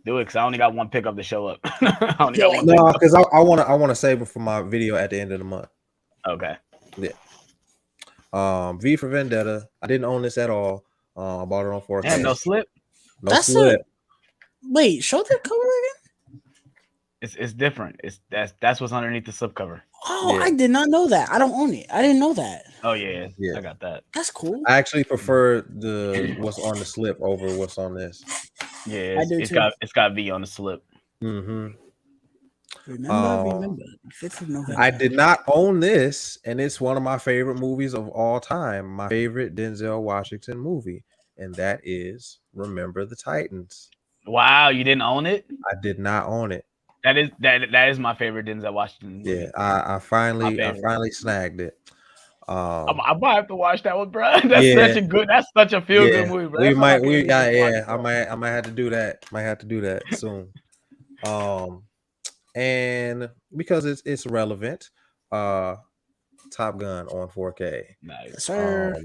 Do it, because I only got one pickup to show up. No, because I want to save it for my video at the end of the month. Okay. Yeah. V for Vendetta. I didn't own this at all. I bought it on 4K. Damn, no slip. No slip. Wait, show the cover again. It's different. That's what's underneath the slip cover. Oh, Yeah. I did not know that. I don't own it. I didn't know that. Oh yeah, Yeah. I got that. That's cool. I actually prefer the what's on the slip over what's on this. Yeah, I do it's too. got V on the slip. Mm-hmm. Remember. 5th of November. I did not own this, and it's one of my favorite movies of all time. My favorite Denzel Washington movie, and that is Remember the Titans. Wow, you didn't own it? I did not own it. That is my favorite Denzel Washington movie. Yeah, I finally snagged it. I might have to watch that one, bro. That's such a feel good movie, bro. I might have to do that. Might have to do that soon. And because it's relevant, Top Gun on 4K. Nice. Sir.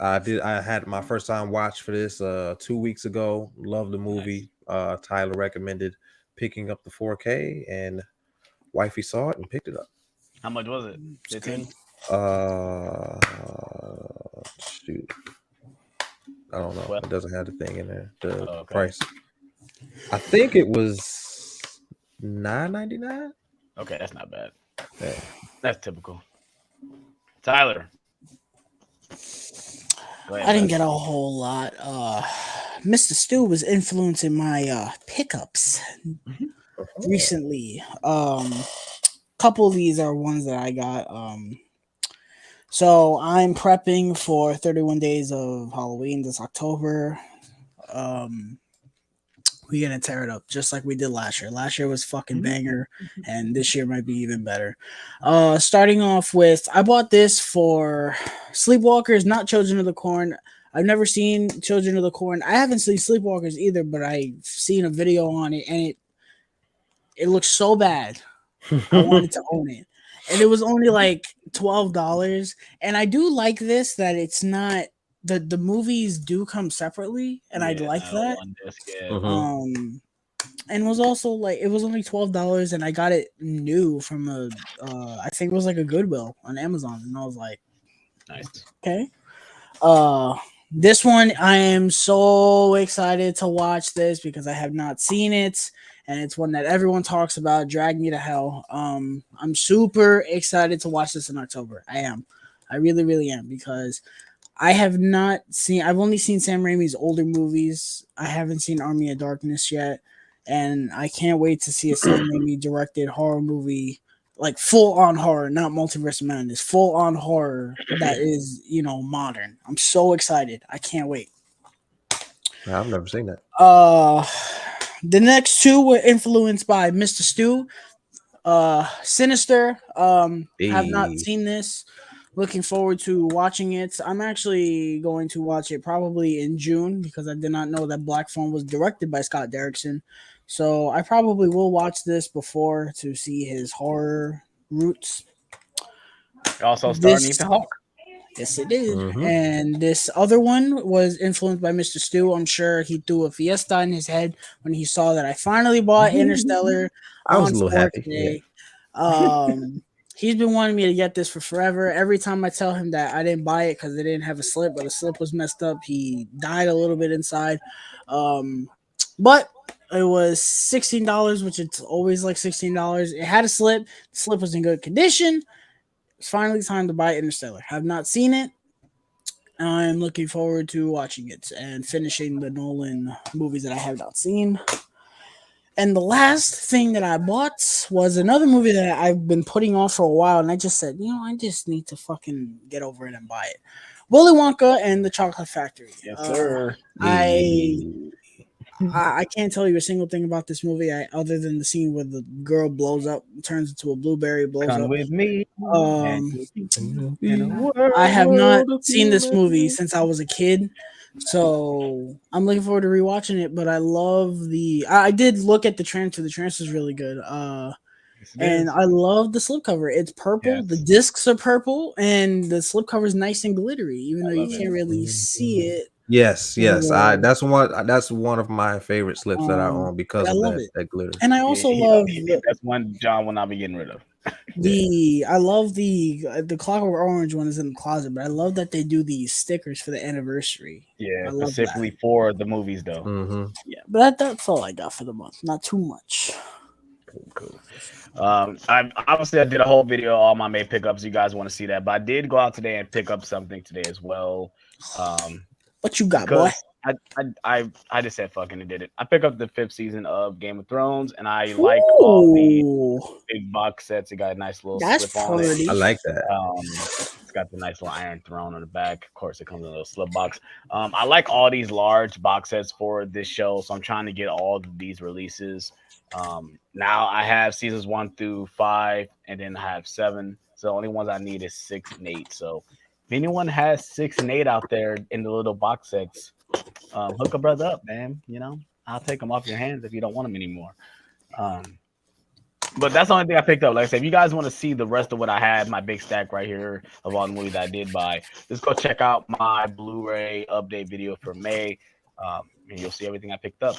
I had my first time watch for this 2 weeks ago. Loved the movie. Nice. Tyler recommended picking up the 4K, and wifey saw it and picked it up. How much was it? 15? Shoot, I don't know. 12? It doesn't have the thing in there. The okay. price. I think it was $9.99. Okay, that's not bad. Yeah. That's typical. Tyler. I didn't get a whole lot. Mr. Stu was influencing my pickups recently. Couple of these are ones that I got. So I'm prepping for 31 Days of Halloween this October. We're gonna tear it up just like we did last year. Last year was fucking banger, and this year might be even better. Starting off with, I bought this for Sleepwalkers, not Children of the Corn. I've never seen Children of the Corn. I haven't seen Sleepwalkers either, but I've seen a video on it, and it looks so bad. I wanted to own it, and it was only like $12. And I do like this that it's not. The movies do come separately, and I like that. And it was also like it was only $12, and I got it new from I think it was like a Goodwill on Amazon, and I was like, nice. Okay. This one I am so excited to watch this because I have not seen it, and it's one that everyone talks about. Drag Me to Hell. I'm super excited to watch this in October. I really, really am, because I've only seen Sam Raimi's older movies. I haven't seen Army of Darkness yet, and I can't wait to see a Sam Raimi directed horror movie, like full on horror, not Multiverse of Madness, full on horror that is, modern. I'm so excited. I can't wait. I've never seen that. The next two were influenced by Mr. Stu. Sinister. Have not seen this. Looking forward to watching it. I'm actually going to watch it probably in June because I did not know that Black Phone was directed by Scott Derrickson. So I probably will watch this before to see his horror roots. Also starring Ethan Hawke. Yes, it did. And this other one was influenced by Mr. Stu. I'm sure he threw a fiesta in his head when he saw that I finally bought Interstellar. I was a little happy. He's been wanting me to get this for forever. Every time I tell him that I didn't buy it because it didn't have a slip, but the slip was messed up, he died a little bit inside. But it was $16, which it's always like $16. It had a slip. The slip was in good condition. It's finally time to buy Interstellar. Have not seen it. I'm looking forward to watching it and finishing the Nolan movies that I have not seen. And the last thing that I bought was another movie that I've been putting off for a while, and I just said, I just need to fucking get over it and buy it. Willy Wonka and the Chocolate Factory. Yes, sir. I can't tell you a single thing about this movie other than the scene where the girl blows up, turns into a blueberry, blows Come up. with me. I have not seen this movie since I was a kid. So I'm looking forward to rewatching it, but I love I did look at the transfer. The transfer is really good. And I love the slipcover. It's purple. Yes. The discs are purple, and the slipcover is nice and glittery, even though you can't really see it. Yes. That's one of my favorite slips that I own because of that glitter. And I also love that's one John will not be getting rid of. I love the Clockwork Orange one is in the closet, but I love that they do these stickers for the anniversary. Yeah, I love that. specifically for the movies though. Mm-hmm. Yeah, but that's all I got for the month. Not too much. Cool. I did a whole video of all my May pickups. You guys want to see that, but I did go out today and pick up something today as well. What you got, boy? Because I just said fucking and did it. I picked up the 5th season of Game of Thrones, and I like all the Ooh, big box sets. It got a nice little that's slip on it. pretty. I like that. It's got the nice little Iron Throne on the back. Of course, it comes in a little slip box. I like all these large box sets for this show, so I'm trying to get all of these releases. Now I have seasons 1 through 5, and then I have 7. So the only ones I need is 6 and 8. So if anyone has 6 and 8 out there in the little box sets, hook a brother up, man. You know, I'll take them off your hands if you don't want them anymore. But that's the only thing I picked up. Like I said, if you guys want to see the rest of what I had, my big stack right here of all the movies I did buy, just go check out my Blu-ray update video for May, and you'll see everything I picked up.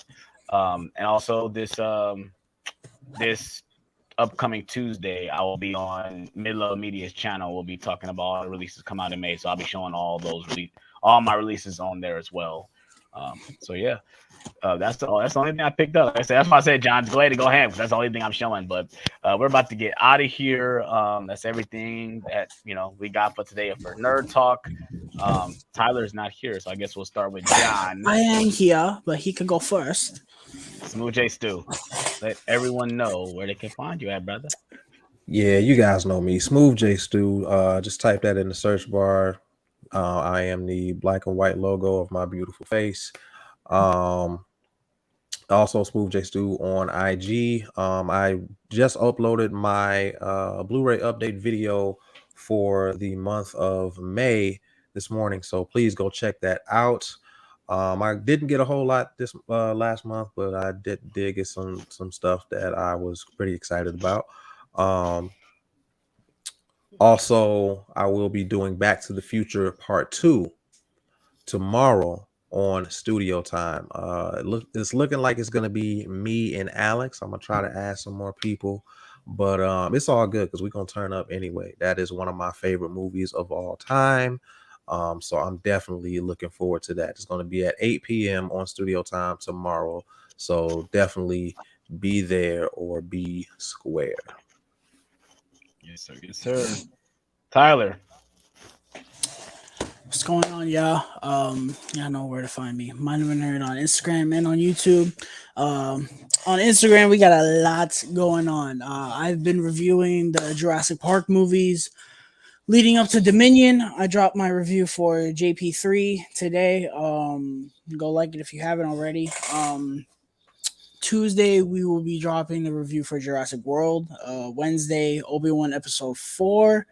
And also this upcoming Tuesday, I will be on Midlow Media's channel. We'll be talking about all the releases come out in May, so I'll be showing all all my releases on there as well. So yeah, that's the only thing I picked up. Like I said, that's why I said John's glad to go ahead because that's the only thing I'm showing. But we're about to get out of here. That's everything that we got for today for Nerd Talk. Tyler's not here, so I guess we'll start with John. I am here, but he could go first. Smooth J Stu, let everyone know where they can find you at, brother. Yeah, you guys know me, Smooth J Stu. Just type that in the search bar. I am the black and white logo of my beautiful face. Also Smooth J Stu on IG. I just uploaded my Blu-ray update video for the month of May this morning, so please go check that out. I didn't get a whole lot this last month, but I did get some stuff that I was pretty excited about. Also, I will be doing Back to the Future Part 2 tomorrow on Studio Time. It's looking like it's gonna be me and Alex. I'm gonna try to add some more people, but it's all good because we're gonna turn up anyway. That is one of my favorite movies of all time. So I'm definitely looking forward to that. It's gonna be at 8 p.m. on Studio Time tomorrow. So definitely be there or be square. Yes, sir. Yes, sir. Tyler. What's going on, y'all? Y'all know where to find me. Mind Nerd on Instagram and on YouTube. On Instagram, we got a lot going on. I've been reviewing the Jurassic Park movies leading up to Dominion. I dropped my review for JP3 today. Go like it if you haven't already. Tuesday, we will be dropping the review for Jurassic World. Wednesday, Obi-Wan Episode 4.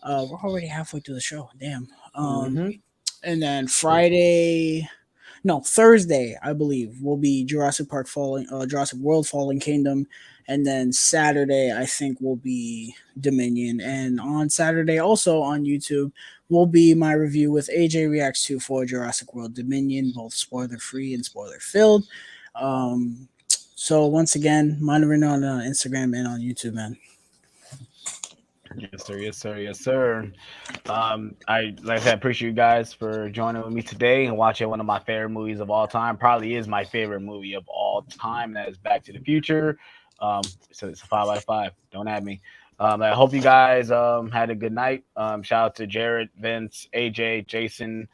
We're already halfway through the show. Damn. And then Thursday, I believe, will be Jurassic World Fallen Kingdom. And then Saturday, I think, will be Dominion. And on Saturday, also on YouTube, will be my review with AJ Reacts 2 for Jurassic World Dominion, both spoiler-free and spoiler-filled. So once again, mind on Instagram and on YouTube, man. Yes, sir. Yes, sir. Yes, sir. I appreciate you guys for joining with me today and watching one of my favorite movies of all time. Probably is my favorite movie of all time. That is Back to the Future. So it's a 5 out of 5. Don't at me. I hope you guys had a good night. Shout out to Jared, Vince, AJ, Jason,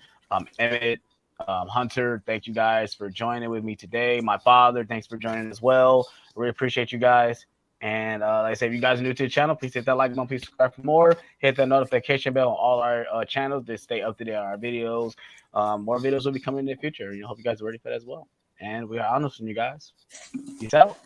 Emmett, Hunter. Thank you guys for joining with me today. My father, thanks for joining as well. Really appreciate you guys. And like I said, if you guys are new to the channel, please hit that like button, please subscribe for more. Hit that notification bell on all our channels to stay up to date on our videos. More videos will be coming in the future. Hope you guys are ready for that as well. And we are honest with you guys. Peace out.